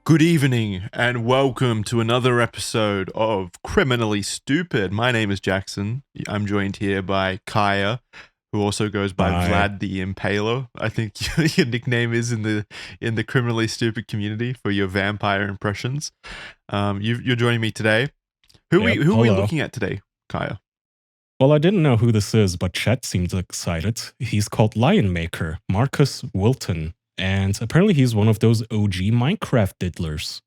Good evening and welcome to another episode of Criminally Stupid. My name is Jackson. I'm joined here by Kaya, who also goes by Hi. Vlad the Impaler. I think your nickname is in the Criminally Stupid community for your vampire impressions. You're joining me today. Who are we Hello. looking at today, Kaya? Well, I didn't know who this is, but Chet seems excited. He's called Lionmaker, Marcus Wilton, and apparently he's one of those OG Minecraft diddlers,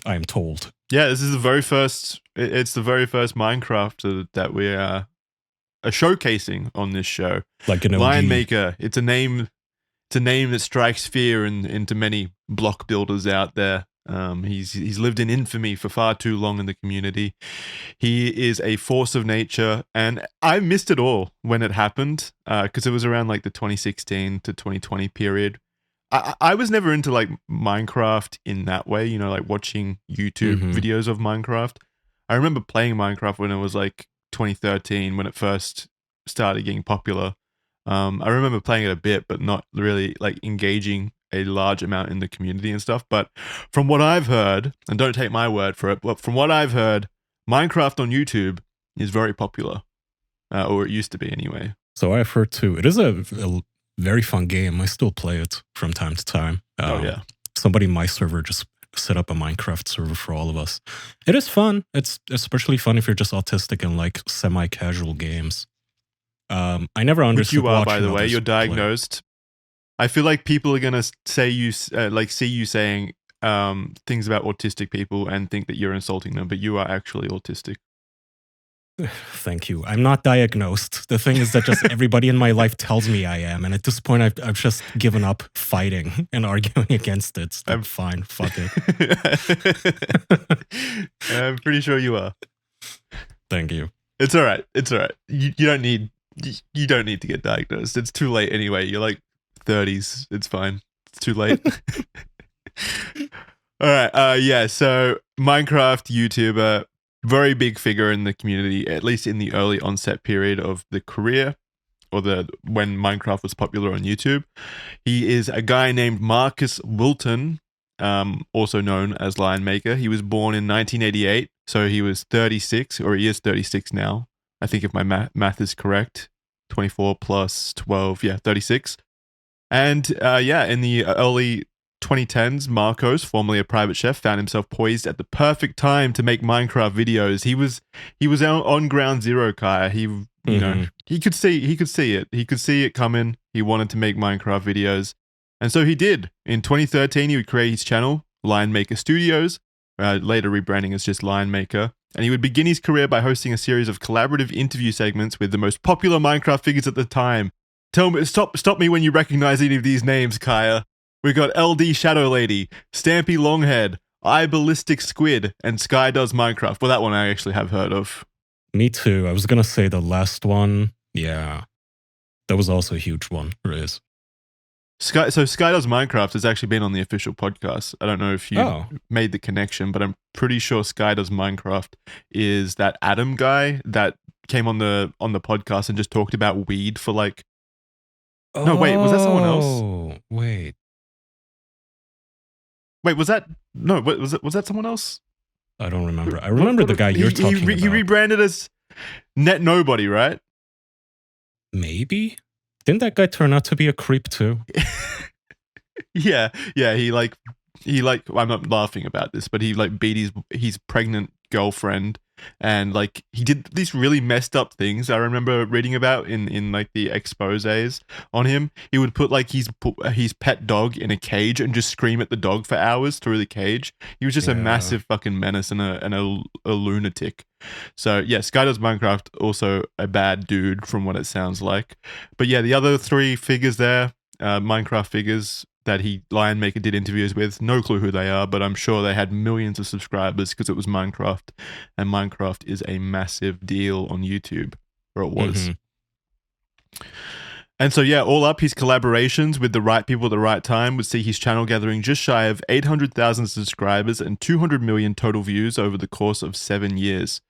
I am told. Yeah, this is the very first. It's the very first Minecraft that we are showcasing on this show. Like an OG. Lionmaker. It's a name that strikes fear into many block builders out there. He's lived in infamy for far too long in the community. He is a force of nature, and I missed it all when it happened because it was around like the 2016 to 2020 period. I was never into like Minecraft in that way, you know, like watching YouTube videos of Minecraft. I remember playing Minecraft when it was like 2013 when it first started getting popular. I remember playing it a bit, but not really like engaging a large amount in the community and stuff. But from what I've heard, and don't take my word for it, but from what I've heard, Minecraft on YouTube is very popular, or it used to be anyway. So I've heard too. It is a very fun game. I still play it from time to time. Oh yeah. Somebody in my server just set up a Minecraft server for all of us. It is fun. It's especially fun if you're just autistic and like semi-casual games. I never understood. Which you are, by the way. You're diagnosed. I feel like people are gonna say you see you saying things about autistic people and think that you're insulting them, but you are actually autistic. Thank you. I'm not diagnosed. The thing is that just everybody in my life tells me I am, and at this point, I've just given up fighting and arguing against it. I'm fine. Fuck it. I'm pretty sure you are. Thank you. It's all right. It's all right. You don't need to get diagnosed. It's too late anyway. You're like 30s. It's fine. It's too late. All right. Yeah. So Minecraft YouTuber. Very big figure in the community, at least in the early onset period of the career, or when Minecraft was popular on YouTube. He is a guy named Marcus Wilton, also known as Lionmaker. He was born in 1988, so he was 36, or he is 36 now. I think if my math is correct, 24 plus 12, 36. And in the early 2010s, Marcos, formerly a private chef, found himself poised at the perfect time to make Minecraft videos. He was on ground zero, Kaya. You know, he could see it. He could see it coming. He wanted to make Minecraft videos, and so he did. In 2013, he would create his channel, Lionmaker Studios, later rebranding as just Lionmaker, and he would begin his career by hosting a series of collaborative interview segments with the most popular Minecraft figures at the time. Tell me, stop me when you recognize any of these names, Kaya. We got LD Shadow Lady, Stampy Longhead, I Ballistic Squid, and Sky Does Minecraft. Well, that one I actually have heard of. Me too. I was gonna say the last one. Yeah, that was also a huge one. It is. Sky Does Minecraft has actually been on the official podcast. I don't know if you made the connection, but I'm pretty sure Sky Does Minecraft is that Adam guy that came on the podcast and just talked about weed for like. No, wait, was that someone else? Oh, wait. Wait, was that someone else? I don't remember. I remember the guy you're talking about. He rebranded as Net Nobody, right? Maybe. Didn't that guy turn out to be a creep too? Yeah. He I'm not laughing about this, but he like beat his pregnant girlfriend, and like he did these really messed up things I remember reading about in like the exposés on him. He would put like his pet dog in a cage and just scream at the dog for hours through the cage. He was just a massive fucking menace and a lunatic. So yeah, Sky Does Minecraft, also a bad dude from what it sounds like. But yeah, the other three figures there, Minecraft figures that Lionmaker did interviews with, no clue who they are, but I'm sure they had millions of subscribers because it was Minecraft, and Minecraft is a massive deal on YouTube, or it was. And so, yeah, all up, his collaborations with the right people at the right time would see his channel gathering just shy of 800,000 subscribers and 200 million total views over the course of 7 years.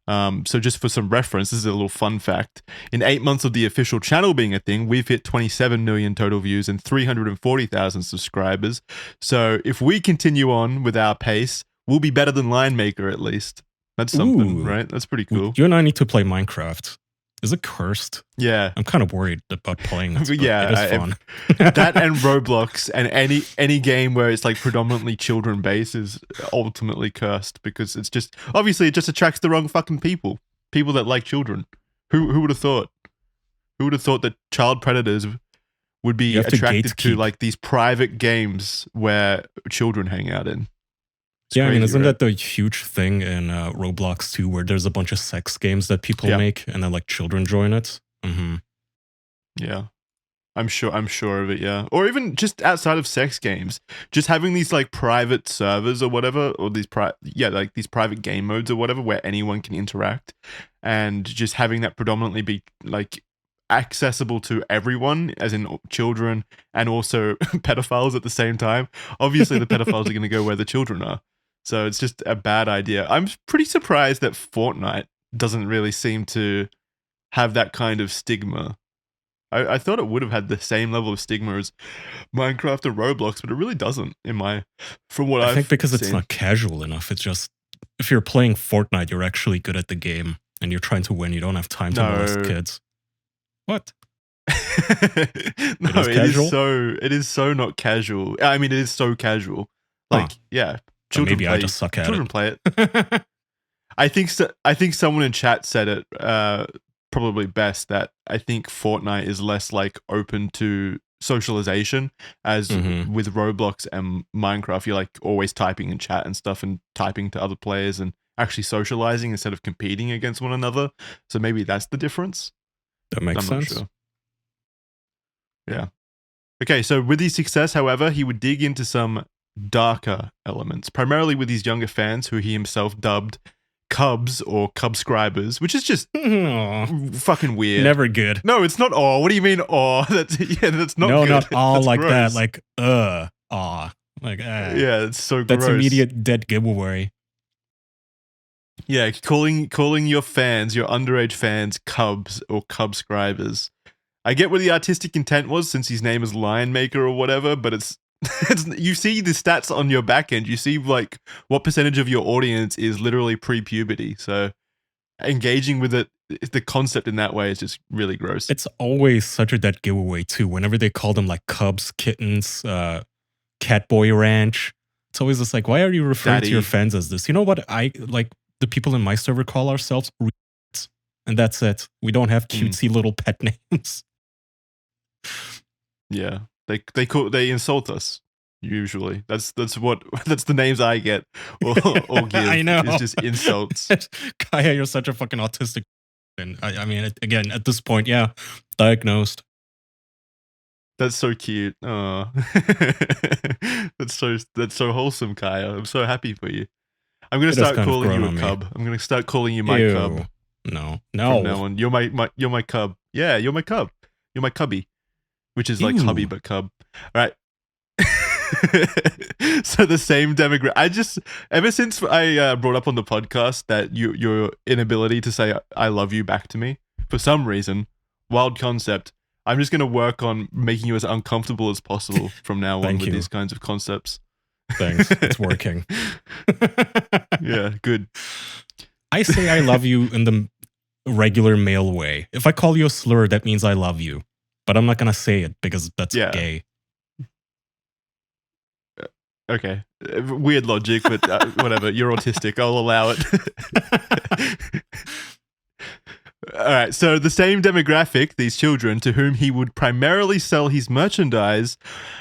So just for some reference, this is a little fun fact. In 8 months of the official channel being a thing, we've hit 27 million total views and 340,000 subscribers. So if we continue on with our pace, we'll be better than Lionmaker at least. That's something, right? That's pretty cool. You and I need to play Minecraft. Is it cursed? Yeah. I'm kind of worried about playing it. Yeah, it is fun. That and Roblox and any game where it's like predominantly children based is ultimately cursed because it's just obviously it just attracts the wrong fucking people. People that like children. Who would have thought? Who would have thought that child predators would be attracted to like these private games where children hang out in? It's crazy, I mean, isn't right? that the huge thing in Roblox too, where there's a bunch of sex games that people make and then like children join it? Mm-hmm. Yeah, I'm sure of it. Yeah, or even just outside of sex games, just having these like private servers or whatever, or these like these private game modes or whatever, where anyone can interact, and just having that predominantly be like accessible to everyone, as in children and also pedophiles at the same time. Obviously, the pedophiles are going to go where the children are. So it's just a bad idea. I'm pretty surprised that Fortnite doesn't really seem to have that kind of stigma. I thought it would have had the same level of stigma as Minecraft or Roblox, but it really doesn't. From what I think, because it's not casual enough. It's just if you're playing Fortnite, you're actually good at the game and you're trying to win. You don't have time to molest kids. What? No, it is so not casual. I mean, it is so casual. Like, yeah. Maybe I just suck at it. Children play it. I think someone in chat said it probably best, that I think Fortnite is less like open to socialization as with Roblox and Minecraft. You're like always typing in chat and stuff and typing to other players and actually socializing instead of competing against one another. So maybe that's the difference. That makes sense. Sure. Yeah. Okay, so with his success, however, he would dig into some darker elements, primarily with his younger fans, who he himself dubbed Cubs or Cubscribers, which is just fucking weird. Never good. No, it's not aw. What do you mean aw? That's not no, good. Not all like gross. That. Like aw. Like yeah, it's so gross. That's immediate dead giveaway. Yeah, calling your fans, your underage fans, Cubs or Cubscribers. I get what the artistic intent was, since his name is Lionmaker or whatever, but it's you see the stats on your back end. You see like what percentage of your audience is literally pre-puberty. So engaging with it, the concept in that way is just really gross. It's always such a dead giveaway too. Whenever they call them like Cubs, Kittens, Catboy Ranch, it's always just like, why are you referring to your fans as this? You know what? I like the people in my server call ourselves, and that's it. We don't have cutesy little pet names. Yeah. They insult us usually. That's the names I get or give. I know. It's just insults. Kaya, you're such a fucking autistic. And I mean, again, at this point, yeah, diagnosed. That's so cute. Oh, that's so wholesome, Kaya. I'm so happy for you. I'm gonna start calling you a cub. I'm gonna start calling you my cub. No. From now on, you're my cub. Yeah, you're my cub. You're my cubby. Which is like hubby but cub. All right. So the same demographic. Ever since I brought up on the podcast that your inability to say I love you back to me, for some reason, wild concept, I'm just going to work on making you as uncomfortable as possible from now on with these kinds of concepts. Thanks. It's working. Yeah, good. I say I love you in the regular male way. If I call you a slur, that means I love you. But I'm not going to say it because that's gay. Okay. Weird logic, but whatever. You're autistic. I'll allow it. All right. So the same demographic, these children to whom he would primarily sell his merchandise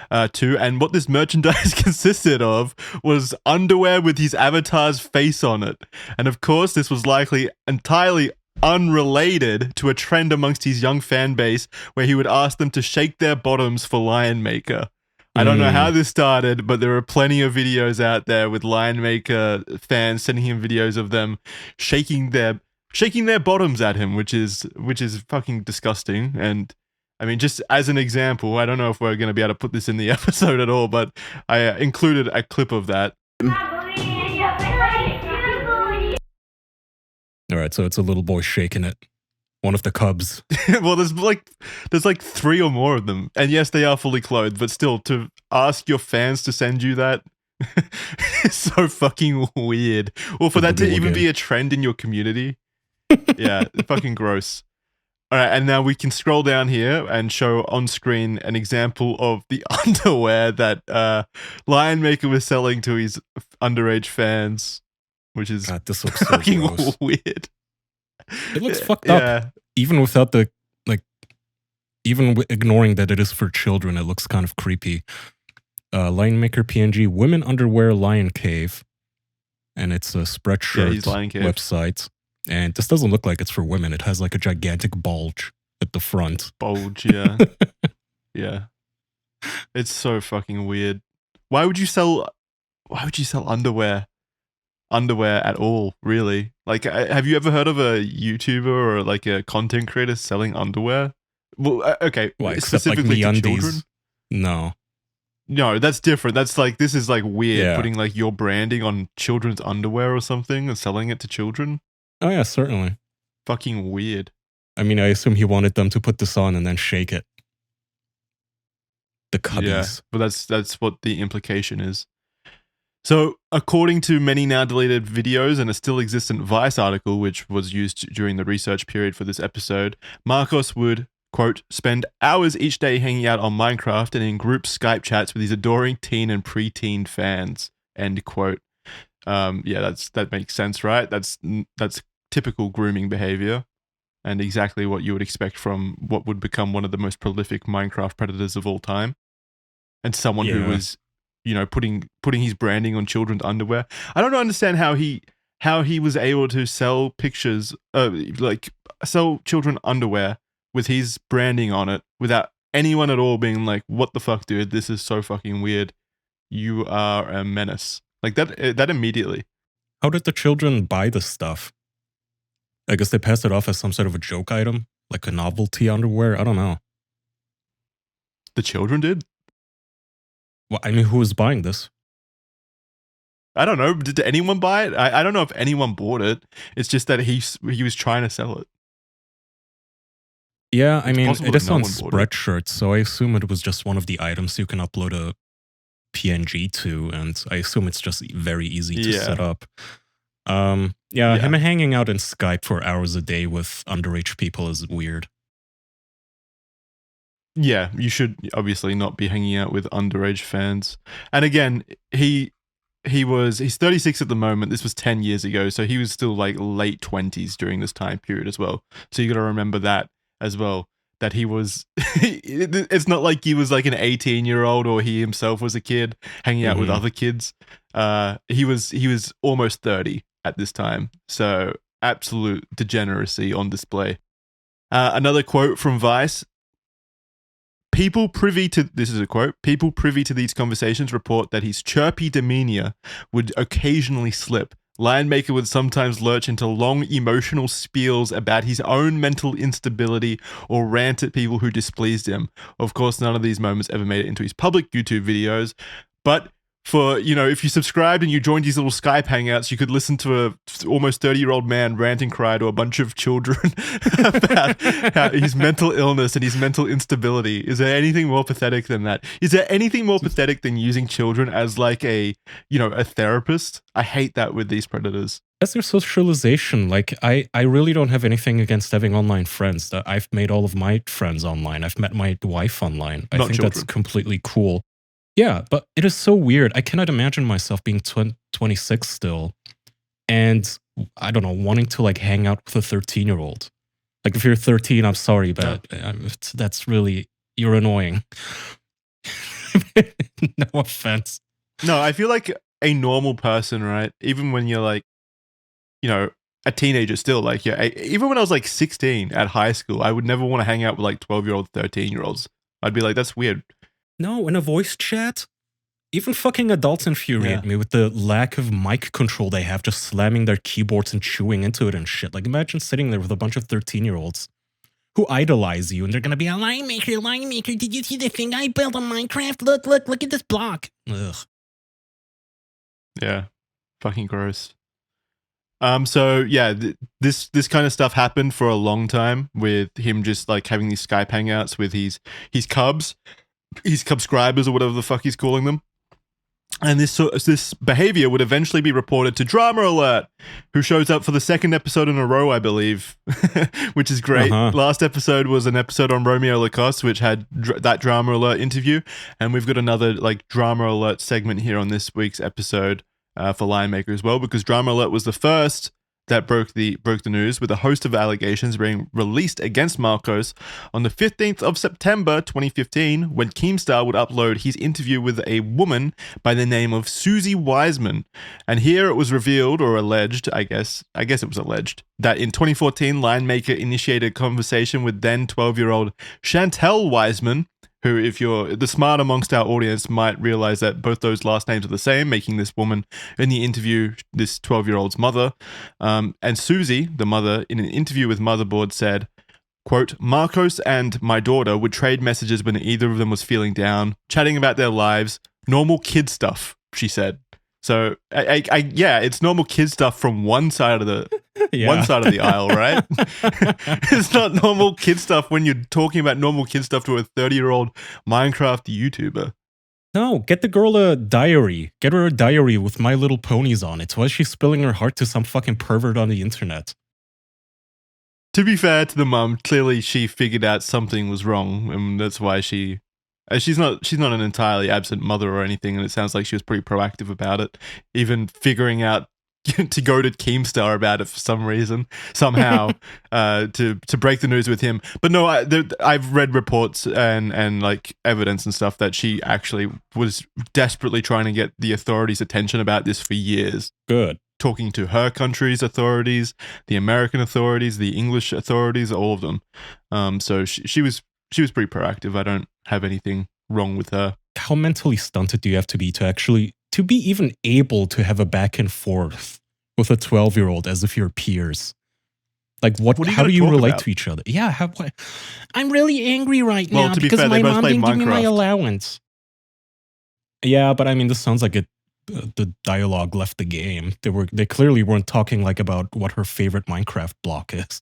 to, and what this merchandise consisted of was underwear with his avatar's face on it. And of course, this was likely entirely unrelated to a trend amongst his young fan base where he would ask them to shake their bottoms for Lionmaker. I don't know how this started, but there are plenty of videos out there with Lionmaker fans sending him videos of them shaking their bottoms at him, which is fucking disgusting. And I mean, just as an example, I don't know if we're going to be able to put this in the episode at all, but I included a clip of that. All right, so it's a little boy shaking it. One of the cubs. Well, there's like 3 or more of them, and yes, they are fully clothed, but still, to ask your fans to send you that, it's so fucking weird. Or for that to even be a trend in your community, yeah, fucking gross. All right, and now we can scroll down here and show on screen an example of the underwear that Lionmaker was selling to his underage fans, which is God, this looks so fucking gross. weird. It looks fucked up. Even without the, like, even ignoring that it is for children, it looks kind of creepy. Lionmaker PNG, women underwear lion cave. And it's a Spreadshirt website. And this doesn't look like it's for women. It has like a gigantic bulge at the front. Bulge, yeah. Yeah. It's so fucking weird. Why would you sell underwear at all, really? Like, have you ever heard of a YouTuber or like a content creator selling underwear? Well, okay, specifically like to children? No, that's different. That's like, this is like weird, putting like your branding on children's underwear or something and selling it to children. Oh yeah, certainly. Fucking weird. I mean, I assume he wanted them to put this on and then shake it. The cubbies. Yeah, but that's what the implication is. So, according to many now deleted videos and a still existent Vice article, which was used during the research period for this episode, Marcos would, quote, spend hours each day hanging out on Minecraft and in group Skype chats with his adoring teen and preteen fans, end quote. Yeah, that makes sense, right? That's typical grooming behavior and exactly what you would expect from what would become one of the most prolific Minecraft predators of all time. And someone who was, you know, putting his branding on children's underwear. I don't understand how he was able to sell pictures, like sell children underwear with his branding on it without anyone at all being like, "What the fuck, dude? This is so fucking weird. You are a menace." Like that immediately. How did the children buy this stuff? I guess they passed it off as some sort of a joke item, like a novelty underwear. I don't know. The children did? Well, I mean, who was buying this? I don't know. Did anyone buy it? I don't know if anyone bought it. It's just that he was trying to sell it. Yeah, I mean, it is on Spreadshirt, so I assume it was just one of the items you can upload a PNG to, and I assume it's just very easy to set up. Him hanging out in Skype for hours a day with underage people is weird. Yeah, you should obviously not be hanging out with underage fans. And again, he's 36 at the moment. This was 10 years ago, so he was still like late 20s during this time period as well. So you got to remember that as well, that he was it's not like he was like an 18-year-old or he himself was a kid hanging out with other kids. He was almost 30 at this time. So absolute degeneracy on display. Another quote from Vice. This is a quote, people privy to these conversations report that his chirpy demeanor would occasionally slip. Lionmaker would sometimes lurch into long emotional spiels about his own mental instability or rant at people who displeased him. Of course, none of these moments ever made it into his public YouTube videos, but for, you know, if you subscribed and you joined these little Skype hangouts, you could listen to a almost 30-year-old man rant and cry to a bunch of children about his mental illness and his mental instability. Is there anything more pathetic than that? Is there anything more pathetic than using children as like a therapist? I hate that with these predators. That's their socialization. Like, I really don't have anything against having online friends. I've made all of my friends online. I've met my wife online. I think that's completely cool. Yeah, but it is so weird. I cannot imagine myself being 26 still and, I don't know, wanting to like hang out with a 13-year-old. Like, if you're 13, I'm sorry, but that's really, you're annoying. No offense. No, I feel like a normal person, right? Even when you're like, you know, a teenager still, like, even when I was like 16 at high school, I would never want to hang out with like 12-year-old, 13-year-olds. I'd be like, that's weird. No, in a voice chat? Even fucking adults infuriate me with the lack of mic control they have, just slamming their keyboards and chewing into it and shit. Like, imagine sitting there with a bunch of 13-year-olds who idolize you, and they're gonna be a Lionmaker, did you see the thing I built on Minecraft? Look at this block. Ugh. Yeah, fucking gross. So yeah, this kind of stuff happened for a long time with him just like having these Skype hangouts with his cubs, his subscribers or whatever the fuck he's calling them. And this behavior would eventually be reported to Drama Alert, who shows up for the second episode in a row, I believe, which is great. Last episode was an episode on Romeo Lacoste, which had that Drama Alert interview. And we've got another like Drama Alert segment here on this week's episode for Lionmaker as well, because Drama Alert was the first that broke the news, with a host of allegations being released against Marcos on the 15th of September 2015, when Keemstar would upload his interview with a woman by the name of Susie Wisman. And here it was revealed, or alleged, I guess it was alleged, that in 2014, Lionmaker initiated a conversation with then 12-year-old Chantel Wisman, who, if you're the smart amongst our audience, might realize that both those last names are the same, making this woman in the interview this 12-year-old's mother. And Susie, the mother, in an interview with Motherboard said, quote, Marcos and my daughter would trade messages when either of them was feeling down, chatting about their lives, normal kid stuff, she said. So, yeah, it's normal kid stuff from one side of the aisle, right? It's not normal kid stuff when you're talking about normal kid stuff to a 30-year-old Minecraft YouTuber. No, get the girl a diary. Get her a diary with My Little Ponies on it. Why is she spilling her heart to some fucking pervert on the internet? To be fair to the mum, clearly she figured out something was wrong, and that's why she's not an entirely absent mother or anything, and it sounds like she was pretty proactive about it, even figuring out to go to Keemstar about it for some reason, somehow, to break the news with him. But no, I've read reports and like evidence and stuff that she actually was desperately trying to get the authorities' attention about this for years. Good. Talking to her country's authorities, the American authorities, the English authorities, all of them. So she was pretty proactive. I don't have anything wrong with her. How mentally stunted do you have to be to be even able to have a back and forth with a 12-year-old as if you're peers? Like, how do you relate to each other? Yeah, I'm really angry right now because my mom didn't give me my allowance. Yeah, but I mean, this sounds like the dialogue left the game. They clearly weren't talking like about what her favorite Minecraft block is.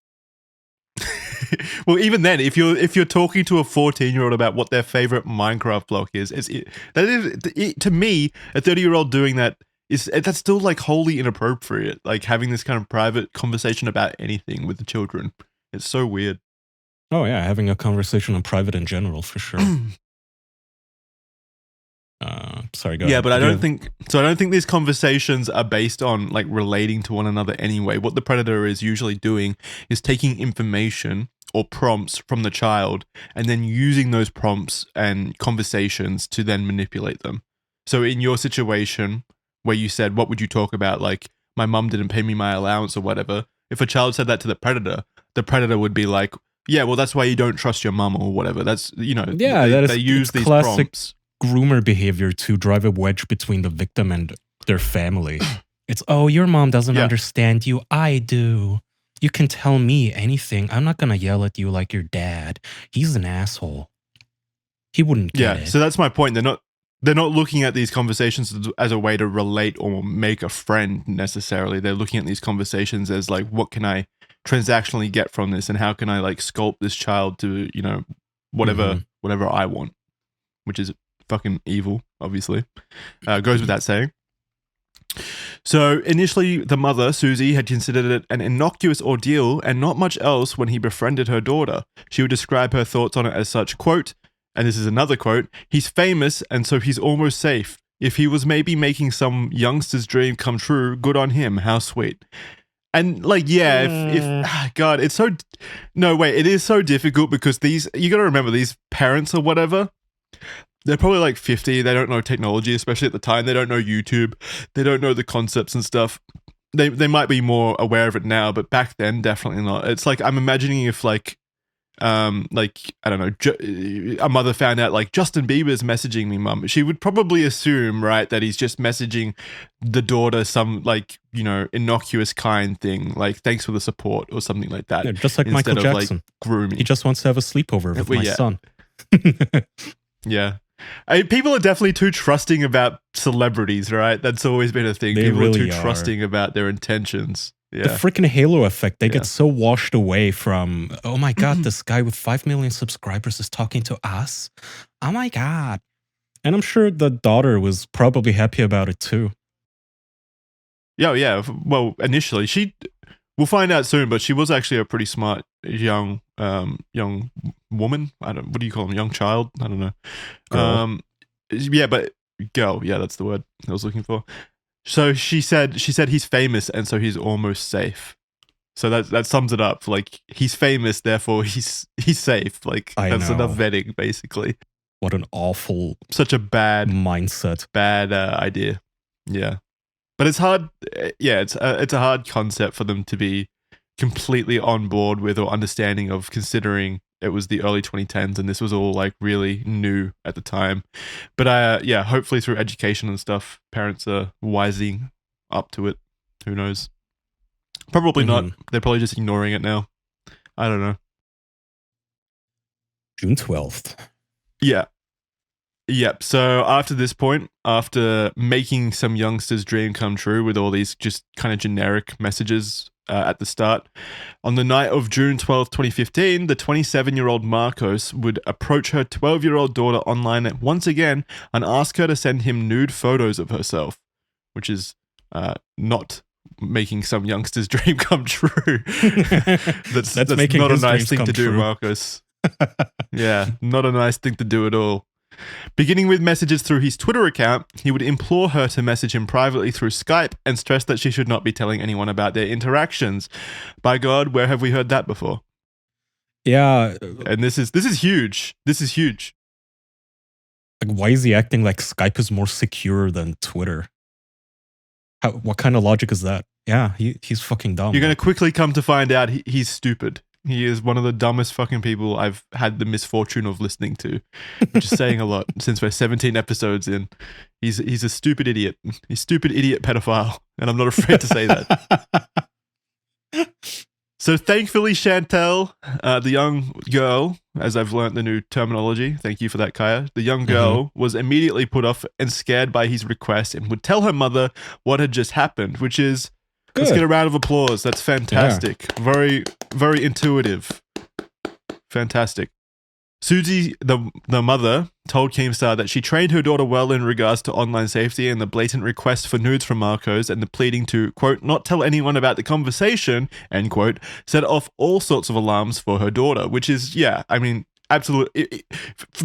Well, even then, if you're talking to a 14-year-old about what their favorite Minecraft block is, to me, a 30-year-old doing that's still like wholly inappropriate. Like having this kind of private conversation about anything with the children, it's so weird. Oh yeah, having a conversation in private in general, for sure. Sorry, go ahead. Yeah, but I don't think these conversations are based on like relating to one another anyway. What the predator is usually doing is taking information or prompts from the child and then using those prompts and conversations to then manipulate them. So in your situation where you said, what would you talk about? Like, my mum didn't pay me my allowance or whatever. If a child said that to the predator would be like, yeah, well, that's why you don't trust your mum or whatever. That's, they use these prompts. Groomer behavior to drive a wedge between the victim and their family. It's, oh, your mom doesn't understand you. I do. You can tell me anything. I'm not going to yell at you like your dad. He's an asshole. He wouldn't get it. Yeah, so that's my point. They're not looking at these conversations as a way to relate or make a friend necessarily. They're looking at these conversations as like, what can I transactionally get from this, and how can I like sculpt this child to, whatever I want, which is fucking evil, obviously. Goes without saying. So initially, the mother, Susie, had considered it an innocuous ordeal and not much else when he befriended her daughter. She would describe her thoughts on it as such, quote, and this is another quote, he's famous and so he's almost safe. If he was maybe making some youngster's dream come true, good on him, how sweet. And like, yeah, God, it's so, no, wait, it is so difficult because you got to remember, these parents or whatever, they're probably like 50. They don't know technology, especially at the time. They don't know YouTube. They don't know the concepts and stuff. They might be more aware of it now, but back then, definitely not. It's like, I'm imagining if like like, I don't know, a mother found out like Justin Bieber's messaging me, mum, she would probably assume, right, that he's just messaging the daughter some like, you know, innocuous kind thing, like thanks for the support or something like that. Yeah, just like Michael instead of Jackson. like grooming. He just wants to have a sleepover with Well, my yeah. son. Yeah. People are definitely too trusting about celebrities, right? That's always been a thing. They People really are too trusting about their intentions. The Yeah. freaking Halo effect, they Yeah. get so washed away from, oh my God, this guy with 5 million subscribers is talking to us. Oh my God. And I'm sure the daughter was probably happy about it too. Yeah. Well, initially, we'll find out soon, but she was actually a pretty smart young woman. What do you call them? Young child? I don't know. Girl. Yeah, but girl. Yeah, that's the word I was looking for. So she said he's famous, and so he's almost safe. So that sums it up. Like, he's famous, therefore he's safe. Like, that's enough vetting, basically. What an awful, such a bad mindset, bad idea. Yeah, but it's hard. Yeah, it's a hard concept for them to be completely on board with or understanding of, considering it was the early 2010s and this was all like really new at the time. But yeah, hopefully through education and stuff, parents are wising up to it. Who knows? Probably not. They're probably just ignoring it now. I don't know. June 12th. Yeah. Yep. So after this point, after making some youngsters' dream come true with all these just kind of generic messages at the start, on the night of June 12th, 2015, the 27-year-old Marcos would approach her 12-year-old daughter online once again and ask her to send him nude photos of herself, which is not making some youngster's dream come true. that's making not a his nice thing to do, true. Marcos. Yeah, not a nice thing to do at all. Beginning with messages through his Twitter account, he would implore her to message him privately through Skype and stress that she should not be telling anyone about their interactions. By God, where have we heard that before? Yeah. And this is huge. This is huge. Like, why is he acting like Skype is more secure than Twitter? What kind of logic is that? Yeah, he's fucking dumb. You're going to quickly come to find out he's stupid. He is one of the dumbest fucking people I've had the misfortune of listening to, which is saying a lot since we're 17 episodes in. He's a stupid idiot. He's stupid idiot pedophile, and I'm not afraid to say that. So thankfully, Chantel, the young girl, as I've learned the new terminology, thank you for that, Kaya, the young girl was immediately put off and scared by his request and would tell her mother what had just happened, which is, good. Let's get a round of applause. That's fantastic. Yeah. Very, very intuitive. Fantastic. Susie, the mother, told Keemstar that she trained her daughter well in regards to online safety, and the blatant request for nudes from Marcos and the pleading to, quote, not tell anyone about the conversation, end quote, set off all sorts of alarms for her daughter, which is, yeah, I mean, absolutely.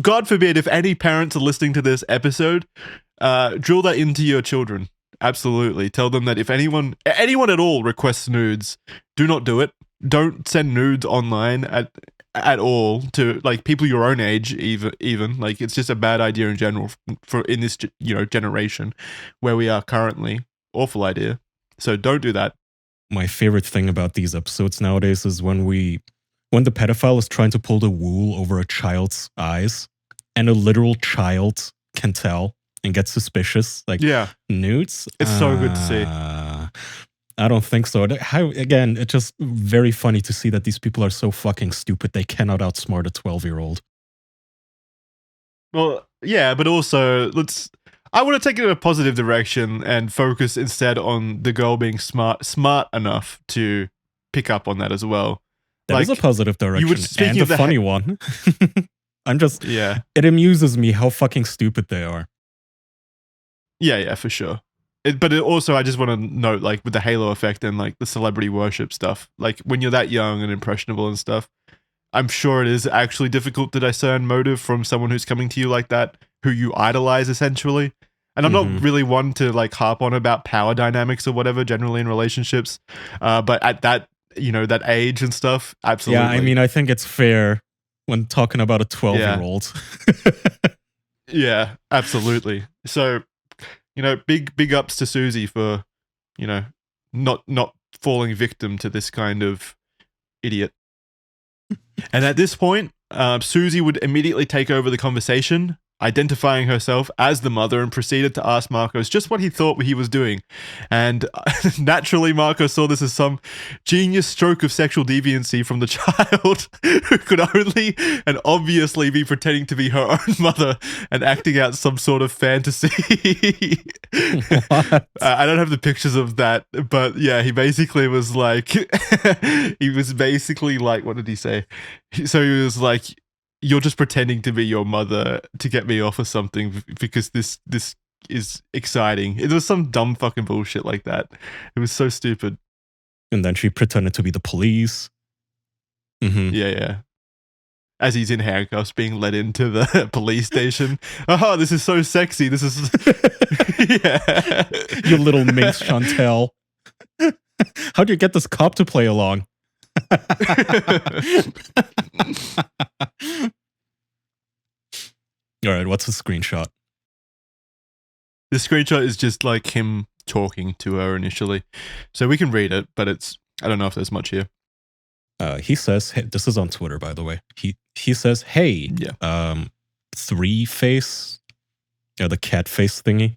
God forbid if any parents are listening to this episode, drill that into your children. Absolutely. Tell them that if anyone at all requests nudes, do not do it. Don't send nudes online at all to like people your own age, even like, it's just a bad idea in general for in this generation where we are currently. Awful idea. So don't do that. My favorite thing about these episodes nowadays is when the pedophile is trying to pull the wool over a child's eyes and a literal child can tell and get suspicious. Like, yeah, nudes. It's so good to see. I don't think so. Again, it's just very funny to see that these people are so fucking stupid. They cannot outsmart a 12-year-old. Well, yeah, but also I want to take it in a positive direction and focus instead on the girl being smart enough to pick up on that as well. That is a positive direction and a funny one. It amuses me how fucking stupid they are. Yeah, for sure. But also, I just want to note, like, with the halo effect and like the celebrity worship stuff, like when you're that young and impressionable and stuff, I'm sure it is actually difficult to discern motive from someone who's coming to you like that, who you idolize essentially. And I'm not really one to like harp on about power dynamics or whatever generally in relationships, but at that that age and stuff, absolutely. Yeah, I mean, I think it's fair when talking about a 12-year-old. Yeah, absolutely. So, big ups to Susie for, not falling victim to this kind of idiot. And at this point, Susie would immediately take over the conversation, identifying herself as the mother, and proceeded to ask Marcos just what he thought he was doing. And naturally, Marcos saw this as some genius stroke of sexual deviancy from the child who could only and obviously be pretending to be her own mother and acting out some sort of fantasy. I don't have the pictures of that, but yeah, he basically was like, what did he say? So he was like, you're just pretending to be your mother to get me off or something because this is exciting. It was some dumb fucking bullshit like that. It was so stupid. And then she pretended to be the police. Mm-hmm. Yeah. As he's in handcuffs being led into the police station. Oh, this is so sexy. This is... yeah. You little minx, Chantel. How'd you get this cop to play along? All right, what's the screenshot? The screenshot is just like him talking to her initially. So we can read it, but I don't know if there's much here. He says, hey, this is on Twitter, by the way. He says, hey, yeah. 3-face, the cat face thingy.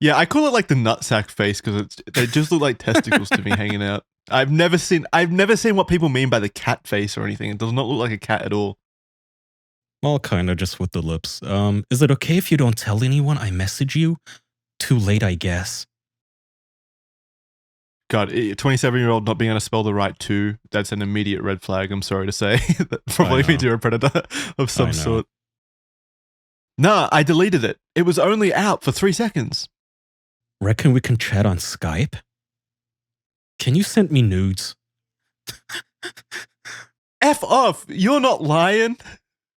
Yeah, I call it like the nutsack face because they just look like testicles to me hanging out. I've never seen what people mean by the cat face or anything. It does not look like a cat at all. Well, kind of just with the lips. Is it okay if you don't tell anyone I message you? Too late, I guess. God, 27-year-old not being able to spell the right two, that's an immediate red flag, I'm sorry to say. That probably means you're a predator of some sort. Nah, I deleted it. It was only out for 3 seconds. Reckon we can chat on Skype? Can you send me nudes? F off! You're not lying.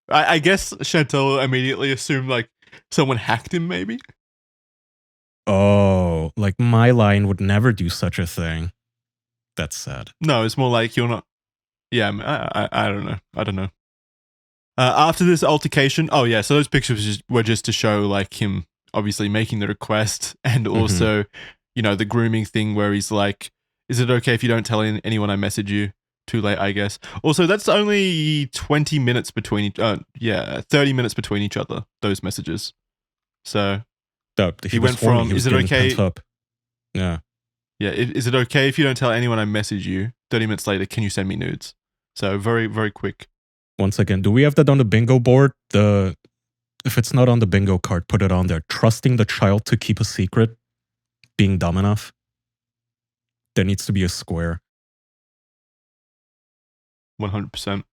I guess Chantel immediately assumed like someone hacked him, maybe? Oh, like my line would never do such a thing. That's sad. No, it's more like you're not... Yeah, I don't know. I don't know. After this altercation... Oh, yeah, so those pictures were just to show like him obviously making the request and also, you know, the grooming thing where he's like, is it okay if you don't tell anyone I message you? Too late, I guess. Also, that's only 20 minutes between... 30 minutes between each other, those messages. So... he went from, is it okay... Yeah. Yeah, is it okay if you don't tell anyone I message you? 30 minutes later, can you send me nudes? So very, very quick. Once again, do we have that on the bingo board? If it's not on the bingo card, put it on there. Trusting the child to keep a secret. Being dumb enough. There needs to be a square. 100%.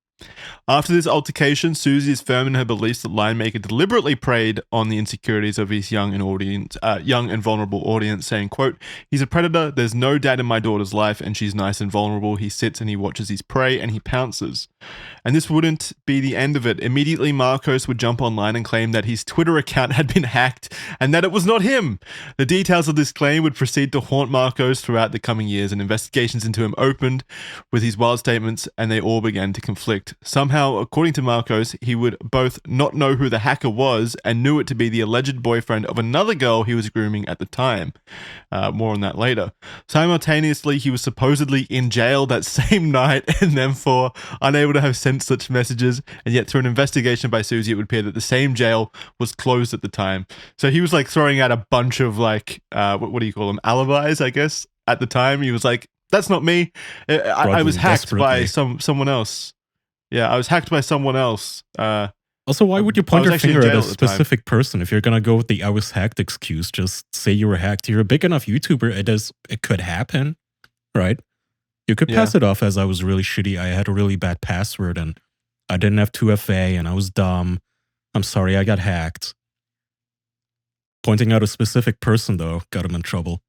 After this altercation, Susie is firm in her beliefs that Lionmaker deliberately preyed on the insecurities of his young and vulnerable audience, saying, quote, he's a predator, there's no dad in my daughter's life, and she's nice and vulnerable. He sits and he watches his prey, and he pounces. And this wouldn't be the end of it. Immediately, Marcos would jump online and claim that his Twitter account had been hacked, and that it was not him. The details of this claim would proceed to haunt Marcos throughout the coming years, and investigations into him opened with his wild statements, and they all began to conflict. Somehow, according to Marcos, he would both not know who the hacker was and knew it to be the alleged boyfriend of another girl he was grooming at the time. More on that later. Simultaneously, he was supposedly in jail that same night and therefore unable to have sent such messages, and yet through an investigation by Susie, it would appear that the same jail was closed at the time. So he was like throwing out a bunch of like, what do you call them? Alibis, I guess, at the time. He was like, that's not me. I was hacked by someone else. Yeah, I was hacked by someone else. Also, why would you point your finger at a specific person? If you're going to go with the I was hacked excuse, just say you were hacked. You're a big enough YouTuber. It could happen, right? You could pass it off as I was really shitty. I had a really bad password and I didn't have 2FA and I was dumb. I'm sorry, I got hacked. Pointing out a specific person, though, got him in trouble.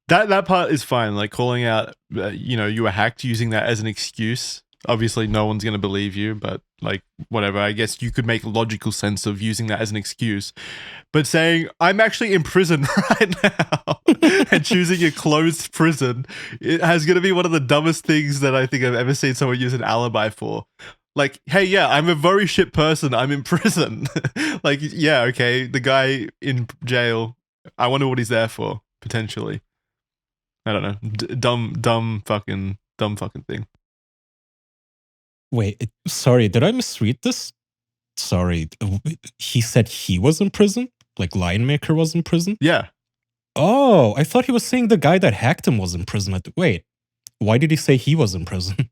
That part is fine. Like calling out, you were hacked, using that as an excuse. Obviously, no one's going to believe you, but like, whatever. I guess you could make logical sense of using that as an excuse. But saying, I'm actually in prison right now and choosing a closed prison, it has going to be one of the dumbest things that I think I've ever seen someone use an alibi for. Like, hey, yeah, I'm a very shit person. I'm in prison. Like, yeah, okay, the guy in jail, I wonder what he's there for, potentially. I don't know. Dumb fucking thing. Wait, sorry, did I misread this? Sorry, he said he was in prison? Like Lionmaker was in prison? Yeah. Oh, I thought he was saying the guy that hacked him was in prison. Wait, why did he say he was in prison?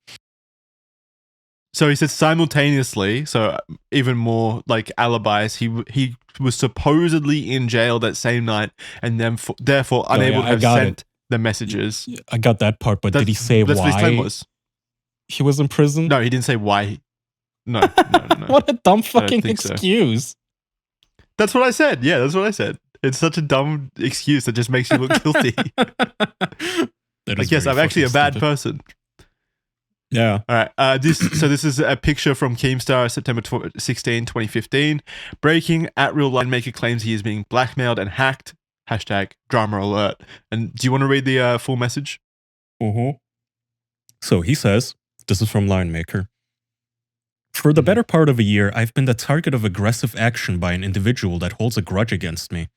So he said simultaneously, so even more like alibis. He was supposedly in jail that same night, and then therefore unable to have sent the messages. I got that part, but did he say that's why what his claim was. He was in prison? No, he didn't say why. No. What a dumb fucking excuse. So. That's what I said. Yeah, that's what I said. It's such a dumb excuse that just makes you look guilty. Like, yes, I'm actually a bad person. Yeah. All right. This is a picture from Keemstar, September 16, 2015. Breaking, @real Lionmaker claims he is being blackmailed and hacked. #drama alert. And do you want to read the full message? So he says, this is from Lionmaker. For the better part of a year, I've been the target of aggressive action by an individual that holds a grudge against me.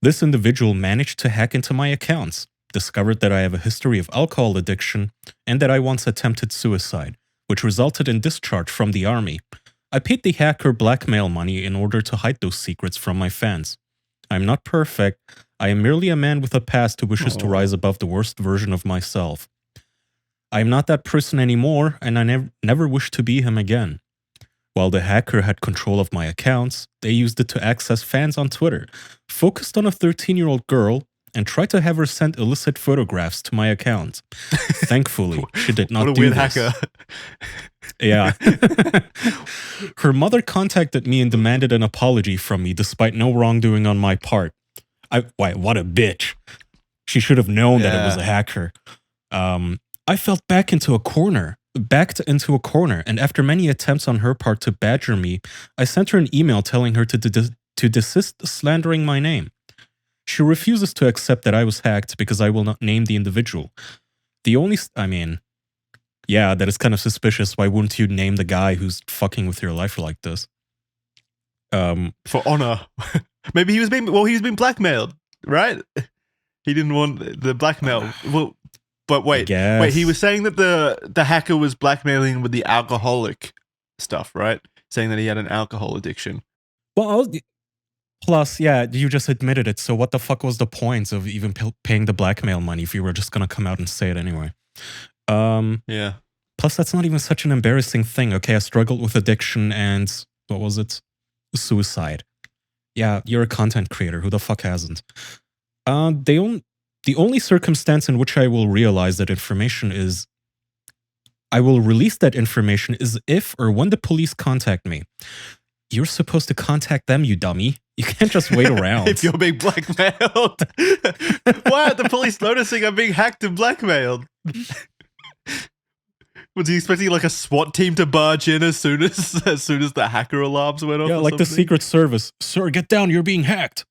This individual managed to hack into my accounts, discovered that I have a history of alcohol addiction, and that I once attempted suicide, which resulted in discharge from the army. I paid the hacker blackmail money in order to hide those secrets from my fans. I'm not perfect. I am merely a man with a past who wishes to rise above the worst version of myself. I am not that person anymore, and I never wish to be him again. While the hacker had control of my accounts, they used it to access fans on Twitter, focused on a 13-year-old girl, and tried to have her send illicit photographs to my account. Thankfully, she did not do this. What a weird hacker. Yeah. Her mother contacted me and demanded an apology from me despite no wrongdoing on my part. What a bitch. She should have known that it was a hacker. I felt backed into a corner, and after many attempts on her part to badger me, I sent her an email telling her to desist slandering my name. She refuses to accept that I was hacked because I will not name the individual. Yeah, that is kind of suspicious. Why wouldn't you name the guy who's fucking with your life like this? For honor. Maybe he was being blackmailed, right? He didn't want the blackmail. Well, but wait, he was saying that the hacker was blackmailing with the alcoholic stuff, right? Saying that he had an alcohol addiction. Well, plus, yeah, you just admitted it. So what the fuck was the point of even paying the blackmail money if you were just gonna come out and say it anyway? Yeah. Plus, that's not even such an embarrassing thing. Okay, I struggled with addiction and what was it? Suicide. Yeah, you're a content creator. Who the fuck hasn't? The only circumstance in which I will realize that information is I will release that information is if or when the police contact me. You're supposed to contact them, you dummy. You can't just wait around. If you're being blackmailed. Why aren't the police noticing I'm being hacked and blackmailed? Was he expecting like a SWAT team to barge in as soon as the hacker alarms went off? Yeah, like the Secret Service. Sir, get down, you're being hacked.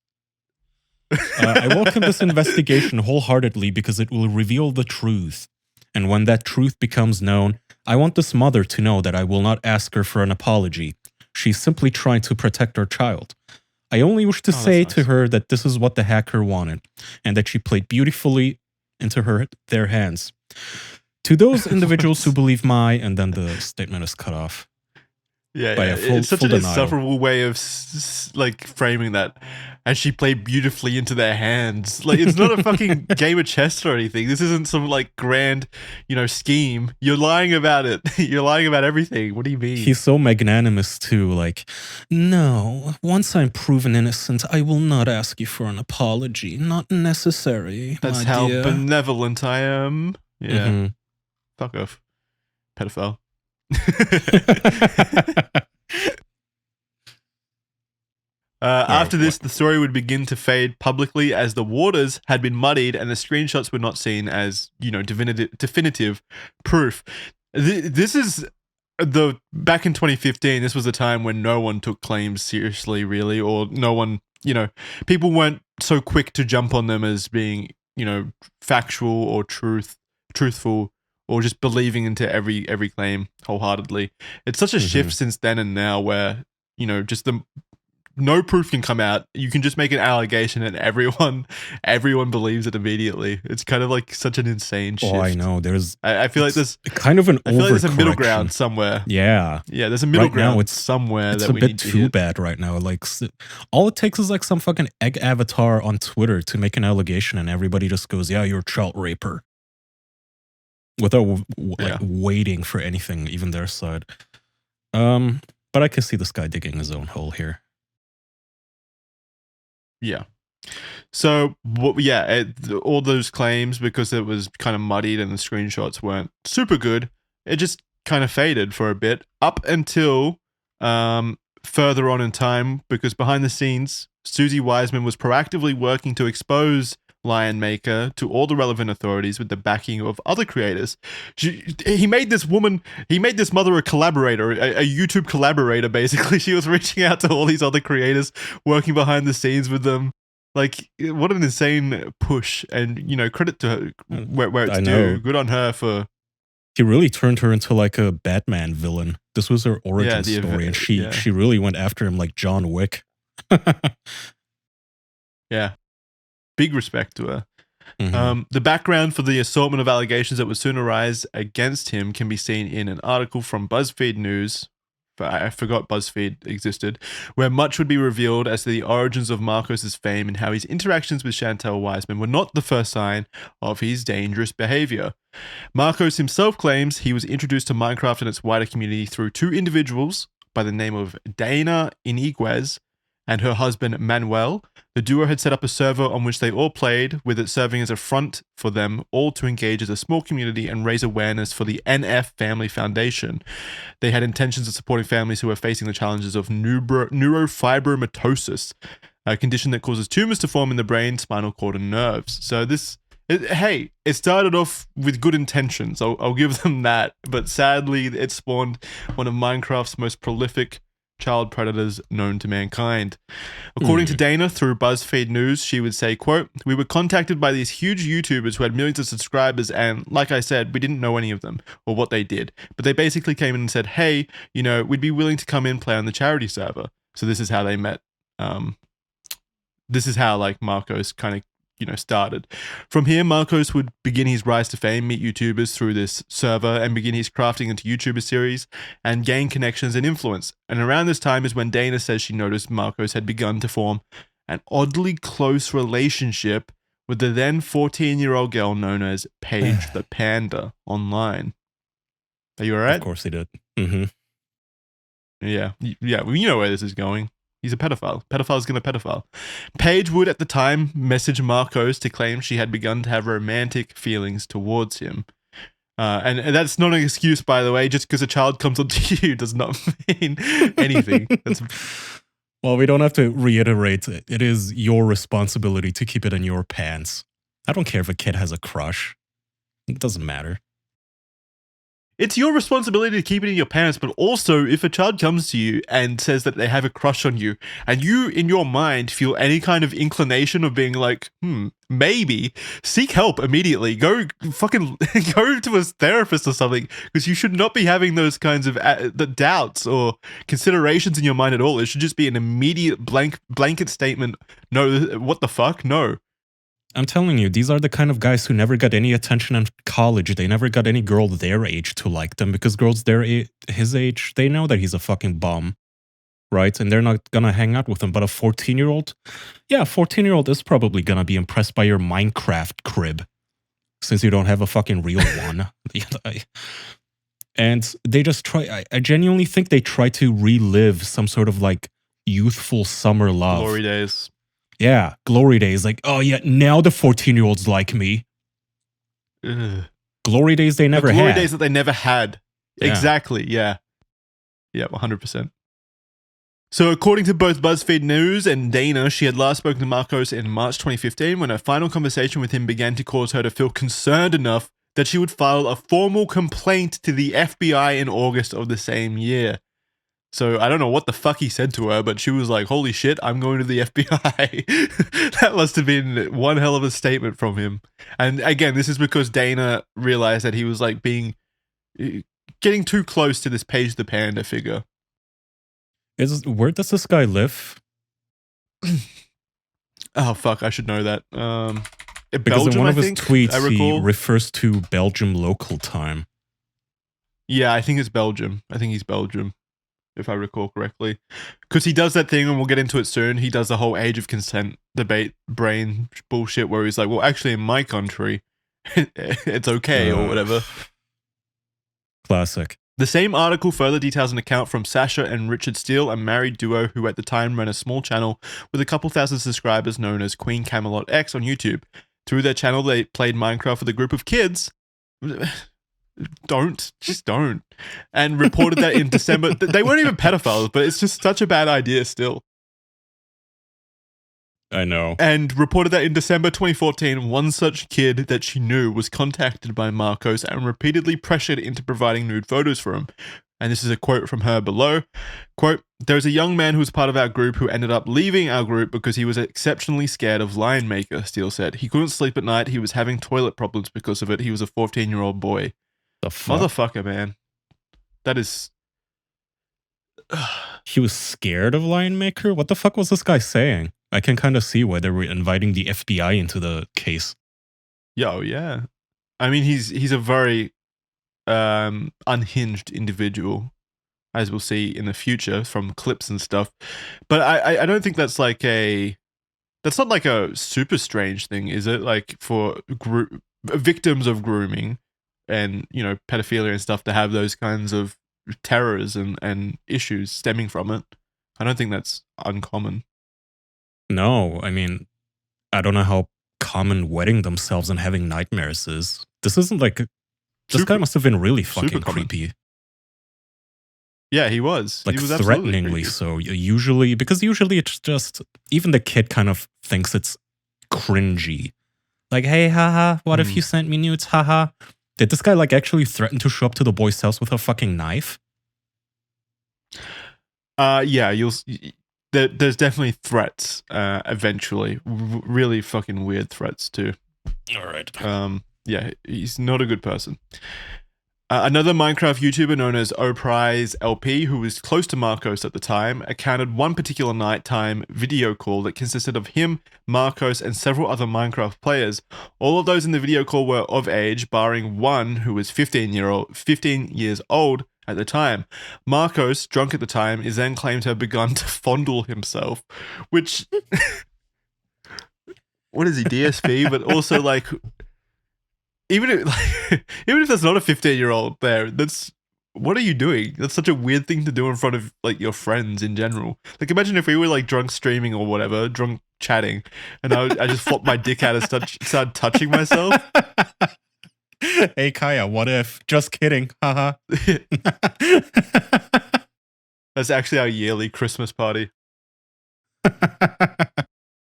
I welcome this investigation wholeheartedly because it will reveal the truth. And when that truth becomes known, I want this mother to know that I will not ask her for an apology. She's simply trying to protect her child. I only wish to say to her that this is what the hacker wanted, and that she played beautifully into their hands. To those individuals who believe and then the statement is cut off. Yeah, it's such an insufferable way of like framing that. And she played beautifully into their hands. Like, it's not a fucking game of chess or anything. This isn't some like grand, scheme. You're lying about it. You're lying about everything. What do you mean? He's so magnanimous too. Like, no, once I'm proven innocent, I will not ask you for an apology. Not necessary. That's how benevolent I am. Yeah. Mm-hmm. Fuck off. Pedophile. After this, the story would begin to fade publicly as the waters had been muddied and the screenshots were not seen as, definitive proof. This is back in 2015, this was a time when no one took claims seriously, really, or no one, people weren't so quick to jump on them as being, factual or truthful, or just believing into every claim wholeheartedly. It's such a shift since then and now where, just no proof can come out. You can just make an allegation and everyone believes it immediately. It's kind of like such an insane shift. Oh, I know. I feel like there's kind of an I feel like there's a middle overcorrection. ground somewhere. Yeah. Yeah, there's a middle Right now, ground it's somewhere It's that a we bit need to too hit. bad right now. Like, all it takes is like some fucking egg avatar on Twitter to make an allegation, and everybody just goes, "Yeah, you're a child raper," without like waiting for anything, even their side. But I can see this guy digging his own hole here. Yeah. So, all those claims, because it was kind of muddied and the screenshots weren't super good, it just kind of faded for a bit up until further on in time, because behind the scenes, Susie Wisman was proactively working to expose Lionmaker to all the relevant authorities with the backing of other creators. He made this mother a collaborator, a YouTube collaborator, basically. She was reaching out to all these other creators, working behind the scenes with them. Like, what an insane push. And, credit to her where it's due. Good on her for... He really turned her into like a Batman villain. This was her origin story, and she really went after him like John Wick. Yeah. Big respect to her. Mm-hmm. The background for the assortment of allegations that would soon arise against him can be seen in an article from BuzzFeed News. I forgot BuzzFeed existed, where much would be revealed as to the origins of Marcos's fame and how his interactions with Chantel Wisman were not the first sign of his dangerous behavior. Marcos himself claims he was introduced to Minecraft and its wider community through two individuals by the name of Dana Iniguez and her husband Manuel. The duo had set up a server on which they all played, with it serving as a front for them all to engage as a small community and raise awareness for the NF Family Foundation. They had intentions of supporting families who are facing the challenges of neurofibromatosis, a condition that causes tumors to form in the brain, spinal cord, and nerves. So it started off with good intentions. I'll give them that. But sadly, it spawned one of Minecraft's most prolific child predators known to mankind. According to Dana, through BuzzFeed News, she would say, quote, "We were contacted by these huge YouTubers who had millions of subscribers, and like I said, we didn't know any of them or what they did. But they basically came in and said, hey, we'd be willing to come in and play on the charity server." So this is how they met. This is how like Marcos kind of started. From here, Marcos would begin his rise to fame, meet YouTubers through this server, and begin his crafting into YouTuber series and gain connections and influence. And around this time is when Dana says she noticed Marcos had begun to form an oddly close relationship with the then 14-year-old girl known as Paige the Panda online. Are you all right? Of course he did. Mm-hmm. Yeah. Well, you know where this is going. He's a pedophile. Pedophile's gonna pedophile. Paige would, at the time, message Marcos to claim she had begun to have romantic feelings towards him. And that's not an excuse, by the way. Just because a child comes onto you does not mean anything. Well, we don't have to reiterate. It is your responsibility to keep it in your pants. I don't care if a kid has a crush. It doesn't matter. It's your responsibility to keep it in your pants, but also if a child comes to you and says that they have a crush on you, and you, in your mind, feel any kind of inclination of being like, maybe, seek help immediately. Go to a therapist or something, because you should not be having those kinds of doubts or considerations in your mind at all. It should just be an immediate blanket statement. No, what the fuck? No. I'm telling you, these are the kind of guys who never got any attention in college. They never got any girl their age to like them, because girls his age, they know that he's a fucking bum, right? And they're not gonna hang out with him. But a 14-year-old, yeah, a 14-year-old is probably gonna be impressed by your Minecraft crib, since you don't have a fucking real one. And they just try, I genuinely think they try to relive some sort of like youthful summer love. Glory days. Yeah, glory days. Like, oh yeah, now the 14-year-olds like me. Ugh. Glory days they never had. Glory days that they never had. Yeah. Exactly, yeah. Yeah, 100%. So according to both BuzzFeed News and Dana, she had last spoken to Marcos in March 2015 when her final conversation with him began to cause her to feel concerned enough that she would file a formal complaint to the FBI in August of the same year. So I don't know what the fuck he said to her, but she was like, holy shit, I'm going to the FBI. That must have been one hell of a statement from him. And again, this is because Dana realized that he was like getting too close to this Paige the Panda figure. Where does this guy live? Oh fuck, I should know that. Because Belgium, in one I of his think, tweets, I he recall. refers to Belgium local time. Yeah, I think it's Belgium. I think he's Belgium, if I recall correctly. Because he does that thing, and we'll get into it soon. He does the whole age of consent debate brain bullshit where he's like, well, actually, in my country, it's okay or whatever. Classic. The same article further details an account from Sasha and Richard Steele, a married duo who at the time ran a small channel with a couple thousand subscribers known as Queen Camelot X on YouTube. Through their channel, they played Minecraft with a group of kids. Just don't. And reported that in December. They weren't even pedophiles, but it's just such a bad idea still. I know. And reported that in December 2014, one such kid that she knew was contacted by Marcos and repeatedly pressured into providing nude photos for him. And this is a quote from her below. Quote, "There's a young man who was part of our group who ended up leaving our group because he was exceptionally scared of Lionmaker," Steele said. "He couldn't sleep at night. He was having toilet problems because of it. He was a 14-year-old boy." The fuck? Motherfucker, man. That is... He was scared of Lionmaker? What the fuck was this guy saying? I can kind of see why they were inviting the FBI into the case. Yo, yeah. I mean, he's a very unhinged individual, as we'll see in the future from clips and stuff. But I don't think that's like that's not like a super strange thing, is it? Like for victims of grooming and, you know, pedophilia and stuff to have those kinds of terrors and issues stemming from it. I don't think that's uncommon. No, I mean, I don't know how common wetting themselves and having nightmares is. This isn't like... This guy must have been really fucking creepy. Yeah, he was. Like, he was threateningly so. Usually it's just... Even the kid kind of thinks it's cringy. Like, hey, haha, what if you sent me nudes, haha? Did this guy, like, actually threaten to show up to the boy's house with a fucking knife? Yeah, there's definitely threats eventually. Really fucking weird threats, too. All right. Yeah, he's not a good person. Another Minecraft YouTuber known as O'Prize LP, who was close to Marcos at the time, accounted one particular nighttime video call that consisted of him, Marcos, and several other Minecraft players. All of those in the video call were of age, barring one who was 15 years old at the time. Marcos, drunk at the time, is then claimed to have begun to fondle himself, which... What is he, DSP? But also, like... Even if that's not a 15-year-old there, that's... What are you doing? That's such a weird thing to do in front of, like, your friends in general. Like, imagine if we were, like, drunk streaming or whatever, drunk chatting, and I just flopped my dick out and started touching myself. Hey, Kaya, what if? Just kidding. Haha. That's actually our yearly Christmas party.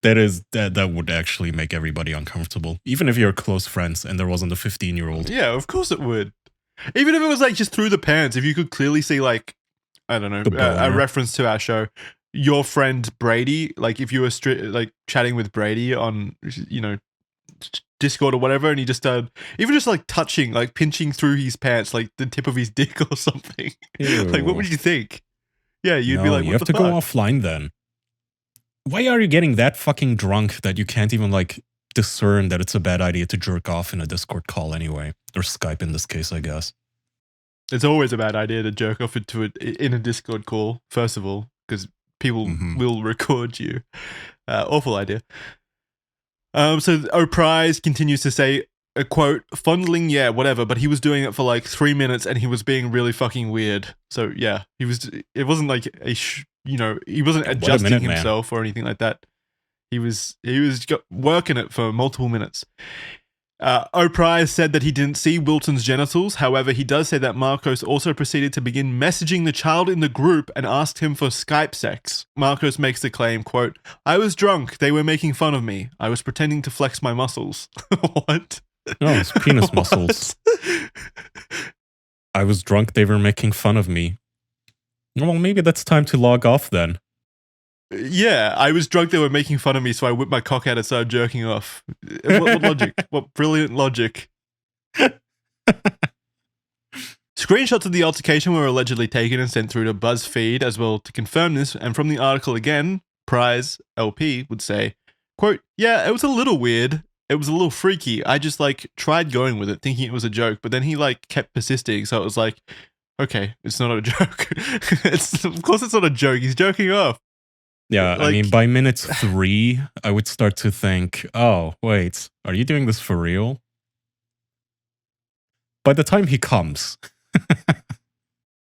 That would actually make everybody uncomfortable. Even if you're close friends and there wasn't a 15-year-old. Yeah, of course it would. Even if it was like just through the pants, if you could clearly see, like, I don't know, a reference to our show, your friend Brady, like if you were like chatting with Brady on, you know, Discord or whatever, and he just started even just like touching, like pinching through his pants, like the tip of his dick or something. Like, what would you think? Yeah, you'd be like, what you have to go offline then. Why are you getting that fucking drunk that you can't even, like, discern that it's a bad idea to jerk off in a Discord call anyway? Or Skype in this case, I guess. It's always a bad idea to jerk off in a Discord call, first of all, because people will record you. Awful idea. So O'Prize continues to say, a quote, "Fondling, yeah, whatever, but he was doing it for like 3 minutes and he was being really fucking weird." So yeah, it wasn't like he wasn't adjusting himself or anything like that. He was working it for multiple minutes. O'Prize said that he didn't see Wilton's genitals. However, he does say that Marcos also proceeded to begin messaging the child in the group and asked him for Skype sex. Marcos makes the claim, quote, "I was drunk. They were making fun of me. I was pretending to flex my muscles." What? No, it's penis muscles. I was drunk. They were making fun of me. Well, maybe that's time to log off then. Yeah, I was drunk. They were making fun of me, so I whipped my cock out and started jerking off. What logic? What brilliant logic. Screenshots of the altercation were allegedly taken and sent through to BuzzFeed as well to confirm this, and from the article again, Prize LP would say, quote, "Yeah, it was a little weird. It was a little freaky. I just like tried going with it thinking it was a joke, but then he like kept persisting. So it was like, okay, it's not a joke. Of course it's not a joke. He's joking off." Yeah, I mean, by minute 3, I would start to think, oh, wait, are you doing this for real? By the time he comes.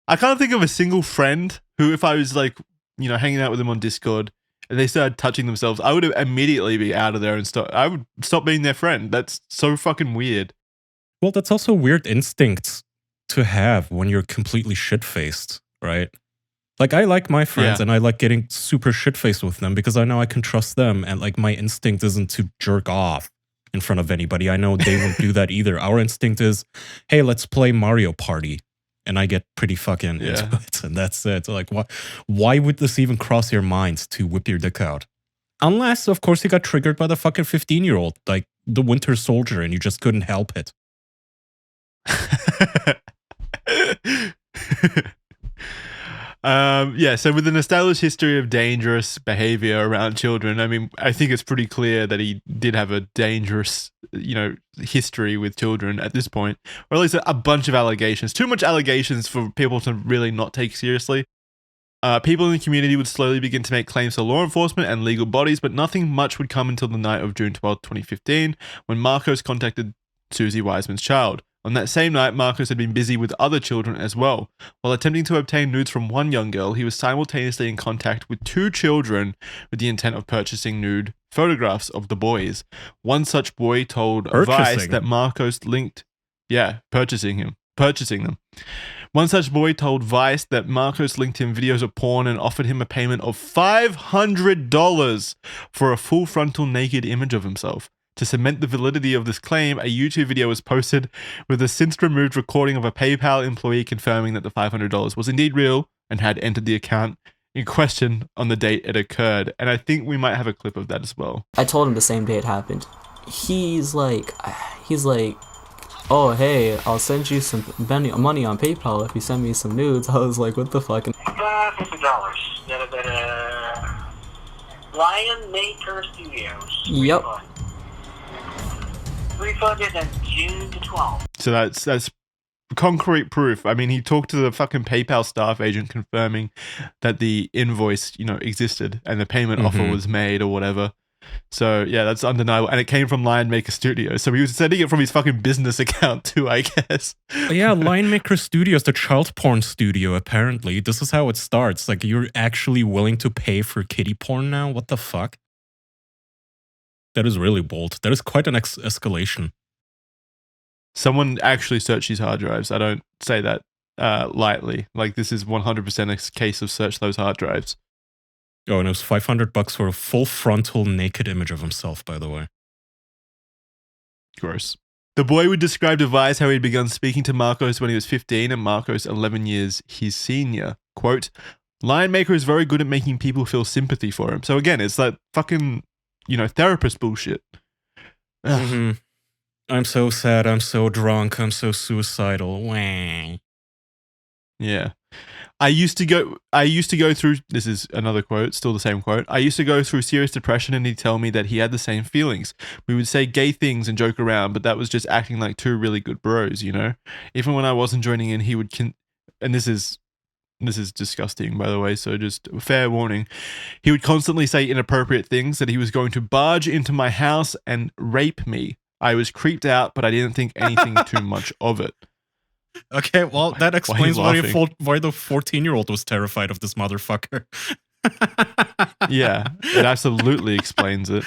I can't think of a single friend who, if I was like, you know, hanging out with them on Discord and they started touching themselves, I would immediately be out of there and I would stop being their friend. That's so fucking weird. Well, that's also weird instincts to have when you're completely shit-faced, right? Like, I like my friends and I like getting super shit-faced with them because I know I can trust them, and like my instinct isn't to jerk off in front of anybody. I know they won't do that either. Our instinct is, hey, let's play Mario Party. And I get pretty fucking into it, and that's it. Like, why would this even cross your mind to whip your dick out? Unless, of course, you got triggered by the fucking 15-year-old, like the Winter Soldier, and you just couldn't help it. So with an established history of dangerous behavior around children, I mean, I think it's pretty clear that he did have a dangerous, history with children at this point, or at least a bunch of allegations. Too much allegations for people to really not take seriously. People in the community would slowly begin to make claims to law enforcement and legal bodies, but nothing much would come until the night of June 12, 2015, when Marcos contacted Susie Wisman's child. On that same night, Marcos had been busy with other children as well. While attempting to obtain nudes from one young girl, he was simultaneously in contact with 2 children with the intent of purchasing nude photographs of the boys. One such boy told Vice that Marcos linked... purchasing them. One such boy told Vice that Marcos linked him videos of porn and offered him a payment of $500 for a full frontal naked image of himself. To cement the validity of this claim, a YouTube video was posted with a since-removed recording of a PayPal employee confirming that the $500 was indeed real and had entered the account in question on the date it occurred. And I think we might have a clip of that as well. I told him the same day it happened. He's like, oh, hey, I'll send you some money on PayPal if you send me some nudes. I was like, what the fuck? $50. Lionmaker Studios. Yep. Refunded on June the 12th. So that's concrete proof. I mean, he talked to the fucking PayPal staff agent confirming that the invoice, existed and the payment offer was made or whatever. So yeah, that's undeniable. And it came from Lionmaker Studios. So he was sending it from his fucking business account too, I guess. Yeah, Lionmaker Studios, the child porn studio, apparently. This is how it starts. Like, you're actually willing to pay for kiddie porn now? What the fuck? That is really bold. That is quite an escalation. Someone actually searched his hard drives. I don't say that lightly. Like, this is 100% a case of search those hard drives. Oh, and it was $500 for a full frontal naked image of himself, by the way. Gross. The boy would describe to Vice how he'd begun speaking to Marcos when he was 15 and Marcos 11 years his senior. Quote, Lionmaker is very good at making people feel sympathy for him. So again, it's that fucking, therapist bullshit. I'm so sad, I'm so drunk, I'm so suicidal. Wah. Yeah. I used to go through, this is another quote, still the same quote. I used to go through serious depression and he'd tell me that he had the same feelings. We would say gay things and joke around, but that was just acting like 2 really good bros, Even when I wasn't joining in, he would, and this is disgusting, by the way, so just fair warning. He would constantly say inappropriate things, that he was going to barge into my house and rape me. I was creeped out, but I didn't think anything too much of it. Okay, well, that explains why the 14-year-old was terrified of this motherfucker. Yeah, it absolutely explains it.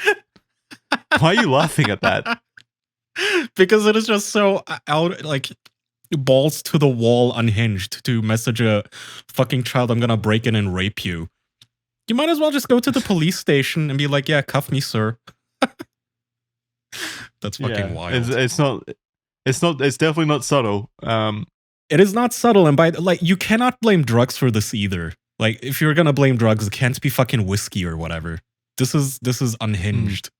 Why are you laughing at that? Because it is just so out, like, balls to the wall, unhinged to message a fucking child, I'm gonna break in and rape you. You might as well just go to the police station and be like, yeah, cuff me, sir. That's fucking wild. It's definitely not subtle. It is not subtle, and you cannot blame drugs for this either. Like, if you're gonna blame drugs, it can't be fucking whiskey or whatever. This is unhinged.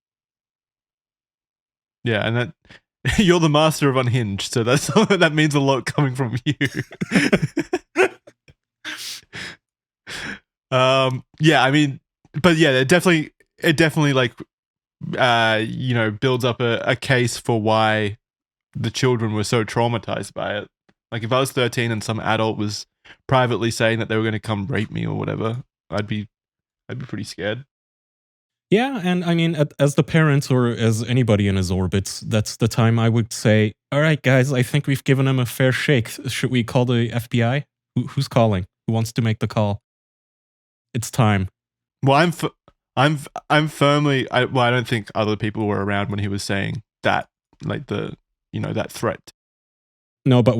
Yeah, and that you're the master of unhinged, so that means a lot coming from you. Yeah, I mean, but yeah, it definitely like builds up a case for why the children were so traumatized by it. Like if I was 13 and some adult was privately saying that they were going to come rape me or whatever, I'd be pretty scared. Yeah, and I mean, as the parents or as anybody in his orbits, that's the time I would say, all right, guys, I think we've given him a fair shake. Should we call the FBI? Who's calling? Who wants to make the call? It's time. Well, I'm firmly. I don't think other people were around when he was saying that, like that threat. No, but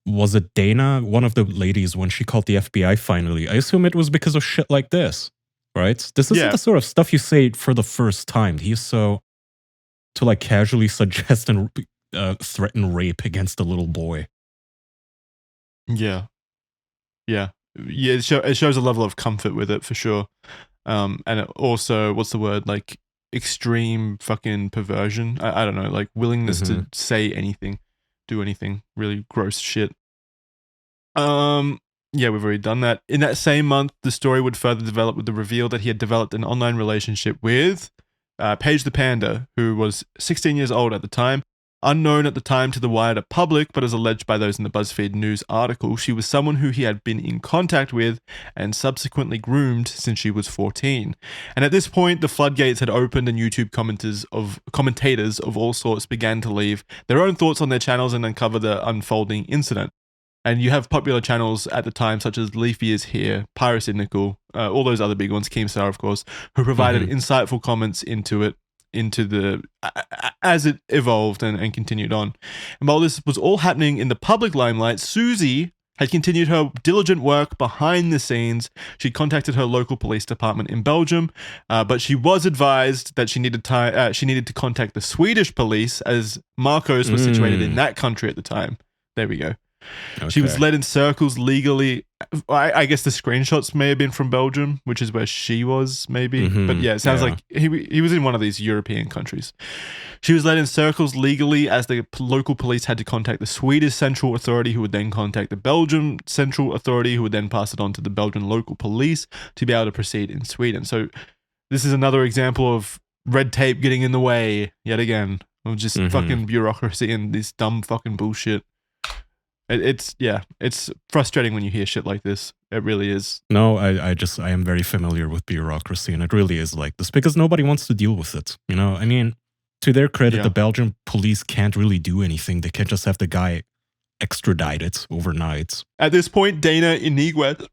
was it Dana, one of the ladies, when she called the FBI finally? I assume it was because of shit like this, right? This isn't the sort of stuff you say for the first time. He's so to like casually suggest and threaten rape against a little boy. Yeah. It shows a level of comfort with it for sure. And it also, what's the word? Like extreme fucking perversion. I don't know, like willingness to say anything, do anything, really gross shit. Yeah, we've already done that. In that same month, the story would further develop with the reveal that he had developed an online relationship with Paige the Panda, who was 16 years old at the time. Unknown at the time to the wider public, but as alleged by those in the BuzzFeed News article, she was someone who he had been in contact with and subsequently groomed since she was 14. And at this point, the floodgates had opened and YouTube commentators of all sorts began to leave their own thoughts on their channels and uncover the unfolding incident. And you have popular channels at the time, such as Leafy is Here, Piracy Nickel, all those other big ones, Keemstar, of course, who provided insightful comments into the as it evolved and continued on. And while this was all happening in the public limelight, Susie had continued her diligent work behind the scenes. She contacted her local police department in Belgium, but she was advised that she needed to contact the Swedish police, as Marcos was situated in that country at the time. There we go. Okay. She was led in circles legally. I guess the screenshots may have been from Belgium, which is where she was, maybe. But yeah, it sounds like he was in one of these European countries. She was led in circles legally, as the local police had to contact the Swedish Central Authority, who would then contact the Belgian Central Authority, who would then pass it on to the Belgian local police to be able to proceed in Sweden. So this is another example of red tape getting in the way, yet again, of just fucking bureaucracy and this dumb fucking bullshit. It's frustrating when you hear shit like this. It really is. No, I am very familiar with bureaucracy, and it really is like this because nobody wants to deal with it. You know, I mean, to their credit, the Belgian police can't really do anything. They can't just have the guy extradited overnight. At this point, Dana Iniguet,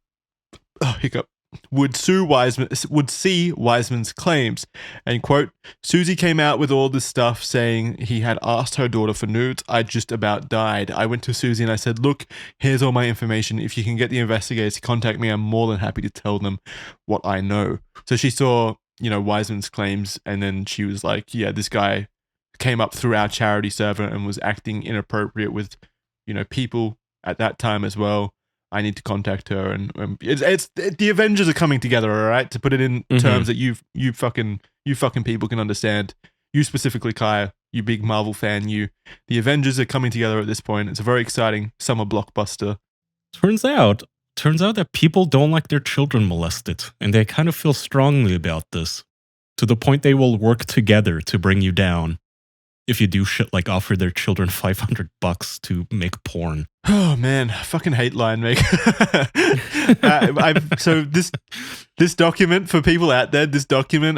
would see Wisman's claims, and quote, Susie came out with all this stuff saying he had asked her daughter for nudes. I just about died. I went to Susie and I said, look, here's all my information. If you can get the investigators to contact me, I'm more than happy to tell them what I know. So she saw, Wisman's claims, and then she was like, yeah, this guy came up through our charity server and was acting inappropriate with, people at that time as well. I need to contact her, and it's the Avengers are coming together, all right, to put it in terms that you fucking people can understand. You specifically, Kaya, you big Marvel fan, the Avengers are coming together at this point. It's a very exciting summer blockbuster. Turns out that people don't like their children molested, and they kind of feel strongly about this, to the point they will work together to bring you down. If you do shit like offer their children $500 to make porn. Oh man, I fucking hate Lionmaker. So this document, for people out there, this document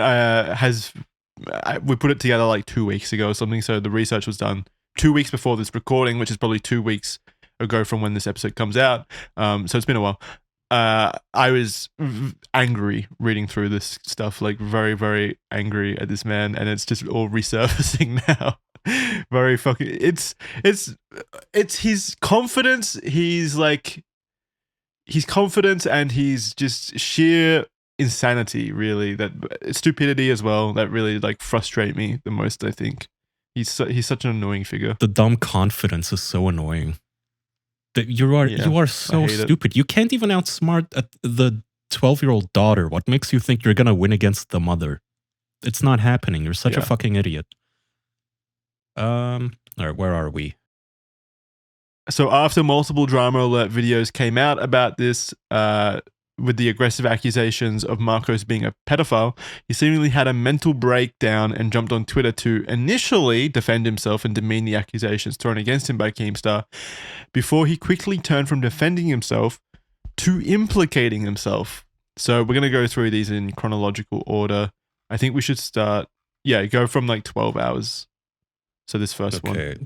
we put it together like 2 weeks ago or something. So the research was done 2 weeks before this recording, which is probably 2 weeks ago from when this episode comes out. So it's been a while. I was angry reading through this stuff, like very, very angry at this man, and it's just all resurfacing now. Very fucking. It's his confidence. He's confidence, and he's just sheer insanity. Really, that stupidity as well. That really like frustrate me the most. I think he's such an annoying figure. The dumb confidence is so annoying. That you are so stupid. You can't even outsmart the 12-year-old daughter. What makes you think you're gonna win against the mother? It's not happening. You're such a fucking idiot. All right, where are we? So after multiple drama alert videos came out about this, with the aggressive accusations of Marcos being a pedophile, he seemingly had a mental breakdown and jumped on Twitter to initially defend himself and demean the accusations thrown against him by Keemstar, before he quickly turned from defending himself to implicating himself. So we're going to go through these in chronological order. I think we should start, go from like 12 hours. So this first one. Okay.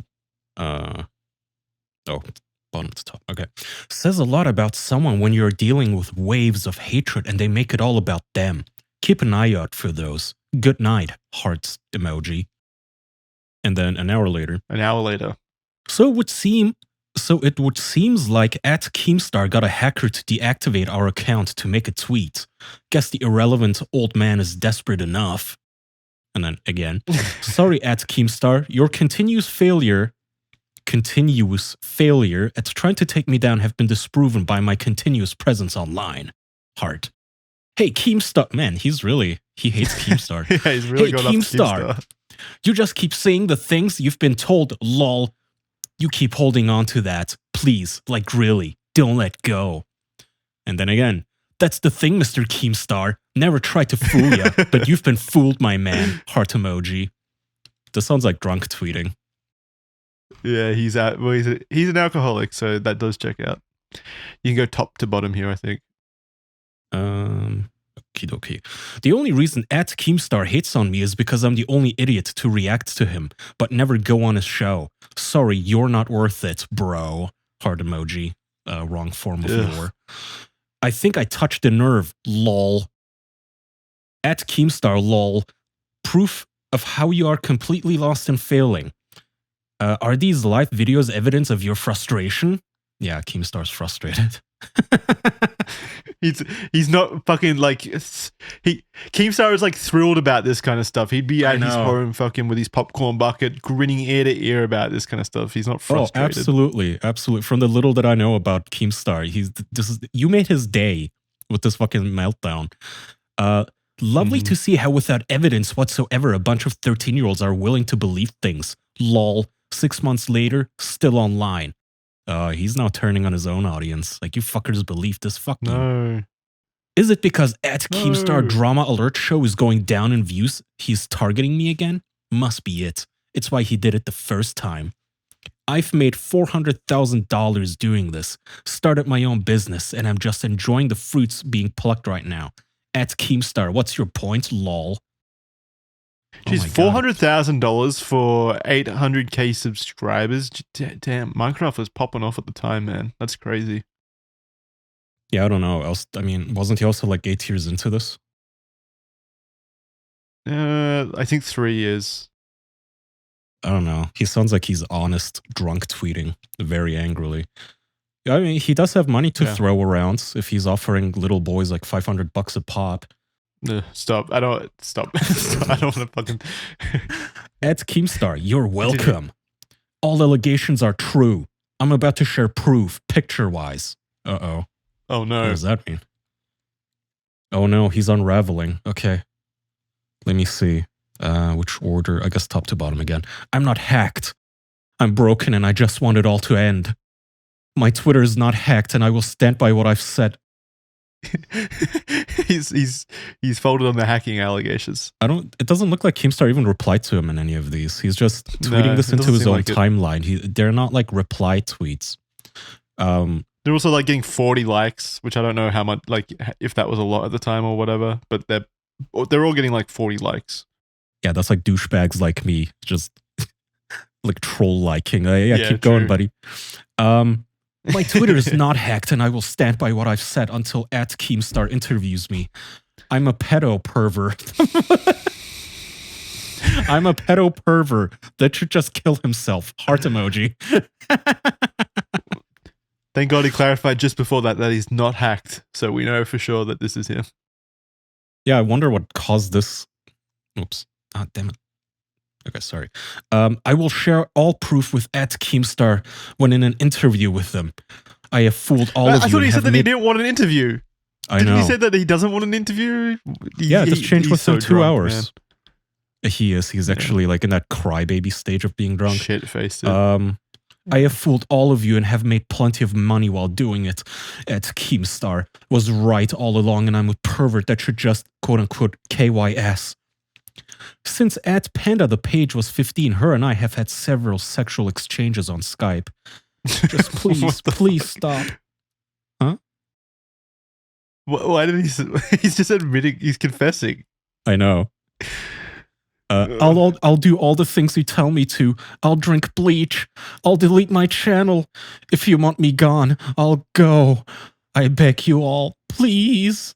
Bottom to top. Okay. Says a lot about someone when you're dealing with waves of hatred and they make it all about them. Keep an eye out for those. Good night, hearts emoji. And then an hour later. So it would seem like @Keemstar got a hacker to deactivate our account to make a tweet. Guess the irrelevant old man is desperate enough. And then again, sorry @Keemstar, your continuous failure at trying to take me down have been disproven by my continuous presence online. Heart. Hey, Keemstar. Man, he hates Keemstar. Yeah, he's really going Keemstar. You just keep saying the things you've been told, lol. You keep holding on to that. Please, like really, don't let go. And then again, that's the thing, Mr. Keemstar. Never tried to fool you, but you've been fooled, my man. Heart emoji. This sounds like drunk tweeting. Yeah, he's an alcoholic, so that does check out. You can go top to bottom here, I think. Okie dokie. The only reason @Keemstar hates on me is because I'm the only idiot to react to him, but never go on his show. Sorry, you're not worth it, bro. Heart emoji. Wrong form of lore. I think I touched a nerve, lol. @Keemstar, lol. Proof of how you are completely lost and failing. Are these live videos evidence of your frustration? Yeah, Keemstar's frustrated. He's not fucking like Keemstar is like thrilled about this kind of stuff. He'd be at his home fucking with his popcorn bucket, grinning ear to ear about this kind of stuff. He's not frustrated. Oh, absolutely. From the little that I know about Keemstar, you made his day with this fucking meltdown. Lovely to see how without evidence whatsoever a bunch of 13-year-olds are willing to believe things. Lol. 6 months later, still online. He's now turning on his own audience. Like, you fuckers believe this? Fuck you. No. Is it because @Keemstar Drama Alert Show is going down in views he's targeting me again? Must be it. It's why he did it the first time. I've made $400,000 doing this, started my own business, and I'm just enjoying the fruits being plucked right now. @Keemstar, what's your point? Lol. Jeez, $400,000 for 800k subscribers. Damn, Minecraft was popping off at the time, man. That's crazy. Yeah, I don't know. Wasn't he also like 8 years into this? I think 3 years. I don't know. He sounds like he's honest, drunk tweeting very angrily. I mean, he does have money to throw around if he's offering little boys like $500 a pop. Stop. I don't want to fucking... @Keemstar, you're welcome. All allegations are true. I'm about to share proof, picture-wise. Uh-oh. Oh, no. What does that mean? Oh, no, he's unraveling. Okay. Let me see. Which order? I guess top to bottom again. I'm not hacked. I'm broken and I just want it all to end. My Twitter is not hacked and I will stand by what I've said. he's folded on the hacking allegations. It doesn't look like Keemstar even replied to him in any of these. He's just tweeting this into his own timeline. They're not like reply tweets. They're also like getting 40 likes, which I don't know how much, like if that was a lot at the time or whatever, but they're all getting like 40 likes. Yeah, that's like douchebags like me, just like troll liking. Keep going, buddy. My Twitter is not hacked and I will stand by what I've said until @Keemstar interviews me. I'm a pedo pervert. I'm a pedo pervert that should just kill himself. Heart emoji. Thank God he clarified just before that he's not hacked. So we know for sure that this is him. Yeah, I wonder what caused this. Oops. Ah, damn it. Okay, sorry. I will share all proof with @Keemstar when in an interview with them. I have fooled all of you. I thought he said that he didn't want an interview. I know. Didn't he say that he doesn't want an interview? Yeah, just changed within 2 hours. Man. He is. He's actually like in that crybaby stage of being drunk. Shit-faced. I have fooled all of you and have made plenty of money while doing it. Ed Keemstar was right all along, and I'm a pervert that should just quote-unquote KYS. Since Ed Panda the page was 15, her and I have had several sexual exchanges on Skype. Just please stop. Huh? Why did he's just admitting, he's confessing. I know. I'll do all the things you tell me to. I'll drink bleach. I'll delete my channel. If you want me gone, I'll go. I beg you all, please.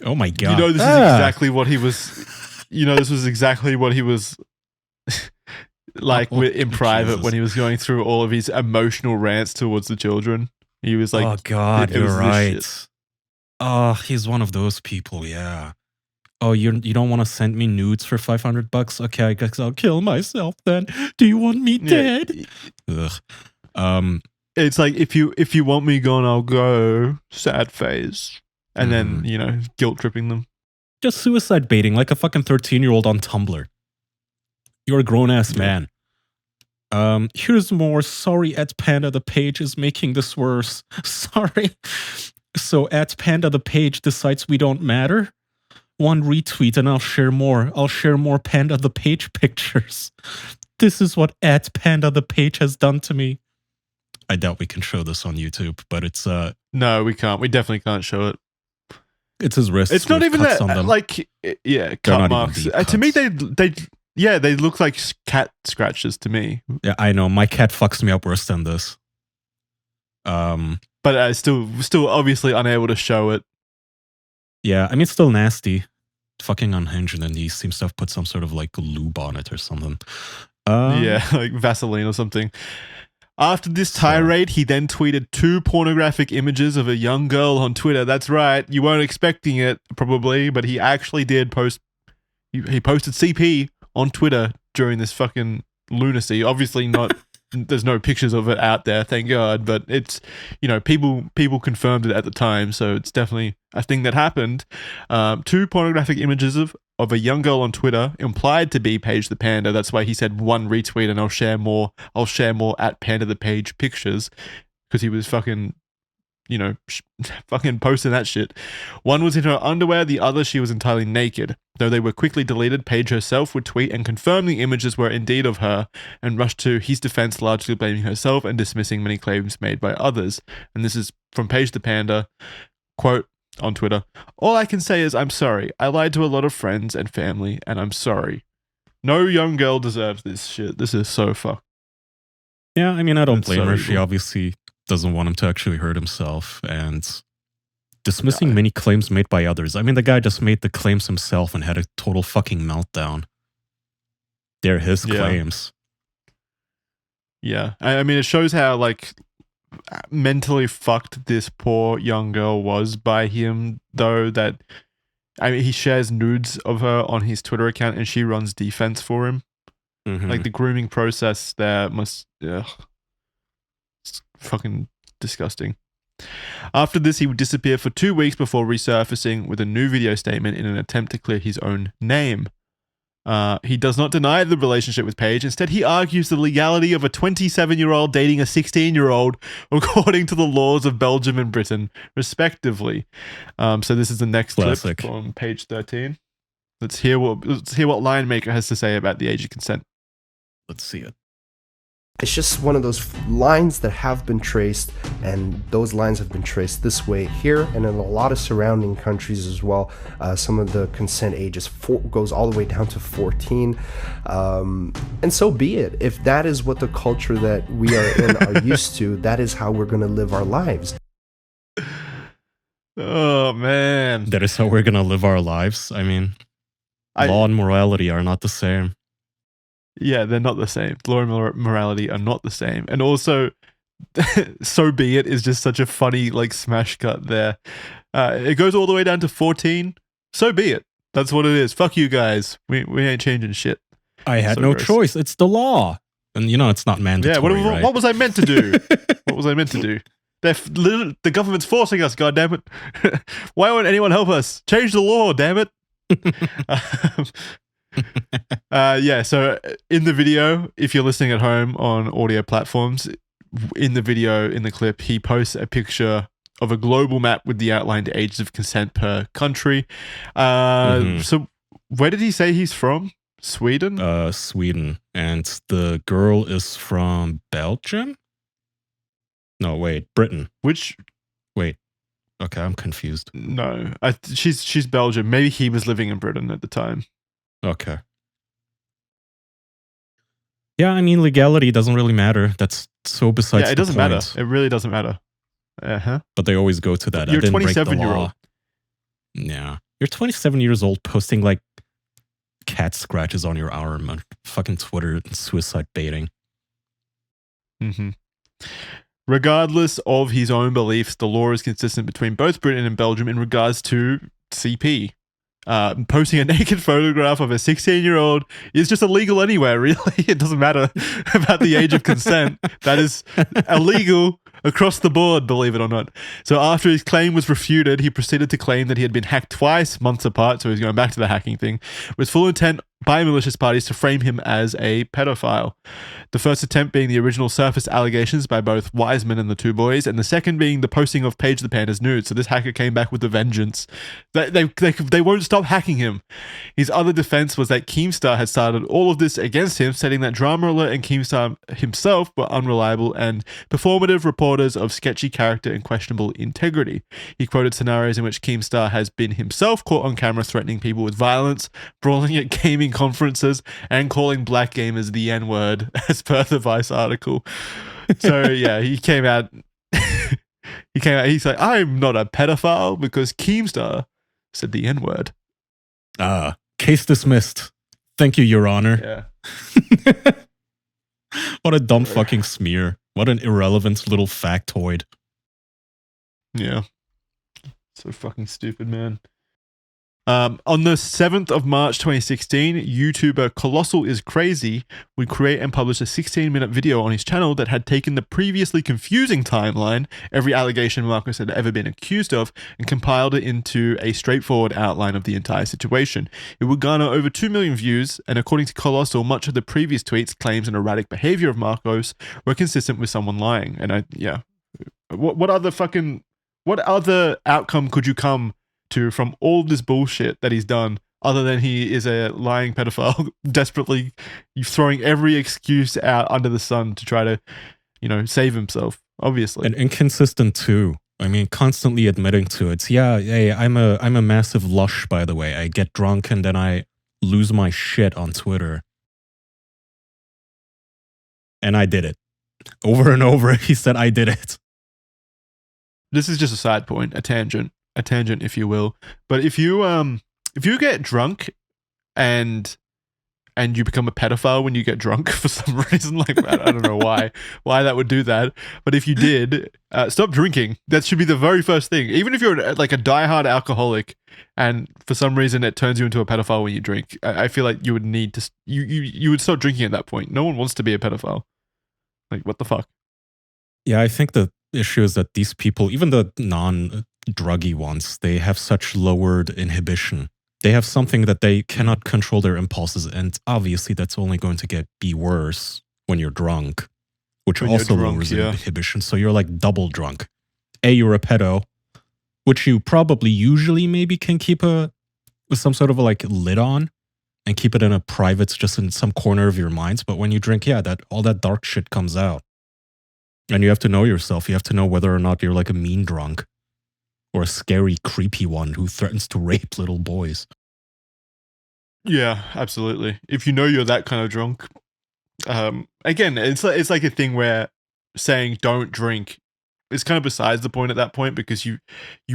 Oh my god. You know, this is exactly what he was. You know, this was exactly what he was like in private when he was going through all of his emotional rants towards the children. He was like, "Oh God, it you're was right." Oh, he's one of those people. Yeah. Oh, you don't want to send me nudes for $500? Okay, I guess I'll kill myself then. Do you want me dead? Ugh. It's like if you want me gone, I'll go. Sad face, and then guilt tripping them. Just suicide baiting like a fucking 13-year-old on Tumblr. You're a grown ass man. Here's more. Sorry, Ed Panda the page is making this worse. Sorry. So Ed Panda the page decides we don't matter. One retweet and I'll share more. I'll share more Panda the page pictures. This is what Ed Panda the page has done to me. I doubt we can show this on YouTube, but it's No, we can't. We definitely can't show it. It's his wrists. It's not even that like cut marks. To me, they look like cat scratches to me. Yeah, I know. My cat fucks me up worse than this. But I still obviously unable to show it. Yeah, I mean, it's still nasty. Fucking unhinged, and then he seems to have put some sort of like lube on it or something. Yeah, like Vaseline or something. After this tirade, he then tweeted 2 pornographic images of a young girl on Twitter. That's right. You weren't expecting it, probably, but he actually did post. He posted CP on Twitter during this fucking lunacy. Obviously not. There's no pictures of it out there, thank God. But it's, people confirmed it at the time, so it's definitely a thing that happened. 2 pornographic images of a young girl on Twitter, implied to be Paige the Panda. That's why he said 1 retweet and I'll share more at Panda the Page pictures, because he was fucking, fucking posting that shit. One was in her underwear, the other she was entirely naked. Though they were quickly deleted, Paige herself would tweet and confirm the images were indeed of her, and rushed to his defense, largely blaming herself and dismissing many claims made by others. And this is from Paige the Panda, quote, on Twitter, "All I can say is I'm sorry. I lied to a lot of friends and family, and I'm sorry. No young girl deserves this shit. This is so fucked." Yeah, I mean, I don't blame her. She obviously doesn't want him to actually hurt himself, and dismissing many claims made by others. I mean, the guy just made the claims himself and had a total fucking meltdown. They're his claims. Yeah. I mean, it shows how, like, mentally fucked this poor young girl was by him, though, that, I mean, he shares nudes of her on his Twitter account and she runs defense for him. Mm-hmm. Like, the grooming process there must, it's fucking disgusting. After this, he would disappear for 2 weeks before resurfacing with a new video statement in an attempt to clear his own name. He does not deny the relationship with Paige. Instead, he argues the legality of a 27-year-old dating a 16-year-old according to the laws of Belgium and Britain, respectively. So this is the next clip from page 13. Let's hear what Lionmaker has to say about the age of consent. Let's see it. It's just one of those lines that have been traced, and those lines have been traced this way here and in a lot of surrounding countries as well. Some of the consent ages goes all the way down to 14, and so be it. If that is what the culture that we are in are used to, that is how we're going to live our lives. Oh man, that is how we're going to live our lives. I mean, law and morality are not the same. Yeah, they're not the same. Law and morality are not the same. And also, so be it is just such a funny, like, smash cut there. It goes all the way down to 14. So be it. That's what it is. Fuck you guys. We ain't changing shit. I had no choice. It's the law. And it's not mandatory, right? What was I meant to do? What was I meant to do? The government's forcing us, goddammit. Why won't anyone help us? Change the law, damn it. Yeah, so in the video, if you're listening at home on audio platforms, in the video, in the clip, he posts a picture of a global map with the outlined ages of consent per country. So where did he say he's from? Sweden? Sweden. And the girl is from Belgium? No, wait, Britain. Which... Wait. Okay, I'm confused. No, she's Belgian. Maybe he was living in Britain at the time. Okay. Yeah, I mean, legality doesn't really matter. That's so besides it the doesn't point. matter. It really doesn't matter. But they always go to that. You're I didn't 27-year-old. Yeah. You're 27 years old posting like cat scratches on your arm on fucking Twitter and suicide baiting. Mm-hmm. Regardless of his own beliefs, the law is consistent between both Britain and Belgium in regards to CP. Posting a naked photograph of a 16-year-old is just illegal anywhere, really. It doesn't matter about the age of consent. That is illegal across the board, believe it or not. So after his claim was refuted, he proceeded to claim that he had been hacked twice, months apart, so he's going back to the hacking thing, with full intent by malicious parties to frame him as a pedophile. The first attempt being the original surface allegations by both Wisman and the two boys, and the second being the posting of Paige the Panda's nudes. So this hacker came back with a vengeance. They won't stop hacking him. His other defense was that Keemstar had started all of this against him, stating that Drama Alert and Keemstar himself were unreliable and performative reporters of sketchy character and questionable integrity. He quoted scenarios in which Keemstar has been himself caught on camera threatening people with violence, brawling at gaming conferences, and calling black gamers the N-word, as per the Vice article. So yeah, he came out. He's like, I'm not a pedophile because Keemstar said the N-word. Case dismissed. Thank you, Your Honor. Yeah. What a dumb fucking smear. What an irrelevant little factoid. Yeah. So fucking stupid, man. On the 7th of March 2016, YouTuber Colossal is Crazy would create and publish a 16-minute video on his channel that had taken the previously confusing timeline, every allegation Marcus had ever been accused of, and compiled it into a straightforward outline of the entire situation. It would garner over 2 million views, and according to Colossal, much of the previous tweets, claims, and erratic behavior of Marcos were consistent with someone lying. And what other outcome could you come to from all of this bullshit that he's done, other than he is a lying pedophile, desperately throwing every excuse out under the sun to try to, save himself, obviously. And inconsistent too. I mean, constantly admitting to it. Yeah, hey, I'm a massive lush, by the way. I get drunk and then I lose my shit on Twitter. And I did it. Over and over, he said I did it. This is just a side point, a tangent, if you will. But if you get drunk and you become a pedophile when you get drunk for some reason, like I don't know why that would do that, but if you did, stop drinking. That should be the very first thing. Even if you're like a diehard alcoholic and for some reason it turns you into a pedophile when you drink, I feel like you would need to you would stop drinking at that point. No one wants to be a pedophile. Like, what the fuck? Yeah, I think the issue is that these people, even the non-druggy ones, they have such lowered inhibition. They have something that they cannot control their impulses, and obviously that's only going to be worse when you're drunk, which also lowers inhibition. So you're like double drunk. You're a pedo, which you probably usually maybe can keep with some sort of like lid on and keep it in a private, just in some corner of your minds. But when you drink, all that dark shit comes out. And you have to know yourself. You have to know whether or not you're like a mean drunk or a scary, creepy one who threatens to rape little boys. Yeah, absolutely. If you know you're that kind of drunk, again, it's like a thing where saying don't drink is kind of besides the point at that point, because you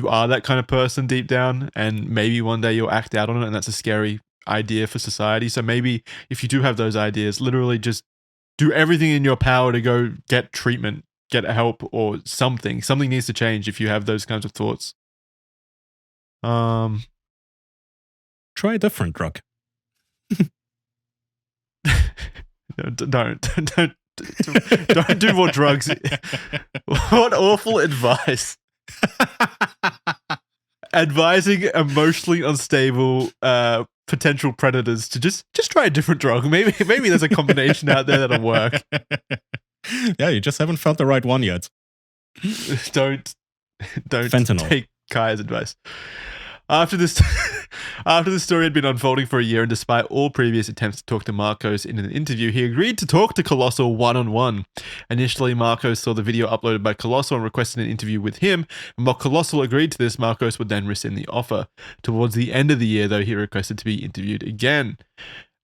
are that kind of person deep down, and maybe one day you'll act out on it, and that's a scary idea for society. So maybe if you do have those ideas, literally just do everything in your power to go get treatment, get help, or something. Something needs to change if you have those kinds of thoughts. Try a different drug. Don't do more drugs. What awful advice. Advising emotionally unstable potential predators to just try a different drug. Maybe there's a combination out there that'll work. Yeah, you just haven't found the right one yet. Don't Fentanyl. take Kai's advice. After this story had been unfolding for a year, and despite all previous attempts to talk to Marcos in an interview, he agreed to talk to Colossal one-on-one. Initially, Marcos saw the video uploaded by Colossal and requested an interview with him, and while Colossal agreed to this, Marcos would then rescind the offer. Towards the end of the year, though, he requested to be interviewed again.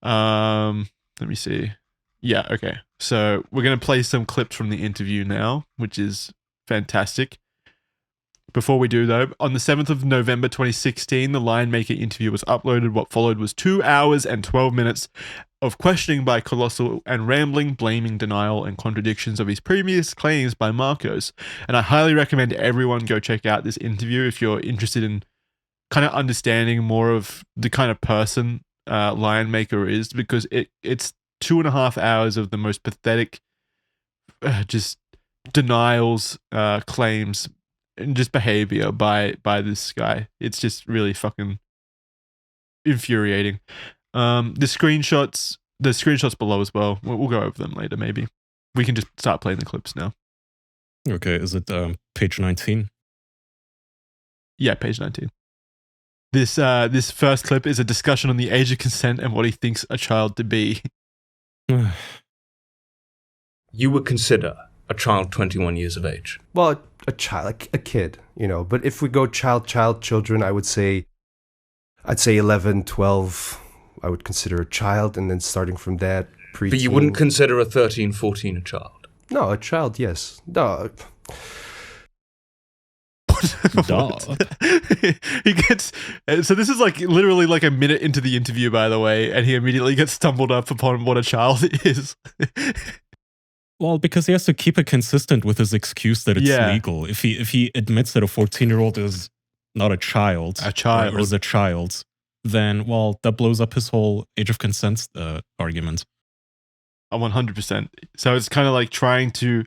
Let me see. Yeah, okay. So we're going to play some clips from the interview now, which is fantastic. Before we do, though, on the 7th of November 2016, the Lionmaker interview was uploaded. What followed was 2 hours and 12 minutes of questioning by Colossal and rambling, blaming, denial, and contradictions of his previous claims by Marcos. And I highly recommend everyone go check out this interview if you're interested in kind of understanding more of the kind of person Lionmaker is, because it's 2.5 hours of the most pathetic just denials, claims, and just behavior by this guy. It's just really fucking infuriating. The screenshots below as well. We'll go over them later. Maybe we can just start playing the clips now. Okay, is it page 19? Yeah, page 19. This first clip is a discussion on the age of consent and what he thinks a child to be. You would consider a child 21 years of age? Well, a child, a kid, you know. But if we go children, I'd say 11, 12, I would consider a child, and then starting from that, preteen. But you wouldn't consider a 13, 14 a child? No, a child, yes. No. He gets, so this is like literally like a minute into the interview, by the way, and he immediately gets stumbled up upon what a child is. Well, because he has to keep it consistent with his excuse that it's Yeah. legal. If he admits that a 14-year-old is not a child, or is a child, then, well, that blows up his whole age of consent argument. 100%. So it's kind of like trying to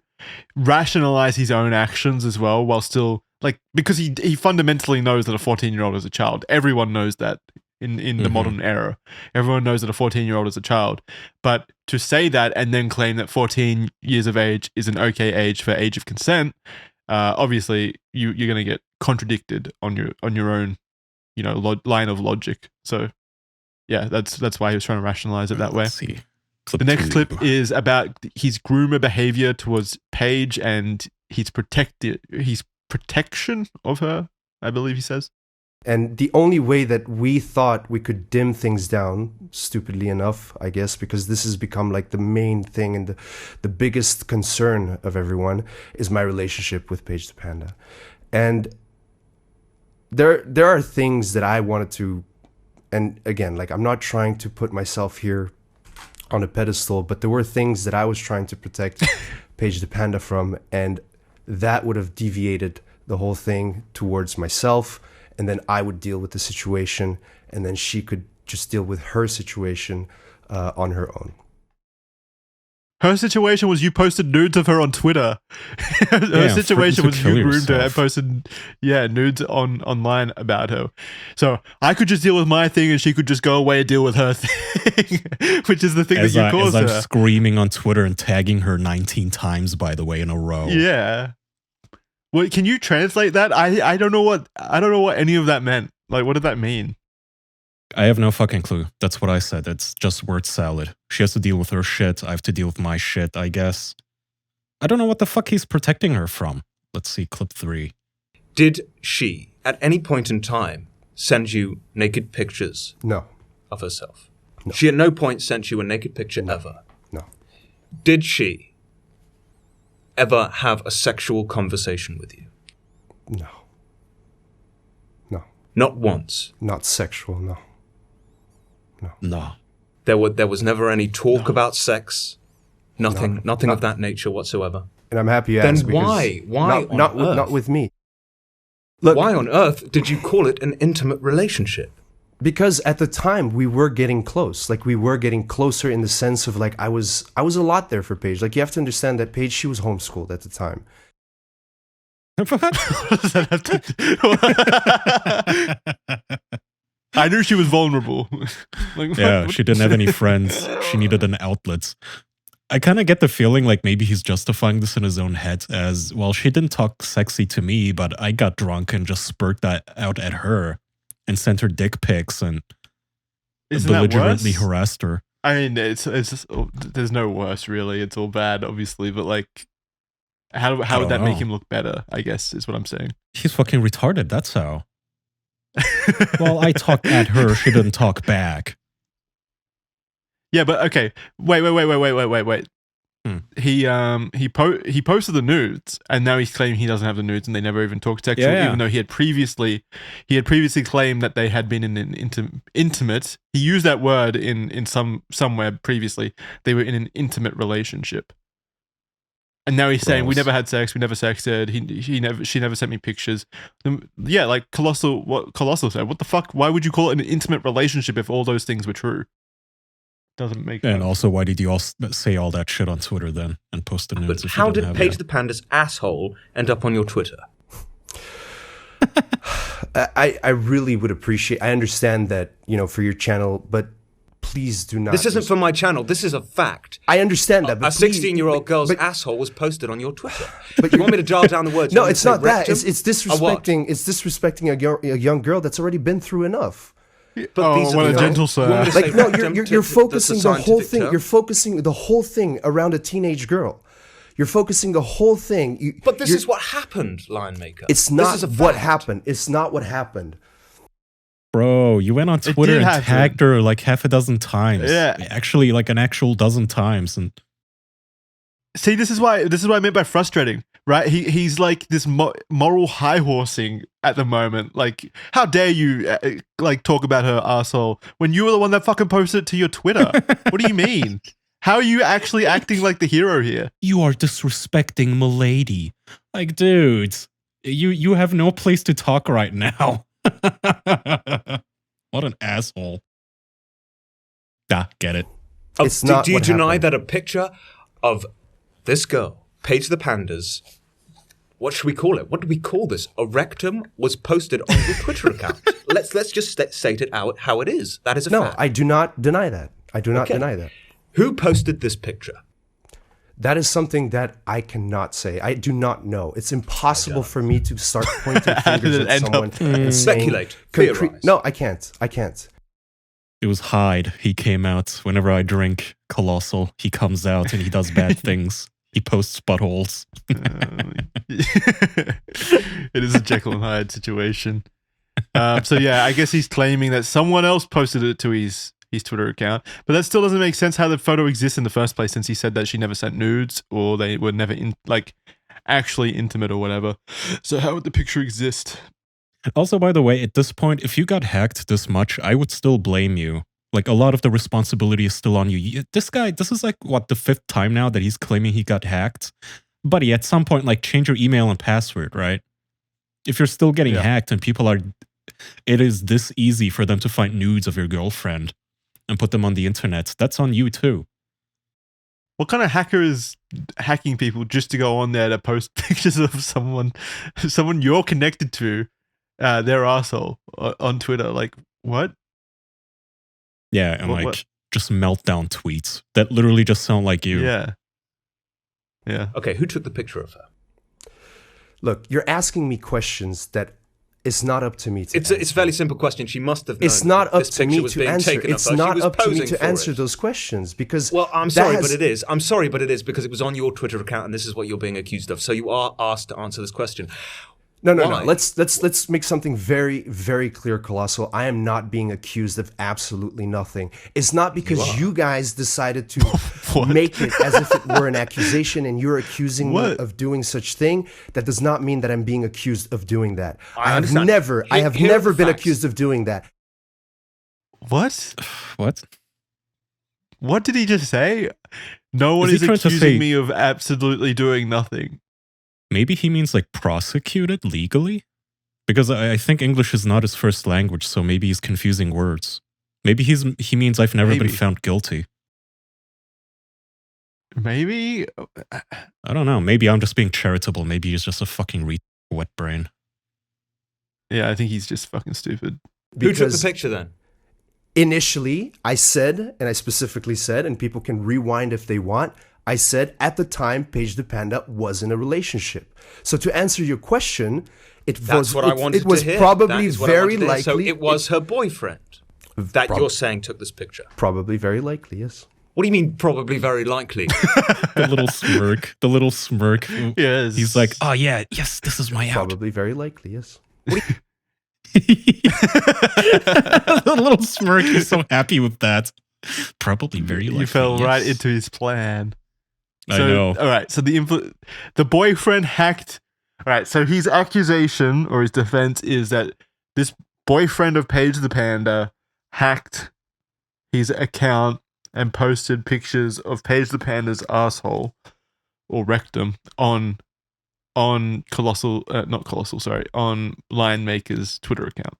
rationalize his own actions as well, while still, like, because he fundamentally knows that a 14-year-old is a child. Everyone knows that in the modern era. Everyone knows that a 14-year-old is a child. But to say that and then claim that 14 years of age is an okay age for age of consent, obviously you're going to get contradicted on your own, you know, line of logic. So yeah, that's why he was trying to rationalize it that way. Let's see. The next clip is about his groomer behavior towards Paige and his protection of her, I believe he says. And the only way that we thought we could dim things down, stupidly enough, I guess, because this has become like the main thing and the biggest concern of everyone, is my relationship with Paige the Panda. And there are things that I wanted to, and again, like, I'm not trying to put myself here on a pedestal, but there were things that I was trying to protect Paige the Panda from, and that would have deviated the whole thing towards myself, and then I would deal with the situation, and then she could just deal with her situation on her own. Her situation was you posted nudes of her on Twitter. Her situation was you groomed her and posted nudes online about her. So I could just deal with my thing and she could just go away and deal with her thing, which is the thing that you caused her. As I'm screaming on Twitter and tagging her 19 times, by the way, in a row. Yeah. Well, can you translate that? I don't know what any of that meant. Like, what did that mean? I have no fucking clue. That's what I said. It's just word salad. She has to deal with her shit. I have to deal with my shit, I guess. I don't know what the fuck he's protecting her from. Let's see, clip 3. Did she, at any point in time, send you naked pictures No. of herself? No. She at no point sent you a naked picture ever? No. Did she ever have a sexual conversation with you? No. No. Not once? Not sexual, no. No. There was never any talk about sex? Nothing of that nature whatsoever? And I'm happy you then asked. Why on earth? Not with me. Look, why on earth did you call it an intimate relationship? Because at the time we were getting close. Like, we were getting closer in the sense of, like, I was a lot there for Paige. Like, you have to understand that Paige, she was homeschooled at the time. What does that have to do? I knew she was vulnerable. Like, Yeah, she didn't have any friends. She needed an outlet. I kind of get the feeling like maybe he's justifying this in his own head as, well, she didn't talk sexy to me, but I got drunk and just spurted that out at her and sent her dick pics and Isn't that belligerently worse? harassed her. I mean, it's just, there's no worse really. It's all bad, obviously, but like, how would don't that make know. him look better? I guess is what I'm saying. He's fucking retarded, that's how. Well, I talked at her, she didn't talk back. Yeah, but okay. Wait. Hmm. He posted the nudes, and now he's claiming he doesn't have the nudes, and they never even talked sexual, Yeah. even though he had previously claimed that they had been in an intimate. He used that word in somewhere previously. They were in an intimate relationship, and now he's saying we Gross. never had sex, we never sexted. She never sent me pictures. Yeah, like colossal. What colossal said? What the fuck? Why would you call it an intimate relationship if all those things were true? Doesn't make And sense. also, why did you all say all that shit on Twitter then and post the nudes? But if you how didn't did have Paige that? the Panda's asshole end up on your Twitter? I really would appreciate. I understand that for your channel, but please do not. This isn't for my channel. This is a fact. I understand that, A but please- 16-year-old girl's but- asshole was posted on your Twitter. But you want me to dial down the words? You No, want me it's to say not that. rectum? It's A what? disrespecting. It's disrespecting a young girl that's already been through enough. But these are what a the- gentle you want me to sir. say Like no, rectum you're to- focusing that's the a whole scientific thing. term? You're focusing the whole thing around a teenage girl. You're focusing the whole thing. But this is what happened, Lionmaker. It's This not is a what fact. happened. It's not what happened. Bro, you went on It Twitter did and happen. tagged her like half a dozen times. Yeah. Actually, like an actual dozen times. And See, this is why I meant by frustrating, right? He's like this moral high horsing at the moment. Like, how dare you like talk about her asshole when you were the one that fucking posted it to your Twitter? What do you mean? How are you actually acting like the hero here? you are disrespecting milady. Like, dude, you have no place to talk right now. What an asshole. Get it. It's not Do you what deny happened. that a picture of this girl, Paige the Pandas, what should we call it? What do we call this? A rectum was posted on your Twitter account. Let's just state it out how it is. That is a No, fact. I do not deny that. I do not Okay. deny that. Who posted this picture? That is something that I cannot say. I do not know. It's impossible for me to start pointing How did fingers it at end someone up- and saying Speculate. concrete. Theorize. No, I can't. I can't. It was Hyde. He came out. Whenever I drink Colossal, he comes out and he does bad things. He posts buttholes. It is a Jekyll and Hyde situation. So yeah, I guess he's claiming that someone else posted it to his Twitter account, but that still doesn't make sense how the photo exists in the first place, since he said that she never sent nudes or they were never actually intimate or whatever. So how would the picture exist? Also, by the way, at this point, if you got hacked this much, I would still blame you. Like, a lot of the responsibility is still on you. This guy, this is like, what, the 5th time now that he's claiming he got hacked? Buddy, at some point, like, change your email and password, right? If you're still getting Yeah. hacked and people are... It is this easy for them to find nudes of your girlfriend and put them on the internet. That's on you, too. What kind of hacker is hacking people just to go on there to post pictures of someone you're connected to, their asshole on Twitter? Like, what? Yeah, and What- like, what? just meltdown tweets that literally just sound like you. Yeah. Okay, who took the picture of her? Look, you're asking me questions that it's not up to me to It's a answer. fairly simple question. She must have known It's not up this to picture me was to being answer. taken of It's her. She not was up to me posing to for answer it. those questions because Well, I'm that sorry, has- but it is. I'm sorry, but it is because it was on your Twitter account, and this is what you're being accused of. So you are asked to answer this question. No. Why? Let's make something very, very clear, Colossal. I am not being accused of absolutely nothing. It's not because you guys decided to What? make it as if it were an accusation and you're accusing me What? of doing such thing. That does not mean that I'm being accused of doing that. I have understand. never Here are the been facts. accused of doing that. What? What? What did he just say? No one Is he is trying to accusing say- me of absolutely doing nothing. Maybe he means like prosecuted legally? Because I think English is not his first language, so maybe he's confusing words. Maybe he means I've never Maybe. been found guilty. Maybe. I don't know. Maybe I'm just being charitable. Maybe he's just a fucking wet brain. Yeah, I think he's just fucking stupid. Who took the picture then? Initially, I said, and I specifically said, and people can rewind if they want, I said at the time, Paige the Panda was in a relationship. So to answer your question, That's what I wanted it was to hear. probably That is what I very wanted to hear. likely. So it was her boyfriend that you're saying took this picture. Probably very likely, yes. What do you mean probably very likely? The little smirk. The little smirk. Yes. He's like, oh yeah, yes, this is my out. Probably very likely, yes. The little smirk. He's so happy with that. Probably very likely. You fell right yes. into his plan. I know. All right. So the boyfriend hacked. All right. So his accusation or his defense is that this boyfriend of Paige the Panda hacked his account and posted pictures of Paige the Panda's asshole or rectum on colossal, not colossal, sorry, on Lionmaker's Twitter account.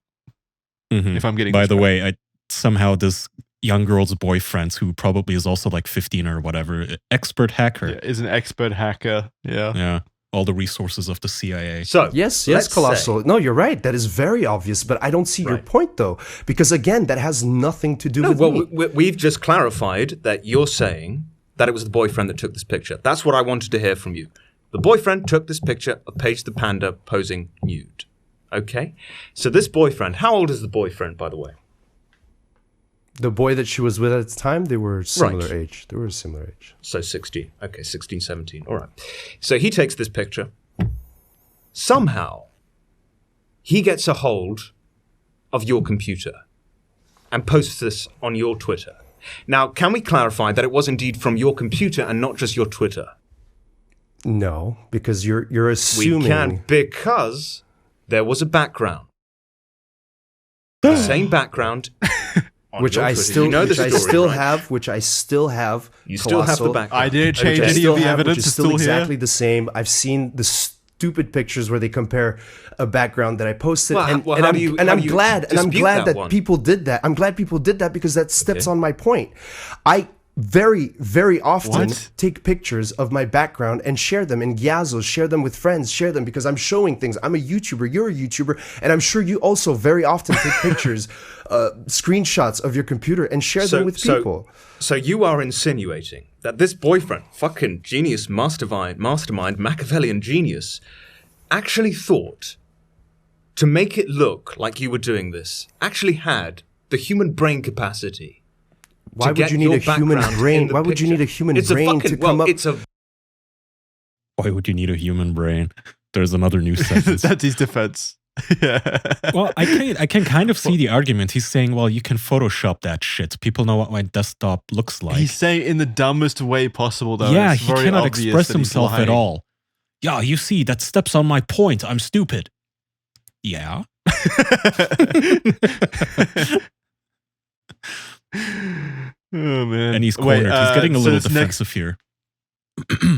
Mhm. If I'm getting By this the right. way, somehow this young girl's boyfriend, who probably is also like 15 or whatever, expert hacker. Yeah, is an expert hacker. Yeah. Yeah. All the resources of the CIA. So Yes, let's Colossal. say- No, you're right. That is very obvious, but I don't see your Right. point, though. Because, again, that has nothing to do No, with well, me. we've just clarified that you're saying that it was the boyfriend that took this picture. That's what I wanted to hear from you. The boyfriend took this picture of Paige the Panda posing nude. Okay? So this boyfriend, how old is the boyfriend, by the way? The boy that she was with at the time, they were similar Right. age. They were a similar age. So 16. Okay, 16, 17. All right. So he takes this picture. Somehow, he gets a hold of your computer and posts this on your Twitter. Now, can we clarify that it was indeed from your computer and not just your Twitter? No, because you're We assuming. can, because there was a background. Same background. on Which your I Twitter. still, You know the which I story, still right? have, which I still have. You still have the Colossal, background. I didn't change which I any still of the have, evidence. which is It's still still exactly here. the same. I've seen the stupid pictures where they compare a background that I posted, Well, and, well, and how I'm, do you- and how I'm do you glad, and I'm dispute glad that that one? people did that. I'm glad people did that because that steps Okay. on my point. I very, very often What? take pictures of my background and share them in Gyazos, share them with friends, share them because I'm showing things. I'm a YouTuber, you're a YouTuber, and I'm sure you also very often take pictures, screenshots of your computer and share them with people. So you are insinuating that this boyfriend, fucking genius, mastermind, Machiavellian genius, actually thought to make it look like you were doing this, actually had the human brain capacity. Why to would get you need your a human background brain? in the Why would you picture. need a human It's a brain fucking, to come up? It's a Why would you need a human brain? There's another new sentence. That's his defense. Yeah. Well, I can kind of see the argument. He's saying, well, you can Photoshop that shit. People know what my desktop looks like. He's saying in the dumbest way possible, though. yeah, It's he very cannot obvious express that he's himself at lying. all. Yeah, you see, that steps on my point. I'm stupid. Yeah. Oh man! And he's cornered. He's getting a so little this next- defensive here.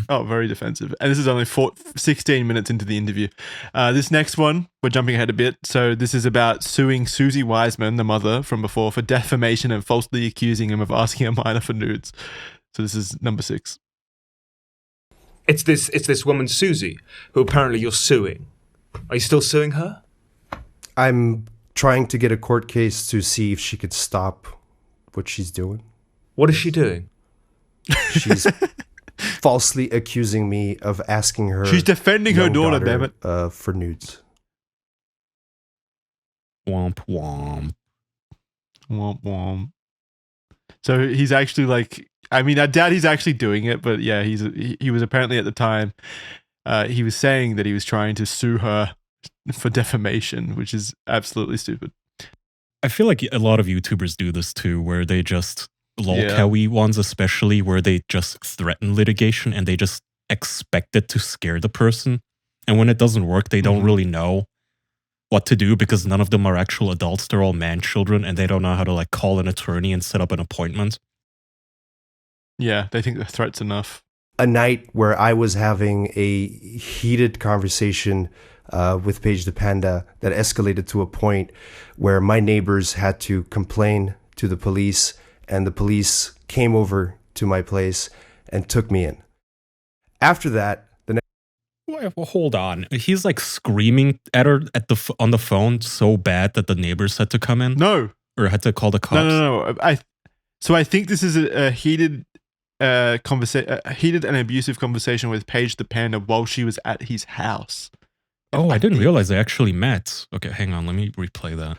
Oh, very defensive. And this is only 16 minutes into the interview. This next one, we're jumping ahead a bit. So this is about suing Susie Wisman, the mother from before, for defamation and falsely accusing him of asking a minor for nudes. So this is number 6. It's this woman Susie who apparently you're suing. Are you still suing her? I'm trying to get a court case to see if she could stop what she's doing. What is she doing? She's falsely accusing me of asking her. She's defending her young daughter, damn it. For nudes. Womp womp. Womp womp. So he's actually like, I mean, I doubt he's actually doing it, but yeah, he was apparently at the time, he was saying that he was trying to sue her for defamation, which is absolutely stupid. I feel like a lot of YouTubers do this too, where they just, Yeah. lolcowy ones especially, where they just threaten litigation and they just expect it to scare the person. And when it doesn't work, they don't Mhm. really know what to do because none of them are actual adults. They're all man children and they don't know how to like call an attorney and set up an appointment. Yeah, they think the threat's enough. A night where I was having a heated conversation with Paige the Panda that escalated to a point where my neighbors had to complain to the police, and the police came over to my place and took me in. After that, Well, hold on. He's like screaming at her on the phone so bad that the neighbors had to come in No, or had to call the cops. no. I think this is a heated heated and abusive conversation with Paige the Panda while she was at his house. Oh, I didn't realize they actually met. Okay, hang on. Let me replay that.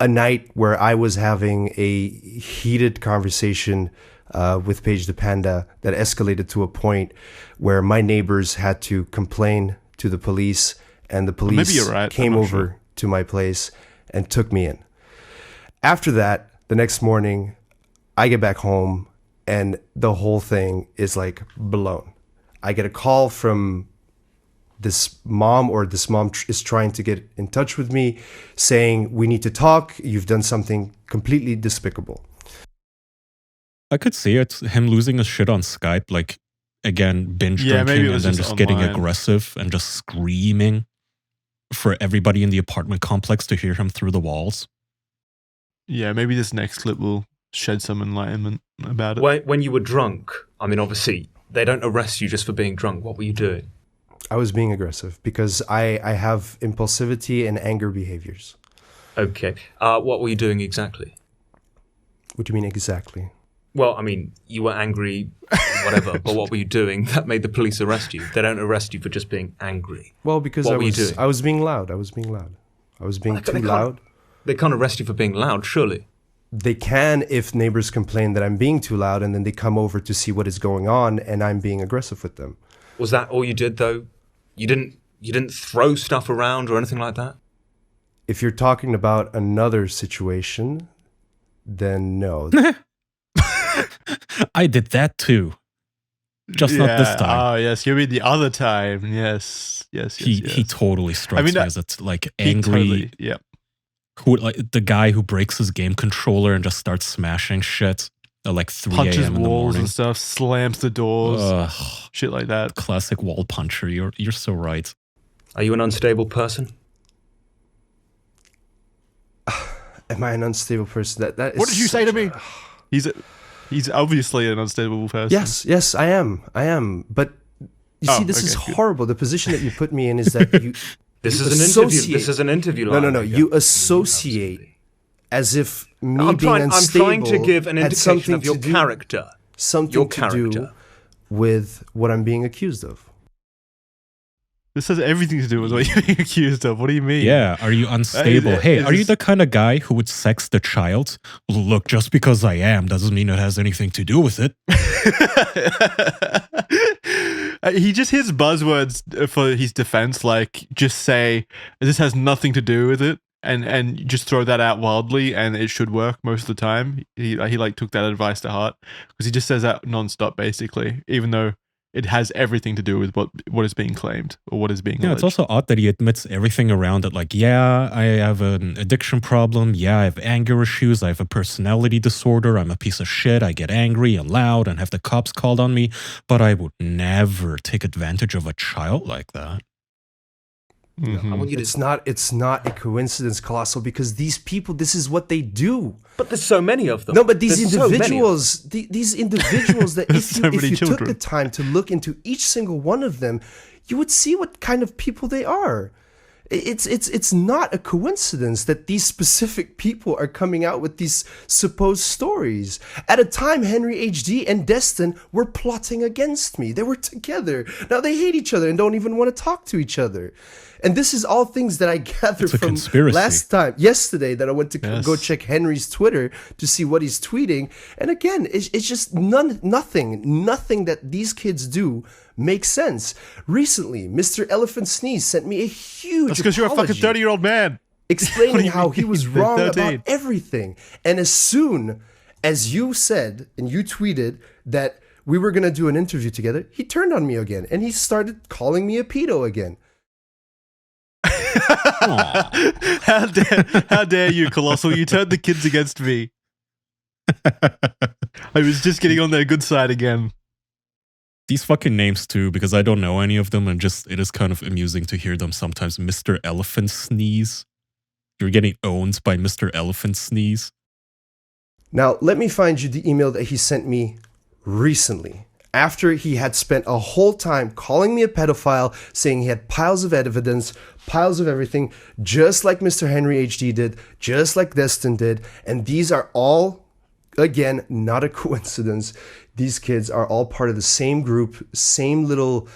A night where I was having a heated conversation with Paige the Panda that escalated to a point where my neighbors had to complain to the police, and the police maybe you're right. came I'm not over sure. to my place and took me in. After that, the next morning, I get back home and the whole thing is like blown. I get a call from this mom is trying to get in touch with me saying, we need to talk. You've done something completely despicable. I could see it. Him losing his shit on Skype, like, again, binge Yeah, maybe drinking it and was then just just getting online. aggressive and just screaming for everybody in the apartment complex to hear him through the walls. Yeah, maybe this next clip will shed some enlightenment about it. When you were drunk, I mean, obviously, they don't arrest you just for being drunk. What were you doing? I was being aggressive because I have impulsivity and anger behaviors. Okay. What were you doing exactly? What do you mean exactly? Well, I mean, you were angry, whatever, but what were you doing that made the police arrest you? They don't arrest you for just being angry. Well, because What were you doing? I was being loud. I was being too loud. They can't arrest you for being loud, surely. They can if neighbors complain that I'm being too loud, and then they come over to see what is going on, and I'm being aggressive with them. Was that all you did, though? You didn't throw stuff around or anything like that? If you're talking about another situation, then no. I did that too. Just not this time. Oh, yes. You mean the other time. Yes. He totally strikes me as it's like he angry. totally- yeah. Who, like the guy who breaks his game controller and just starts smashing shit at like 3 Punches a.m. in the walls morning. and stuff, slams the doors, Ugh, shit like that. classic wall puncher. You're so right. Are you an unstable person? Am I an unstable person? That is What did you say to such me? a- He's obviously an unstable person. Yes, I am. But you see, this is okay, good. horrible. The position that you put me in is that you. This you is an interview. associate- This is an interview. No. Lionmaker. You associate as if me I'm being unstable. trying to give an had indication something of your to do- character. Something Your to do character. with what I'm being accused of. This has everything to do with what you're being accused of. What do you mean? Yeah, are you unstable? it- Hey, it are you is- the kind of guy who would sex the child? Look, just because I am doesn't mean it has anything to do with it. He just hits buzzwords for his defense, like just say this has nothing to do with it, and just throw that out wildly, and it should work most of the time. He like took that advice to heart because he just says that nonstop, basically, even though it has everything to do with what is being claimed or what is being Yeah, alleged. it's also odd that he admits everything around it. Like, yeah, I have an addiction problem. Yeah, I have anger issues. I have a personality disorder. I'm a piece of shit. I get angry and loud and have the cops called on me. But I would never take advantage of a child like that. Mhm. I want you to. It's not a coincidence, Colossal, because these people, this is what they do. But there's so many of them. No, but these There's so many of them. individuals, these individuals that if So you, many if you took children. the time to look into each single one of them, you would see what kind of people they are. It's not a coincidence that these specific people are coming out with these supposed stories. At a time, Henry HD and Destin were plotting against me. They were together. Now they hate each other and don't even want to talk to each other. And this is all things that I gathered It's a from conspiracy. yesterday, that I went to Yes. go check Henry's Twitter to see what he's tweeting. And again, it's just nothing that these kids do makes sense. Recently, Mr. Elephant Sneeze sent me a huge That's because you're a fucking apology 30-year-old man. What do explaining you how he mean? was They're wrong 13. about everything. And as soon as you said and you tweeted that we were going to do an interview together, he turned on me again and he started calling me a pedo again. How dare you, Colossal? You turned the kids against me. I was just getting on their good side again. These fucking names too, because I don't know any of them, and just it is kind of amusing to hear them sometimes. Mr. Elephant Sneeze. You're getting owned by Mr. Elephant Sneeze. Now, let me find you the email that he sent me recently after he had spent a whole time calling me a pedophile, saying he had piles of evidence, piles of everything, just like Mr. Henry HD did, just like Destin did. And these are all, again, not a coincidence. These kids are all part of the same group, same little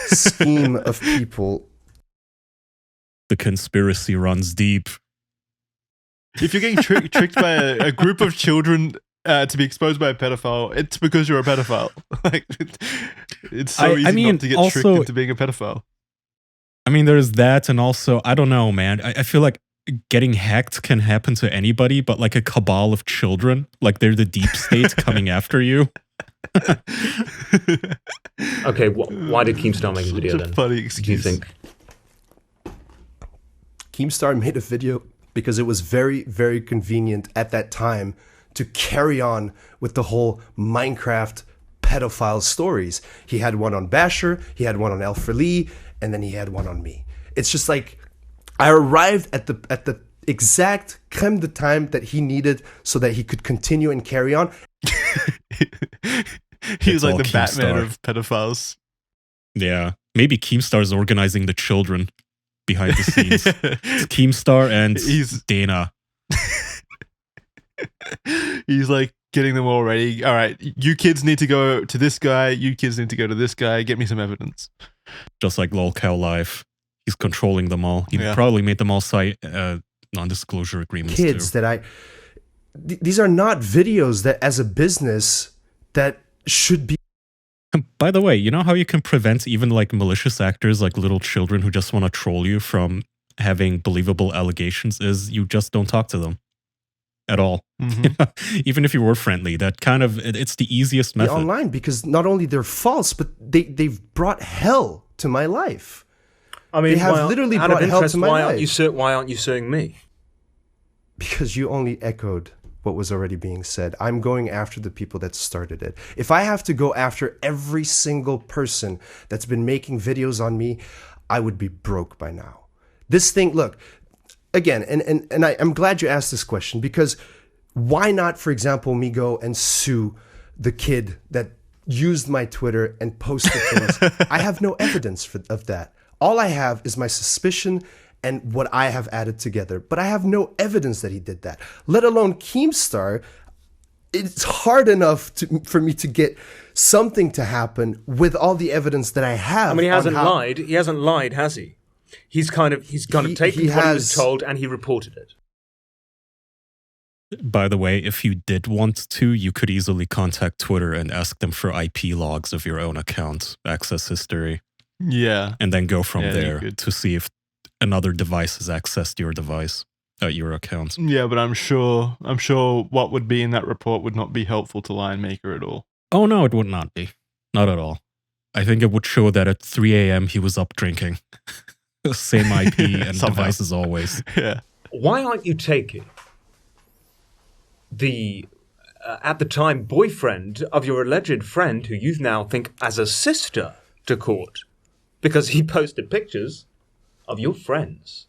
scheme of people. The conspiracy runs deep. If you're getting tricked by a group of children to be exposed by a pedophile, it's because you're a pedophile. Like, it's so easy not to get tricked into being a pedophile. I mean, there's that, and also, I don't know, man. I feel like getting hacked can happen to anybody, but like a cabal of children, like they're the deep state coming after you. Okay, why did Keemstar make a video then? Funny excuse. Do you think? Keemstar made a video because it was very, very convenient at that time to carry on with the whole Minecraft pedophile stories. He had one on Basher, he had one on Elfer, and then he had one on me. It's just like I arrived at the exact creme de time that he needed so that he could continue and carry on. He was like the Batman of pedophiles. Yeah, maybe Keemstar's organizing the children behind the scenes. It's Keemstar and Dana. He's like getting them all ready. All right, you kids need to go to this guy. You kids need to go to this guy. Get me some evidence. Just like LolCow Live. He's controlling them all. He probably made them all sign non-disclosure agreements kids too. These are not videos that as a business that should be. By the way, you know how you can prevent even like malicious actors, like little children who just want to troll you, from having believable allegations is you just don't talk to them at all. Mm-hmm. Even if you were friendly, that kind of, it's the easiest method. Online, because not only they're false, but they've brought hell to my life. I mean, they have literally brought hell to my life. Why aren't you suing me? Because you only echoed what was already being said. I'm going after the people that started it. If I have to go after every single person that's been making videos on me, I would be broke by now. This thing, look, again, and I'm glad you asked this question, because why not, for example, me go and sue the kid that used my Twitter and posted things? I have no evidence of that. All I have is my suspicion and what I have added together. But I have no evidence that he did that, let alone Keemstar. It's hard enough for me to get something to happen with all the evidence that I have. I mean, he hasn't lied. He hasn't lied, has he? He's kind of taken what he was told and he reported it. By the way, if you did want to, you could easily contact Twitter and ask them for IP logs of your own account, access history. Yeah. And then go from there to see if another device has accessed your device, your account. Yeah, but I'm sure what would be in that report would not be helpful to Lionmaker at all. Oh no, it would not be. Not at all. I think it would show that at 3 a.m. he was up drinking. Same IP and device as always. Yeah. Why aren't you taking the, at the time, boyfriend of your alleged friend, who you now think as a sister, to court? Because he posted pictures of your friend's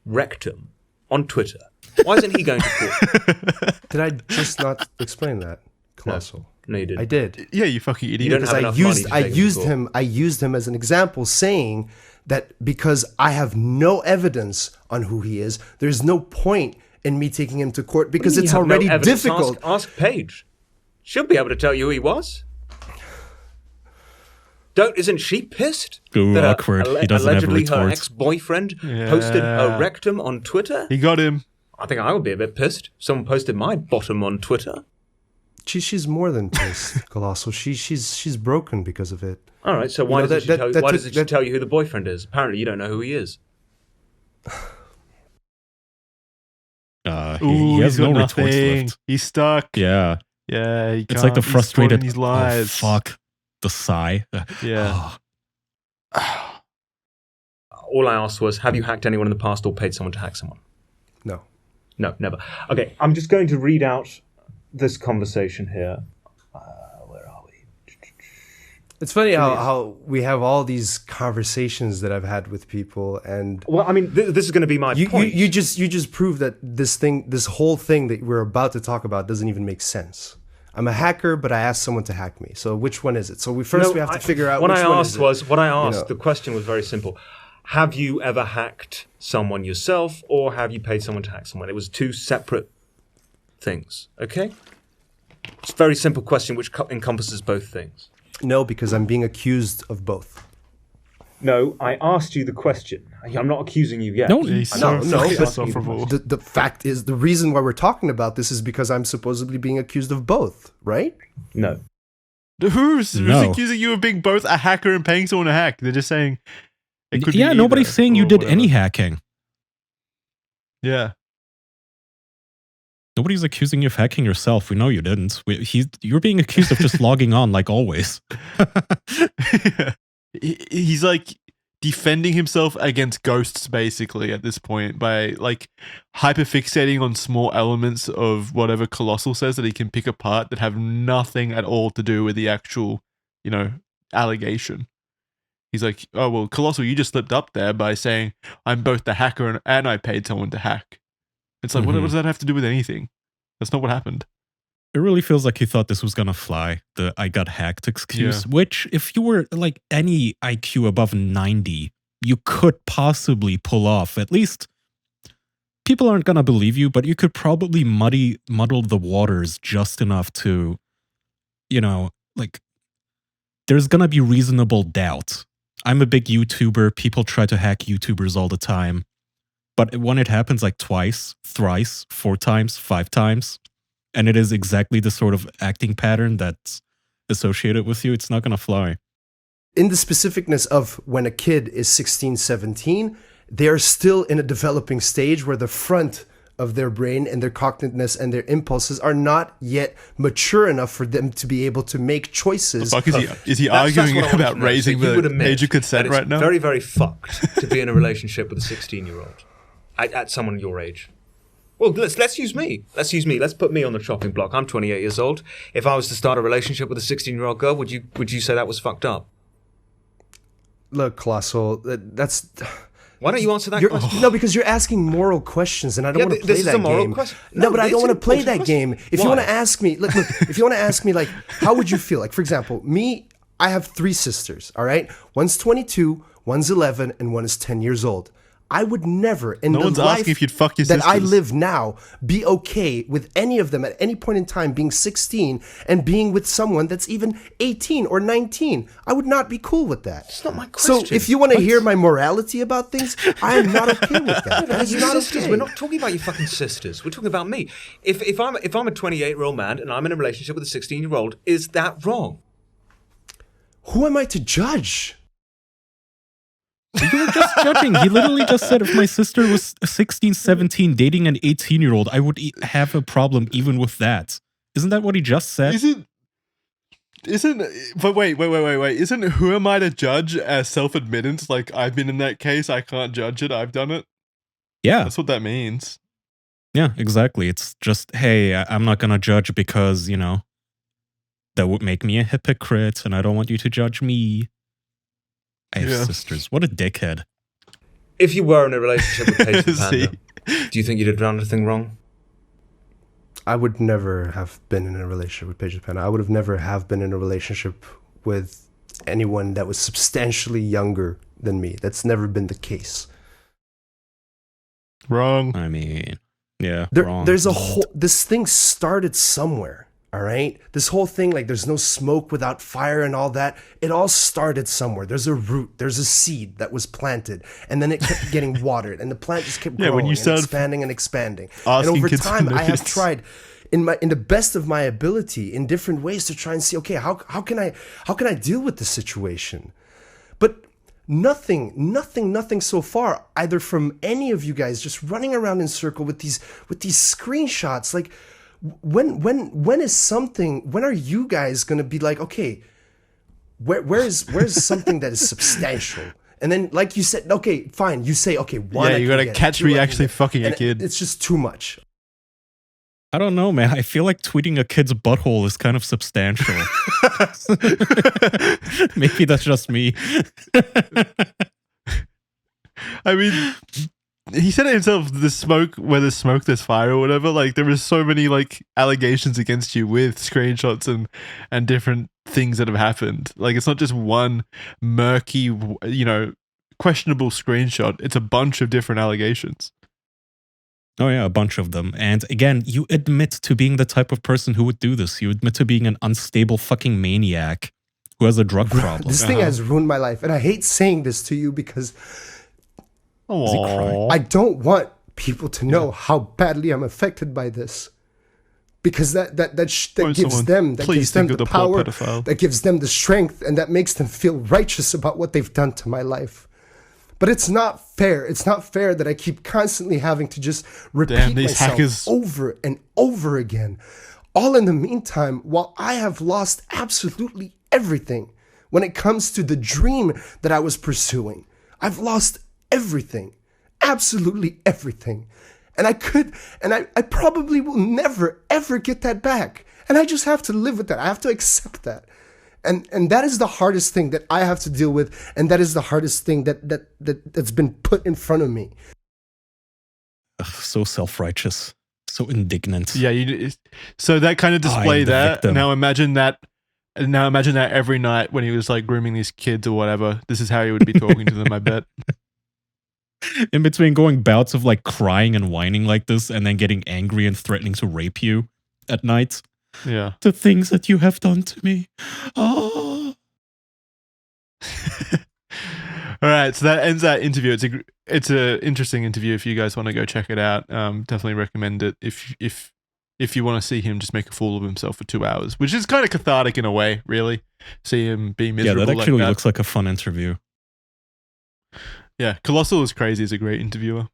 rectum on Twitter. Why isn't he going to court? Did I just not explain that? Colossal. No, you didn't. I did. Yeah, you fucking idiot. You don't have enough money to I used him as an example, saying that because I have no evidence on who he is, there's no point in me taking him to court because it's already difficult. Ask Paige. She'll be able to tell you who he was. Isn't she pissed? Ooh, that awkward. He doesn't have a allegedly her retort. ex-boyfriend posted a rectum on Twitter? He got him. I think I would be a bit pissed. Someone posted my bottom on Twitter. She's more than pissed, Colossal. She's broken because of it. All right, so why doesn't she tell you who the boyfriend is? Apparently you don't know who he is. He has no retorts left. He's stuck. Yeah. Yeah, it's like the frustrated these lies. Oh, fuck. The sigh. Yeah. All I asked was, have you hacked anyone in the past or paid someone to hack someone? No. No, never. Okay, I'm just going to read out this conversation here. Where are we? It's funny how we have all these conversations that I've had with people, and well, I mean, this is going to be my point. You just prove that this whole thing that we're about to talk about doesn't even make sense. I'm a hacker, but I asked someone to hack me. So which one is it? So we have to figure out what which I one asked is it. was what I asked. You know. The question was very simple. Have you ever hacked someone yourself, or have you paid someone to hack someone? It was two separate things. Okay, it's a very simple question which encompasses both things. No, because I'm being accused of both. No, I asked you the question. I'm not accusing you yet. No, He's No, so no, fucking but insufferable. the fact is, the reason why we're talking about this is because I'm supposedly being accused of both, right? No. Who's No. accusing you of being both a hacker and paying someone to hack? They're just saying it could be yeah, nobody's either, saying you or did whatever. any hacking. Yeah. Nobody's accusing you of hacking yourself. We know you didn't. You're being accused of just logging on like always. He's like defending himself against ghosts basically at this point by like hyperfixating on small elements of whatever Colossal says that he can pick apart that have nothing at all to do with the actual, allegation. He's like, oh, well, Colossal, you just slipped up there by saying I'm both the hacker and I paid someone to hack. It's like, what does that have to do with anything? That's not what happened. It really feels like he thought this was gonna fly, the I got hacked excuse, which if you were like any IQ above 90, you could possibly pull off. At least people aren't gonna believe you, but you could probably muddle the waters just enough to, there's gonna be reasonable doubt. I'm a big YouTuber. People try to hack YouTubers all the time. But when it happens like twice, thrice, 4 times, 5 times, and it is exactly the sort of acting pattern that's associated with you, it's not going to fly. In the specificness of when a kid is 16, 17, they're still in a developing stage where the front of their brain and their cognitiveness and their impulses are not yet mature enough for them to be able to make choices. The fuck is he That's arguing what I want about to know. raising So you would the admit age of consent that it's right now? very, very fucked to be in a relationship with a 16-year-old at someone your age. Well, let's use me. Let's put me on the chopping block. I'm 28 years old. If I was to start a relationship with a 16-year-old girl, would you say that was fucked up? Look, Colossal, that's... Why don't you answer that You're- question? No, because you're asking moral questions, and I don't Yeah, want to but play this is that a moral game. question. No, No, but I it's don't want to an play important that game. question. If you want Why? to ask me, look, if you want to ask me, like, how would you feel? Like, for example, me, I have 3 sisters. All right, one's 22, one's 11, and one is 10 years old. I would never, in No the one's life asking if you'd fuck your that I sisters. live now, be okay with any of them at any point in time being 16 and being with someone that's even 18 or 19. I would not be cool with that. It's not my So question. if you want to hear my morality about things, I am not okay with that. That is Your not sisters. okay. We're not talking about your fucking sisters. We're talking about me. If I'm a 28-year-old man and I'm in a relationship with a 16-year-old, is that wrong? Who am I to judge? You were just judging. He literally just said if my sister was 16, 17, dating an 18-year-old, I would have a problem even with that. Isn't that what he just said? But wait. Isn't who am I to judge as self-admittance? Like, I've been in that case, I can't judge it, I've done it. Yeah. That's what that means. Yeah, exactly. It's just, hey, I'm not going to judge because, that would make me a hypocrite and I don't want you to judge me. I have Yeah. sisters. What a dickhead. If you were in a relationship with Paige the See? Panda, do you think you'd have done anything wrong? I would never have been in a relationship with Paige the Panda. I would have never have been in a relationship with anyone that was substantially younger than me. That's never been the case. Wrong. I mean, yeah, wrong. There's a whole... This thing started somewhere, all right? This whole thing, like, there's no smoke without fire and all that. It all started somewhere. There's a root. There's a seed that was planted. And then it kept getting watered. And the plant just kept Yeah, growing when you and started expanding and expanding. And asking over kids to time, I have notice. tried... In the best of my ability, in different ways, to try and see, okay, how can I deal with this situation? But nothing so far, either from any of you guys, just running around in circle with these screenshots. Like, when are you guys gonna be like, okay, where's something that is substantial? And then, like you said, okay, fine, you say, okay, one, Yeah, I you can gotta get it, catch 2, me I can actually get it. fucking a And kid. It's just too much. I don't know, man. I feel like tweeting a kid's butthole is kind of substantial. Maybe that's just me. I mean, he said it himself, where there's smoke, there's fire or whatever. Like there is so many like allegations against you with screenshots and different things that have happened. Like it's not just one murky, questionable screenshot. It's a bunch of different allegations. Oh yeah, a bunch of them. And again, you admit to being the type of person who would do this. You admit to being an unstable fucking maniac who has a drug problem. This thing has ruined my life, and I hate saying this to you because I don't want people to know how badly I'm affected by this. Because that gives them the power, that gives them the strength, and that makes them feel righteous about what they've done to my life. But it's not fair. It's not fair that I keep constantly having to just repeat myself over and over again. All in the meantime, while I have lost absolutely everything when it comes to the dream that I was pursuing. I've lost everything. Absolutely everything. And I probably will never, ever get that back. And I just have to live with that. I have to accept that. And that is the hardest thing that I have to deal with, and that is the hardest thing that's been put in front of me. Ugh, so self-righteous, so indignant. Yeah, so that kind of display that. Victim. Now imagine that every night when he was like grooming these kids or whatever. This is how he would be talking to them, I bet. In between going bouts of like crying and whining like this, and then getting angry and threatening to rape you at night. Yeah. The things that you have done to me. Oh. All right, so that ends that interview. It's a interesting interview. If you guys want to go check it out, definitely recommend it. If you want to see him just make a fool of himself for 2 hours, which is kind of cathartic in a way, really. See him be miserable. Yeah, that actually looks like a fun interview. Yeah, Colossal is crazy. He's a great interviewer.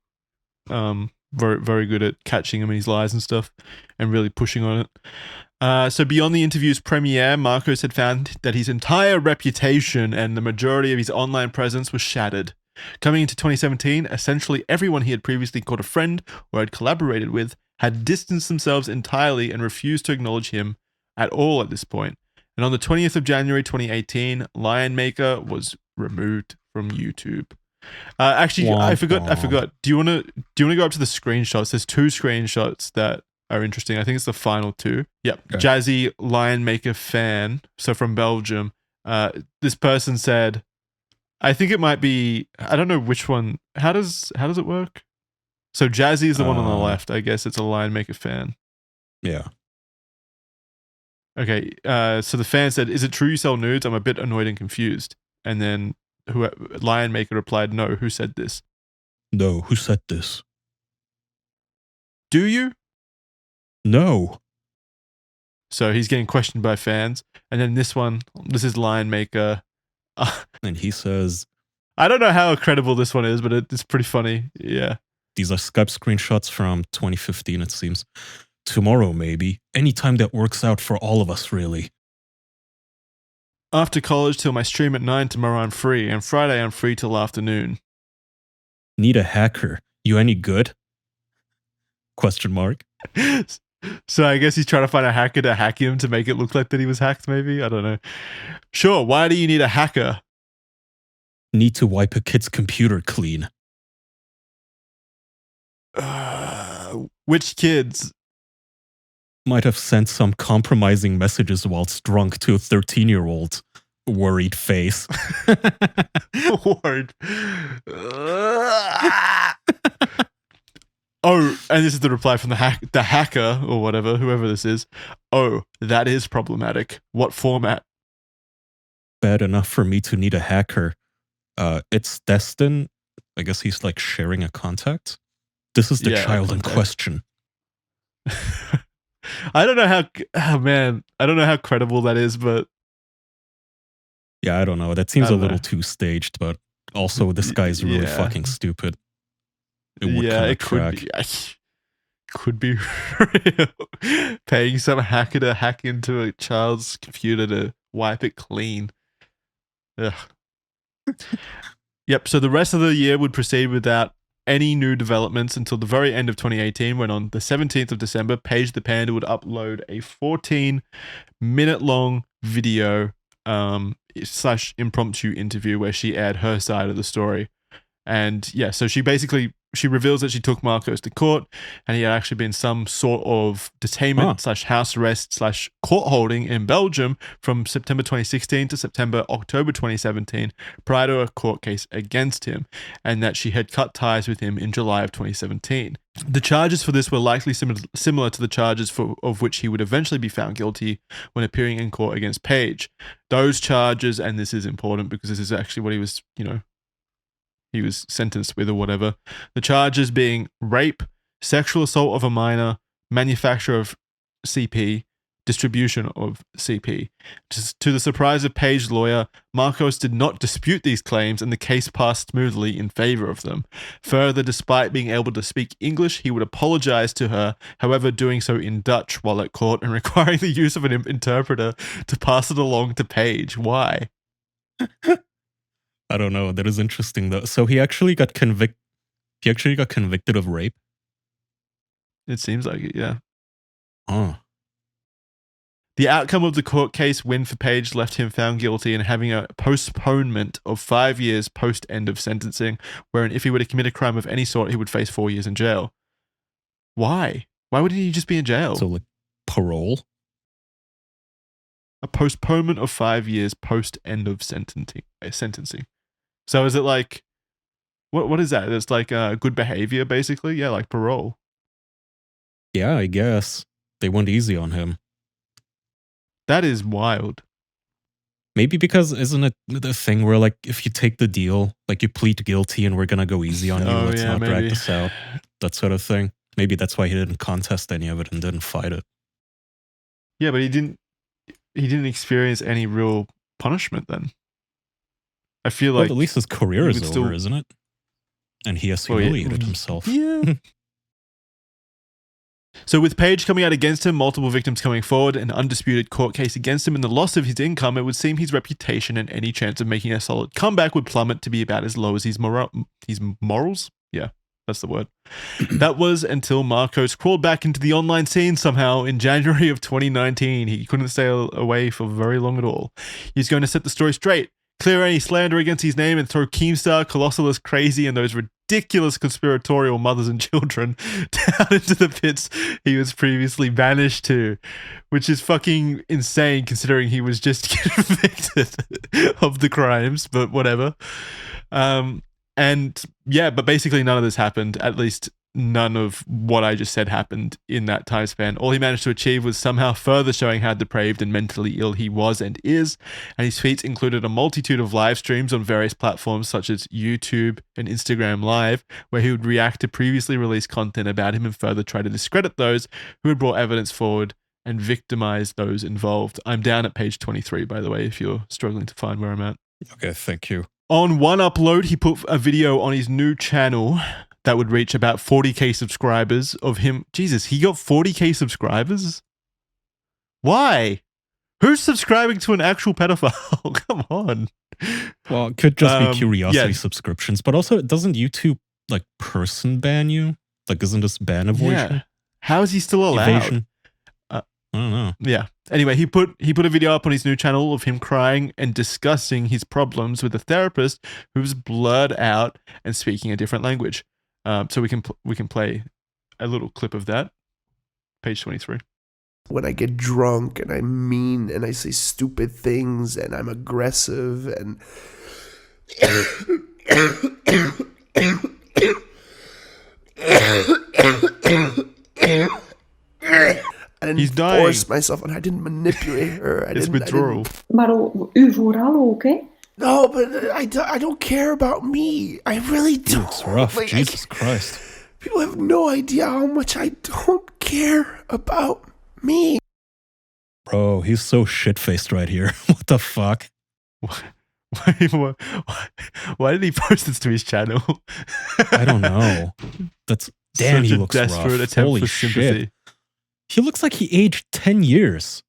Very, very good at catching him in his lies and stuff, and really pushing on it. So beyond the interview's premiere, Marcos had found that his entire reputation and the majority of his online presence was shattered. Coming into 2017, essentially everyone he had previously called a friend or had collaborated with had distanced themselves entirely and refused to acknowledge him at all at this point. And on the 20th of January 2018, Lionmaker was removed from YouTube. Actually, I forgot. Do you want to go up to the screenshots? There's 2 screenshots that are interesting. I think it's the final 2. Yep. Okay. Jazzy Lionmaker fan. So from Belgium. This person said, I think it might be, I don't know which one. How does it work? So Jazzy is the one on the left. I guess it's a Lionmaker fan. Yeah. Okay. So the fan said, is it true you sell nudes? I'm a bit annoyed and confused. And then Lionmaker replied, no, who said this? No, who said this? Do you? No. So he's getting questioned by fans. And then this is Lionmaker. And he says, I don't know how credible this one is, but it's pretty funny. Yeah. These are Skype screenshots from 2015, it seems. Tomorrow, maybe. Anytime that works out for all of us, really. After college till my stream at 9 tomorrow I'm free, and Friday I'm free till afternoon. Need a hacker. You any good? Question mark. So I guess he's trying to find a hacker to hack him to make it look like that he was hacked, maybe? I don't know. Sure, why do you need a hacker? Need to wipe a kid's computer clean. Which kids? Might have sent some compromising messages whilst drunk to a 13-year-old. Worried face. Worried. Oh, and this is the reply from the hacker or whatever, whoever this is. Oh, that is problematic. What format? Bad enough for me to need a hacker. It's Destin. I guess he's like sharing a contact. This is the child in question. I don't know I don't know how credible that is, but yeah, I don't know. That seems a little too staged, but also this guy's really fucking stupid. It could be real. Paying some hacker to hack into a child's computer to wipe it clean. Ugh. Yep, so the rest of the year would proceed without any new developments until the very end of 2018, when on the 17th of December, Paige the Panda would upload a 14-minute long video / impromptu interview where she aired her side of the story. And yeah, so she basically she reveals that she took Marcos to court, and he had actually been some sort of detainment / house arrest / court holding in Belgium from September 2016 to October 2017, prior to a court case against him, and that she had cut ties with him in July of 2017. The charges for this were likely similar to the charges of which he would eventually be found guilty when appearing in court against Paige. Those charges, and this is important because this is actually what he was, he was sentenced with or whatever. The charges being rape, sexual assault of a minor, manufacture of CP, distribution of CP. To the surprise of Paige's lawyer, Marcos did not dispute these claims and the case passed smoothly in favor of them. Further, despite being able to speak English, he would apologize to her, however doing so in Dutch while at court and requiring the use of an interpreter to pass it along to Paige. Why? I don't know. That is interesting though. So he actually got convicted of rape? It seems like it, yeah. Oh. The outcome of the court case win for Paige left him found guilty and having a postponement of 5 years post end of sentencing, wherein if he were to commit a crime of any sort, he would face 4 years in jail. Why? Why wouldn't he just be in jail? So like parole? A postponement of 5 years post end of sentencing. So is it like, what is that? It's like good behavior, basically? Yeah, like parole. Yeah, I guess. They went easy on him. That is wild. Maybe because isn't it the thing where like if you take the deal, like you plead guilty and we're gonna go easy on you, let's not drag this out, that sort of thing. Maybe that's why he didn't contest any of it and didn't fight it. Yeah, but he didn't experience any real punishment then. I feel like at least his career is over, isn't it? And he has humiliated himself. Yeah. So with Paige coming out against him, multiple victims coming forward, an undisputed court case against him, and the loss of his income, it would seem his reputation and any chance of making a solid comeback would plummet to be about as low as his morals? Yeah, that's the word. That was until Marcos crawled back into the online scene somehow in January of 2019. He couldn't stay away for very long at all. He's going to set the story straight, clear any slander against his name, and throw Keemstar, Colossal as Crazy, and those ridiculous conspiratorial mothers and children down into the pits he was previously banished to, which is fucking insane considering he was just convicted of the crimes, but whatever. And yeah, but basically none of this happened, at least none of what I just said happened in that time span. All he managed to achieve was somehow further showing how depraved and mentally ill he was and is, and his feats included a multitude of live streams on various platforms such as YouTube and Instagram Live, where he would react to previously released content about him and further try to discredit those who had brought evidence forward and victimize those involved. I'm down at page 23, by the way, if you're struggling to find where I'm at. Okay, thank you. On one upload, he put a video on his new channel that would reach about 40k subscribers of him. Jesus, he got 40k subscribers? Why? Who's subscribing to an actual pedophile? Come on. Well, it could just be curiosity subscriptions, but also doesn't YouTube like person ban you? Like, isn't this ban avoidance? Yeah. How is he still allowed? Evasion? I don't know. Yeah. Anyway, he put a video up on his new channel of him crying and discussing his problems with a therapist who's blurred out and speaking a different language. So we can play a little clip of that. Page 23. When I get drunk and I'm mean and I say stupid things and I'm aggressive and I didn't force myself and I didn't manipulate her. It's withdrawal. Maar u vooral ook, hè? No, but I don't care about me. I really don't. It's rough. Like, Jesus Christ. People have no idea how much I don't care about me. Bro, he's so shit-faced right here. What the fuck? Why did he post this to his channel? I don't know. That's damn. He looks rough. Holy shit! He looks like he aged 10 years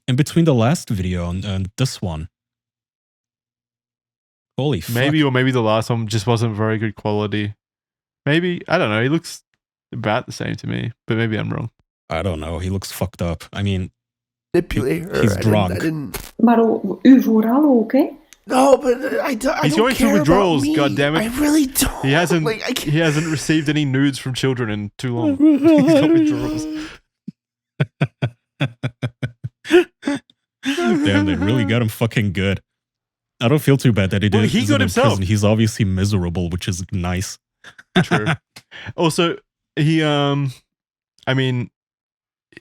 in between the last video and this one. Holy fuck. Maybe the last one just wasn't very good quality. Maybe, I don't know. He looks about the same to me, but maybe I'm wrong. I don't know. He looks fucked up. I mean, manipulate her. He's drunk. Maar u vooral ook, hè? No, but I He's don't going care through withdrawals. about me. God damn it! I really don't. He hasn't. Like, He hasn't received any nudes from children in too long. He's got withdrawals. Damn, they really got him fucking good. I don't feel too bad that he did. Well, he got himself. He's obviously miserable, which is nice. True. Also, he I mean,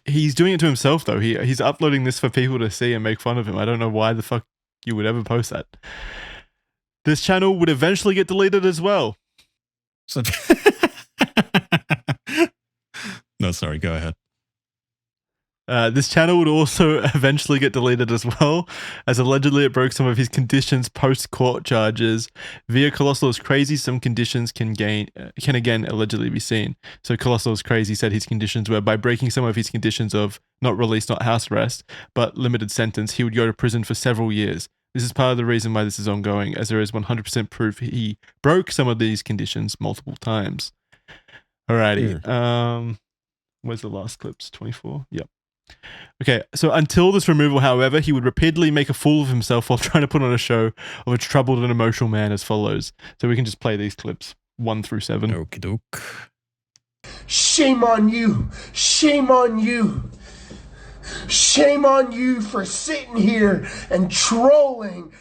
he's doing it to himself though. He's uploading this for people to see and make fun of him. I don't know why the fuck you would ever post that. This channel would eventually get deleted as well. So no, sorry, go ahead. This channel would also eventually get deleted as well, as allegedly it broke some of his conditions post-court charges. Via Colossal is Crazy, some conditions can again allegedly be seen. So Colossal is Crazy said his conditions were by breaking some of his conditions of not release, not house arrest, but limited sentence, he would go to prison for several years. This is part of the reason why this is ongoing, as there is 100% proof he broke some of these conditions multiple times. Alrighty. Where's the last clips? 24? Yep. Okay, so until this removal, however, he would repeatedly make a fool of himself while trying to put on a show of a troubled and emotional man as follows. So we can just play these clips, 1 through 7. Okie doke. shame on you. Shame on you. Shame on you for sitting here and trolling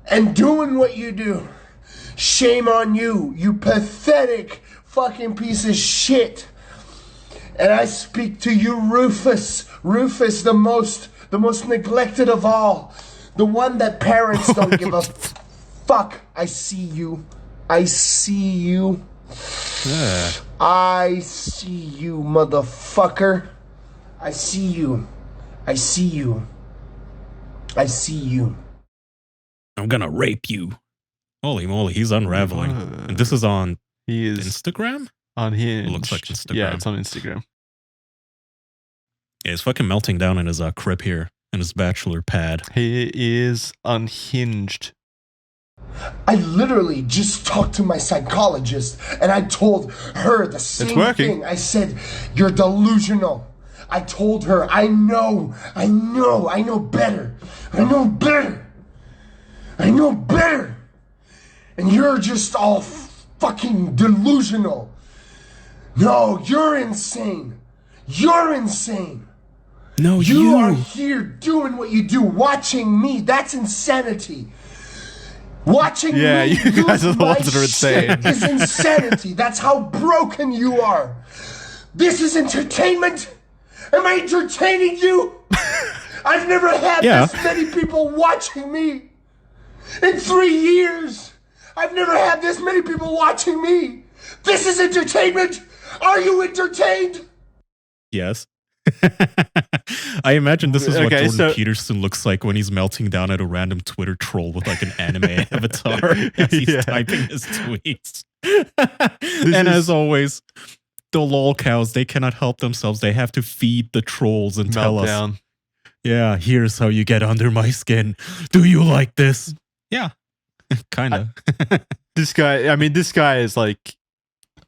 and doing what you do. Shame on you, you pathetic fucking piece of shit. And I speak to you, Rufus. Rufus, the most neglected of all. The one that parents don't give a fuck. I see you. I see you. I see you, motherfucker. I see you. I see you. I see you. I'm gonna rape you. Holy moly, he's unraveling. And this is on Instagram? Unhinged. It looks like Instagram. Yeah, it's on Instagram. Yeah, he's fucking melting down in his crib here, in his bachelor pad. He is unhinged. I literally just talked to my psychologist and I told her the same thing. I said, you're delusional. I told her, I know better. I know better. And you're just all fucking delusional. No, you're insane. You're insane. No, you are here doing what you do, watching me. That's insanity. Watching me you guys are the ones that are insane. Is insanity. That's how broken you are. This is entertainment. Am I entertaining you? I've never had this many people watching me. In 3 years, I've never had this many people watching me. This is entertainment. Are you entertained? Yes. I imagine this is what Jordan Peterson looks like when he's melting down at a random Twitter troll with like an anime avatar as he's typing his tweets. As always, the lol cows, they cannot help themselves. They have to feed the trolls and tell us, yeah, here's how you get under my skin. Do you like this? Yeah, kind of. This guy is like,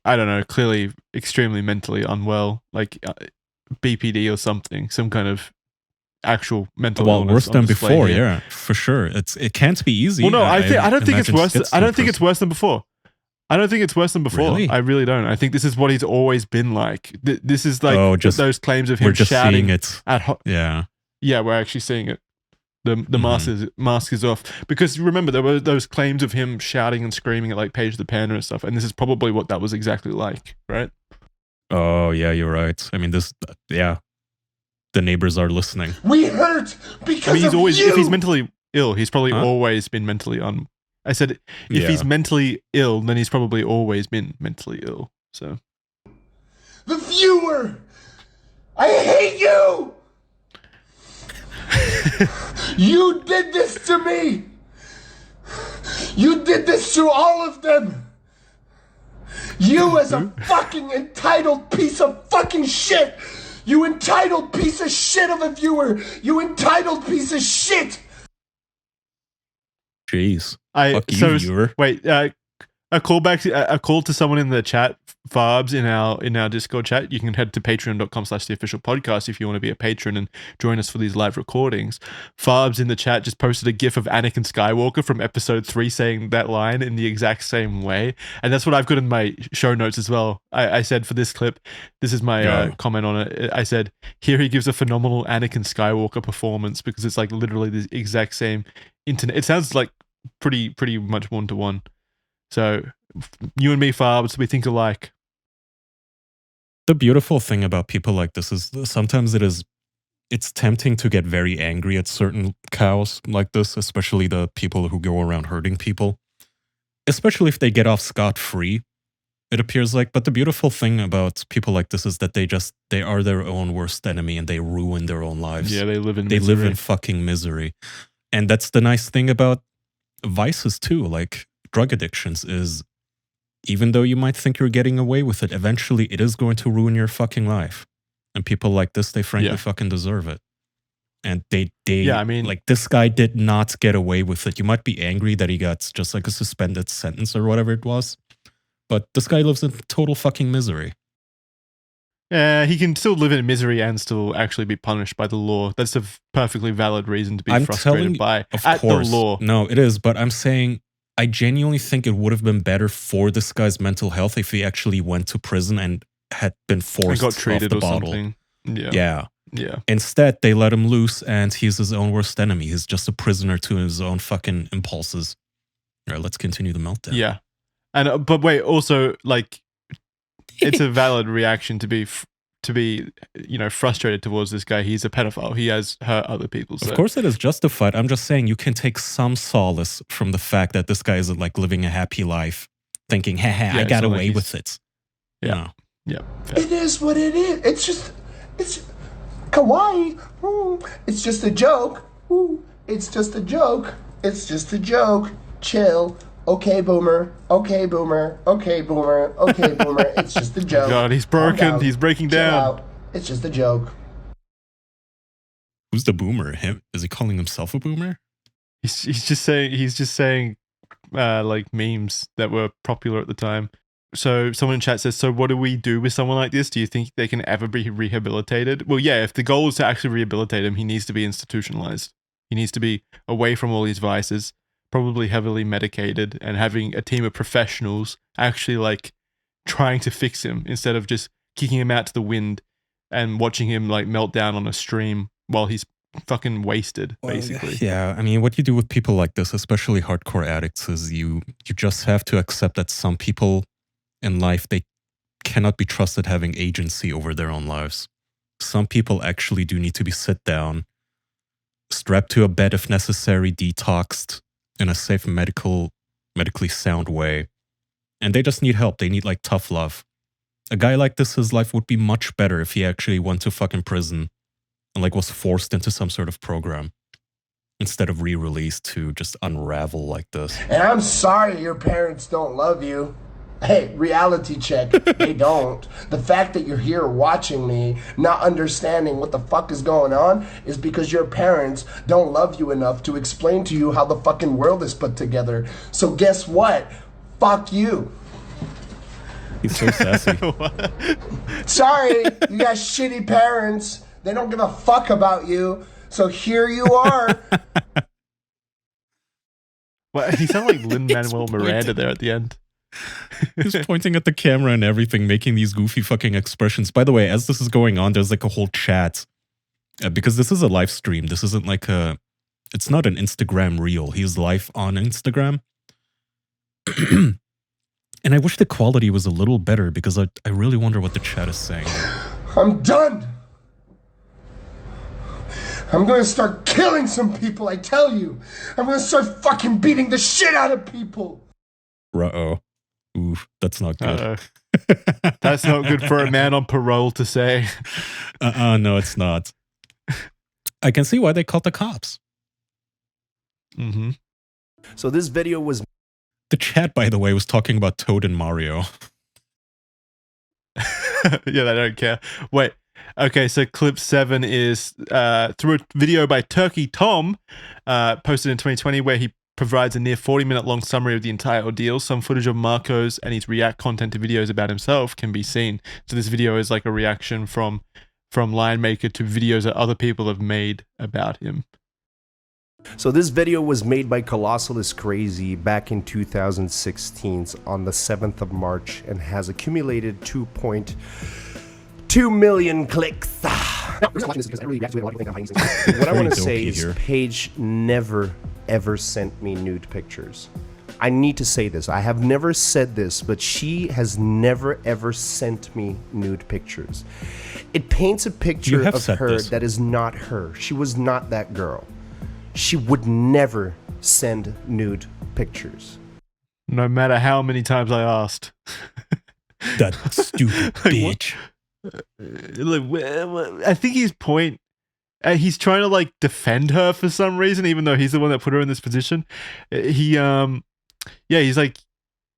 I don't know, clearly extremely mentally unwell, like BPD or something, some kind of actual mental illness. Worse than before, yeah, for sure. It can't be easy. Well, no, I don't think it's worse. I don't think it's worse than before. I don't think it's worse than before. Really? I really don't. I think this is what he's always been like. This is like those claims of him we're just shouting seeing it. Yeah, we're actually seeing it. The mask is off, because remember there were those claims of him shouting and screaming at like Paige the Panda and stuff, and this is probably what that was exactly like, right? Oh yeah, you're right. I mean, the neighbors are listening. We hurt because he's always you. If he's mentally ill, he's probably always been mentally I said if he's mentally ill, then he's probably always been mentally ill. So the viewer, I hate you. You did this to me. You did this to all of them. You as a fucking entitled piece of fucking shit. You entitled piece of shit of a viewer. You entitled piece of shit. Jeez. Fuck you, viewer. Wait, a call to someone in the chat, Farbs, in our Discord chat. You can head to patreon.com/theofficialpodcast if you want to be a patron and join us for these live recordings. Farbs in the chat just posted a gif of Anakin Skywalker from episode 3 saying that line in the exact same way. And that's what I've got in my show notes as well. I said for this clip, this is my comment on it. I said, here he gives a phenomenal Anakin Skywalker performance, because it's like literally the exact same internet. It sounds like pretty much one-to-one. So you and me, Farbs, we think alike. The beautiful thing about people like this is sometimes it's tempting to get very angry at certain cows like this, especially the people who go around hurting people, especially if they get off scot-free. It appears like, but the beautiful thing about people like this is that they are their own worst enemy and they ruin their own lives. Yeah, they live in fucking misery. And that's the nice thing about vices too, like drug addictions, is even though you might think you're getting away with it, eventually it is going to ruin your fucking life. And people like this, they frankly fucking deserve it. And like this guy did not get away with it. You might be angry that he got just like a suspended sentence or whatever it was, but this guy lives in total fucking misery. Yeah, he can still live in misery and still actually be punished by the law. That's a perfectly valid reason to be frustrated by. Of course. The law. No, it is. But I'm saying, I genuinely think it would have been better for this guy's mental health if he actually went to prison and had been forced got treated off the or bottle. Something. Yeah. Yeah. Instead, they let him loose and he's his own worst enemy. He's just a prisoner to his own fucking impulses. All right, let's continue the meltdown. Yeah. And but wait, also, like, it's a valid reaction to be frustrated towards this guy. He's a pedophile. He has hurt other people. So. Of course it is justified. I'm just saying you can take some solace from the fact that this guy is like living a happy life, thinking, hey, I got away with it. Yeah. Yeah. It is what it is. It's kawaii. It's just a joke. It's just a joke. It's just a joke. Chill. Okay, boomer. Okay, boomer. Okay, boomer. Okay, boomer. It's just a joke. God, he's broken. He's breaking down. It's just a joke. Who's the boomer? Him? Is he calling himself a boomer? He's just saying like memes that were popular at the time. So someone in chat says, so what do we do with someone like this? Do you think they can ever be rehabilitated? Well, yeah, if the goal is to actually rehabilitate him, he needs to be institutionalized. He needs to be away from all these vices, probably heavily medicated, and having a team of professionals actually like trying to fix him instead of just kicking him out to the wind and watching him like melt down on a stream while he's fucking wasted, basically. Yeah, I mean, what you do with people like this, especially hardcore addicts, is you just have to accept that some people in life, they cannot be trusted having agency over their own lives. Some people actually do need to be sit down, strapped to a bed if necessary, detoxed in a safe medically sound way. And they just need help. They need like tough love. A guy like this, his life would be much better if he actually went to fucking prison and like was forced into some sort of program instead of re-released to just unravel like this. And I'm sorry your parents don't love you. Hey, reality check, they don't. The fact that you're here watching me, not understanding what the fuck is going on, is because your parents don't love you enough to explain to you how the fucking world is put together. So guess what? Fuck you. He's so sassy. Sorry, you got shitty parents. They don't give a fuck about you. So here you are. Well, he sounded like Lin-Manuel Miranda there at the end. He's pointing at the camera and everything, making these goofy fucking expressions. By the way, as this is going on, there's like a whole chat. Because this is a live stream. This isn't like it's not an Instagram reel. He's live on Instagram. And I wish the quality was a little better because I really wonder what the chat is saying. I'm done. I'm gonna start killing some people, I tell you. I'm gonna start fucking beating the shit out of people. Uh-oh. Oof, that's not good. That's not good for a man on parole to say. No, it's not. I can see why they called the cops. Mm-hmm. So this video was... The chat, by the way, was talking about Toad and Mario. Yeah, they don't care. Wait. Okay, so clip 7 is through a video by Turkey Tom, posted in 2020, where he provides a near 40-minute long summary of the entire ordeal. Some footage of Marcos and his react content to videos about himself can be seen. So this video is like a reaction from Lionmaker to videos that other people have made about him. So this video was made by Colossal is Crazy back in 2016 on the 7th of March and has accumulated 2.2 million clicks. What I want to say is Paige never ever sent me nude pictures. I need to say this. I have never said this, but she has never ever sent me nude pictures. It paints a picture of her that is not her. She was not that girl. She would never send nude pictures. No matter how many times I asked. That stupid bitch. I think his point, he's trying to like defend her for some reason, even though he's the one that put her in this position. He's like,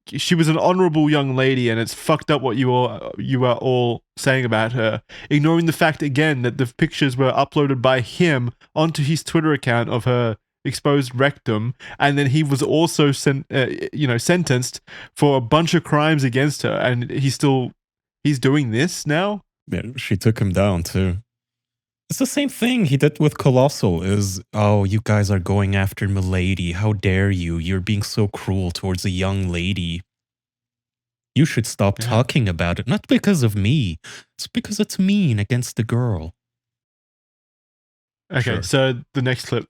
she was an honorable young lady, and it's fucked up what you are all saying about her, ignoring the fact again that the pictures were uploaded by him onto his Twitter account of her exposed rectum, and then he was also sentenced for a bunch of crimes against her, and he's doing this now. Yeah, she took him down too. It's the same thing he did with Colossal. Oh, you guys are going after Milady. How dare you? You're being so cruel towards a young lady. You should stop talking about it. Not because of me. It's because it's mean against the girl. Okay, so the next clip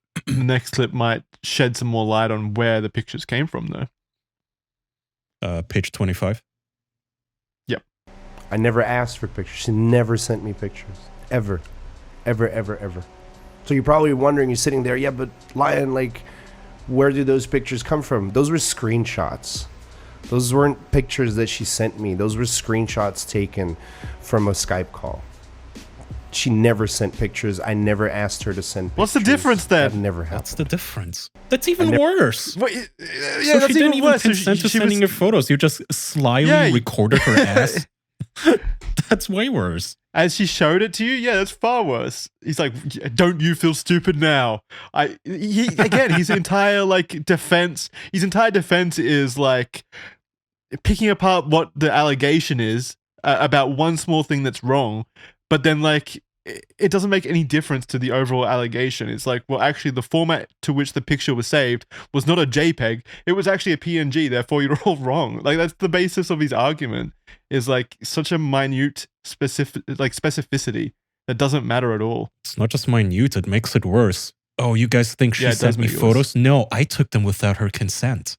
might shed some more light on where the pictures came from, though. Page 25. Yep. I never asked for pictures. She never sent me pictures. Ever. Ever, ever, ever. So you're probably wondering, you're sitting there, yeah, but Lion, like, where do those pictures come from? Those were screenshots. Those weren't pictures that she sent me. Those were screenshots taken from a Skype call. She never sent pictures. I never asked her to send pictures. What's the difference then? That never happened. What's the difference? That's even worse. What, So she didn't even consent to sending her photos. You just slyly recorded her ass. That's way worse. As she showed it to you, yeah, that's far worse. He's like, "Don't you feel stupid now?" His entire defense is like picking apart what the allegation is about one small thing that's wrong, but then it doesn't make any difference to the overall allegation. It's like, well, actually, the format to which the picture was saved was not a JPEG. It was actually a PNG. Therefore, you're all wrong. Like, that's the basis of his argument. Is like such a minute specificity that doesn't matter at all. It's not just minute, it makes it worse. Oh, you guys think she sent me photos? No, I took them without her consent.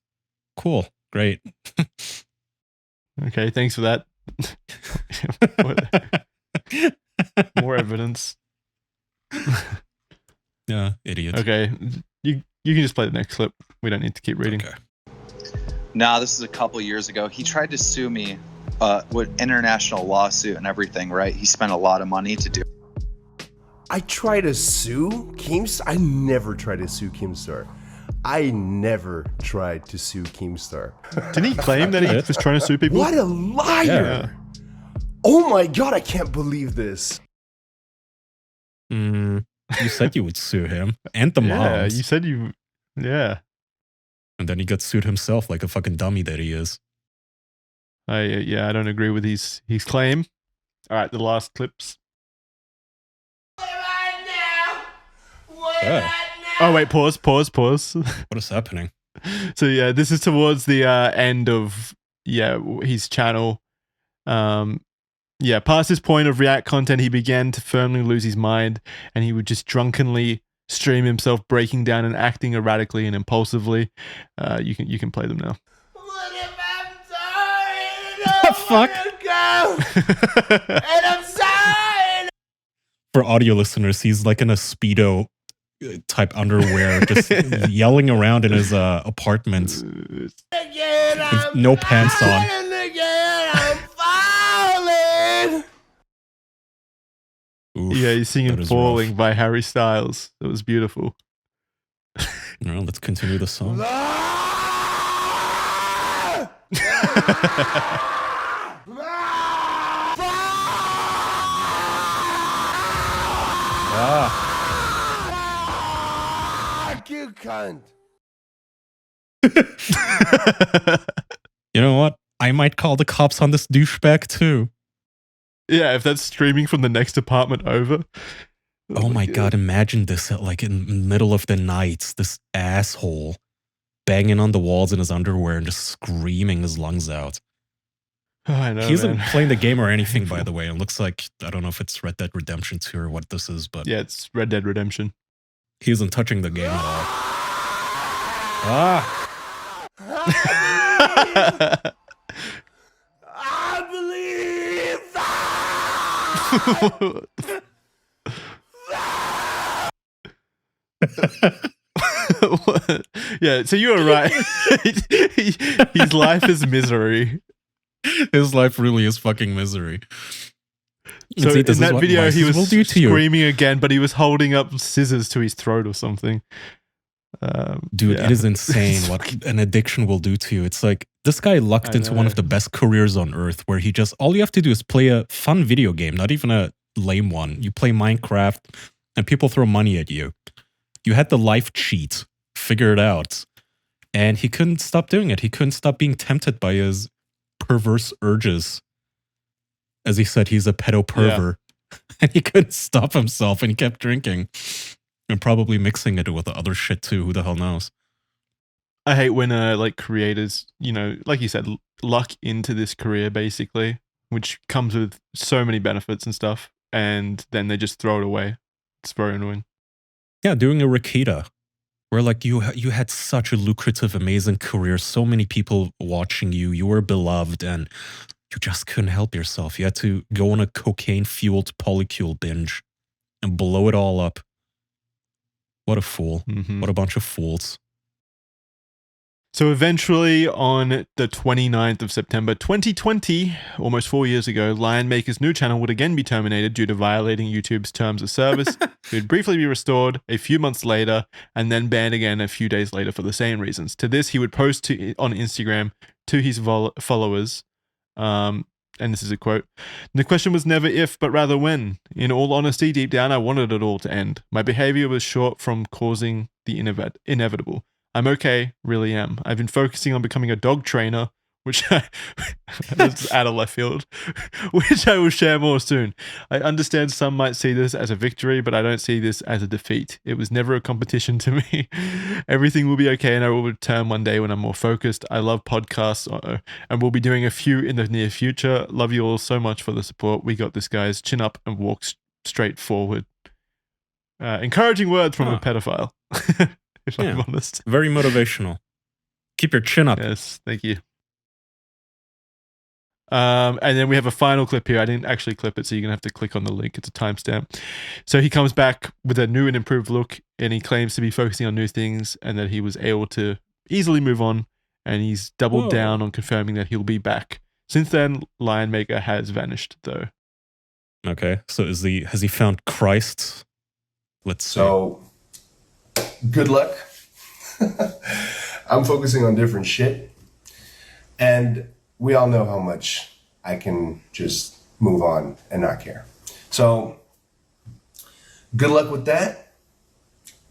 Cool. Great. Okay, thanks for that. More evidence. Yeah, idiot. Okay, you can just play the next clip. We don't need to keep reading. Okay. Nah, this is a couple years ago. He tried to sue me with international lawsuit and everything, right? He spent a lot of money to do. I try to sue Keemstar? I never tried to sue Keemstar. I never tried to sue Keemstar. Didn't he claim that he was trying to sue people? What a liar! Yeah. Oh my god, I can't believe this. You said you would sue him and the moms. Yeah, you said you... Yeah. And then he got sued himself like a fucking dummy that he is. I don't agree with his claim. All right, the last clips. Oh wait, pause. What is happening? So yeah, this is towards the end of his channel. Past this point of React content, he began to firmly lose his mind, and he would just drunkenly stream himself breaking down and acting erratically and impulsively. You can play them now. Fuck. And I'm sorry. For audio listeners, he's like in a Speedo type underwear, just yelling around in his apartment with no pants on. I'm falling. Oof, Yeah, he's singing "Falling" rough. by Harry Styles. It was beautiful. Well, let's continue the song. You cunt. You know what? I might call the cops on this douchebag too. Yeah, if that's streaming from the next apartment over. Oh my god, imagine this at like in the middle of the night, this asshole banging on the walls in his underwear and just screaming his lungs out. Oh, I know, He isn't man. playing the game or anything, by the way. It looks like, I don't know if it's Red Dead Redemption 2 or what this is, but Yeah, it's Red Dead Redemption. he isn't touching the game at all. Ah! I believe Yeah, so you were right. His life is misery. His life really is fucking misery. So See, in this is that what video, he vices was will do to you. screaming again, but he was holding up scissors to his throat or something. Dude, yeah. it is insane what an addiction will do to you. It's like this guy lucked I into one of know. the best careers on earth where he just, all you have to do is play a fun video game, not even a lame one. You play Minecraft and people throw money at you. You had the life cheat, figure it out. And he couldn't stop doing it. He couldn't stop being tempted by his perverse urges. As he said, he's a pedo pervert. And he couldn't stop himself and he kept drinking. And probably mixing it with the other shit too. Who the hell knows? I hate when like creators, you know, like you said, luck into this career basically, which comes with so many benefits and stuff, and then they just throw it away. It's very annoying. Yeah, doing a Rakita, where like you had such a lucrative, amazing career, so many people watching you, you were beloved, and you just couldn't help yourself. You had to go on a cocaine-fueled polycule binge and blow it all up. What a fool. Mhm. What a bunch of fools. So eventually, on the 29th of September 2020, almost 4 years ago, Lionmaker's new channel would again be terminated due to violating YouTube's terms of service. It would briefly be restored a few months later and then banned again a few days later for the same reasons. To this, he would post on Instagram to his followers, and this is a quote, "The question was never if, but rather when. In all honesty, deep down, I wanted it all to end. My behavior was short from causing the inevitable. I'm okay, really am. I've been focusing on becoming a dog trainer," which that's out of left field, which I will share more soon. "I understand some might see this as a victory, but I don't see this as a defeat. It was never a competition to me. Everything will be okay, and I will return one day when I'm more focused. I love podcasts, and we'll be doing a few in the near future. Love you all so much for the support. We got this, guys. Chin up and walk straight forward." Encouraging words from a pedophile. If I'm honest. Very motivational. Keep your chin up. Yes, thank you. And then we have a final clip here. I didn't actually clip it, so you're going to have to click on the link. It's a timestamp. So he comes back with a new and improved look, and he claims to be focusing on new things and that he was able to easily move on, and he's doubled down on confirming that he'll be back. Since then, Lionmaker has vanished, though. Okay, so has he found Christ? Let's see. So, good luck. I'm focusing on different shit. And we all know how much I can just move on and not care. So, good luck with that.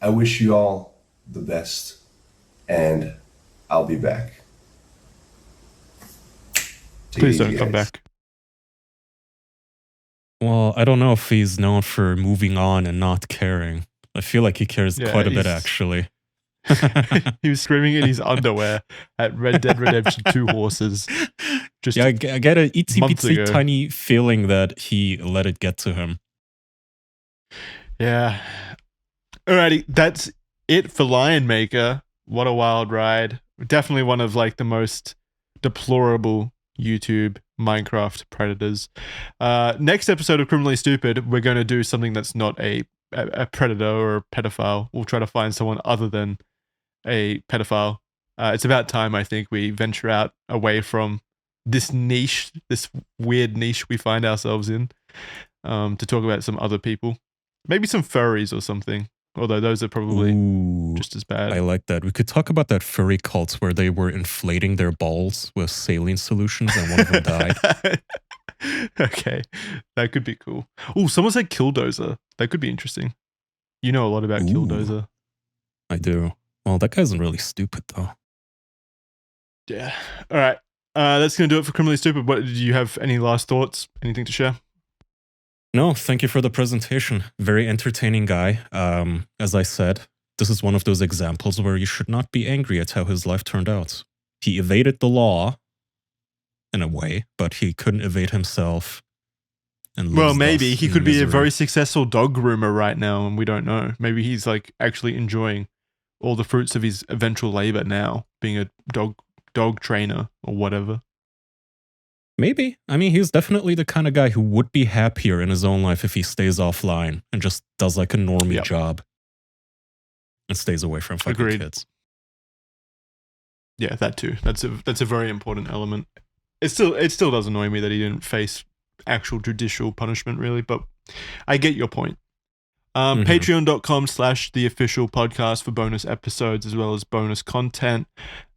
I wish you all the best. And I'll be back. Please don't come back. Well, I don't know if he's known for moving on and not caring. I feel like he cares quite a bit, actually. He was screaming in his underwear at Red Dead Redemption 2 horses. Just I get a itsy months bitsy ago. tiny feeling that he let it get to him. Yeah. Alrighty, that's it for Lionmaker. What a wild ride. Definitely one of like the most deplorable YouTube Minecraft predators. Next episode of Criminally Stupid, we're going to do something that's not a predator or a pedophile. We'll try to find someone other than a pedophile. It's about time, I think, we venture out away from this niche, this weird niche we find ourselves in, to talk about some other people. Maybe some furries or something. Although those are probably just as bad. I like that. We could talk about that furry cult where they were inflating their balls with saline solutions and one of them died. Okay, that could be cool. Oh, someone said Killdozer. That could be interesting. You know a lot about Killdozer. I do. Well, that guy isn't really stupid, though. Yeah. All right. That's going to do it for Criminally Stupid. What, do you have any last thoughts? Anything to share? No, thank you for the presentation. Very entertaining guy. As I said, this is one of those examples where you should not be angry at how his life turned out. He evaded the law in a way, but he couldn't evade himself. And Well, lives maybe thus he in could be a misery. very successful dog groomer right now, and we don't know. Maybe he's like actually enjoying all the fruits of his eventual labor now, being a dog trainer or whatever. Maybe. I mean, he's definitely the kind of guy who would be happier in his own life if he stays offline and just does like a normie Yep. job and stays away from fucking Agreed. kids. Yeah, that too. That's a very important element. It still does annoy me that he didn't face actual judicial punishment, really, but I get your point. Patreon.com/theofficialpodcast for bonus episodes as well as bonus content,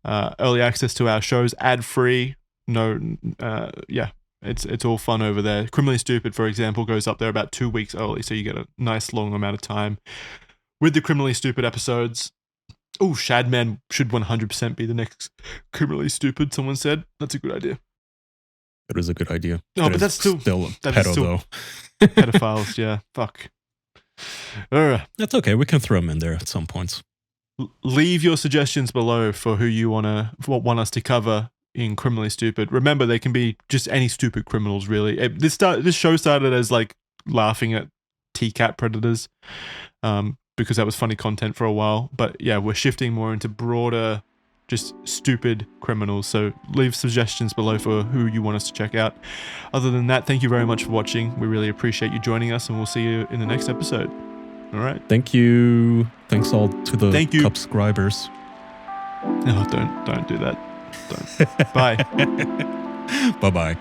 early access to our shows, ad-free. It's all fun over there. Criminally Stupid, for example, goes up there about 2 weeks early, so you get a nice long amount of time with the Criminally Stupid episodes. Oh, Shadman should 100% be the next Criminally Stupid, someone said. That's a good idea. It is a good idea. No, It but is that's still pedo, though. pedophiles, yeah. Fuck. That's okay. We can throw them in there at some points. Leave your suggestions below for who you want us to cover in Criminally Stupid. Remember, they can be just any stupid criminals, really. This show started as like laughing at T-Cat predators, because that was funny content for a while. But yeah, we're shifting more into broader, just stupid criminals. So leave suggestions below for who you want us to check out. Other than that, thank you very much for watching. We really appreciate you joining us, and we'll see you in the next episode. All right. Thank you. Thanks all to the Thank you. subscribers. No, don't do that. Don't. Bye. Bye-bye.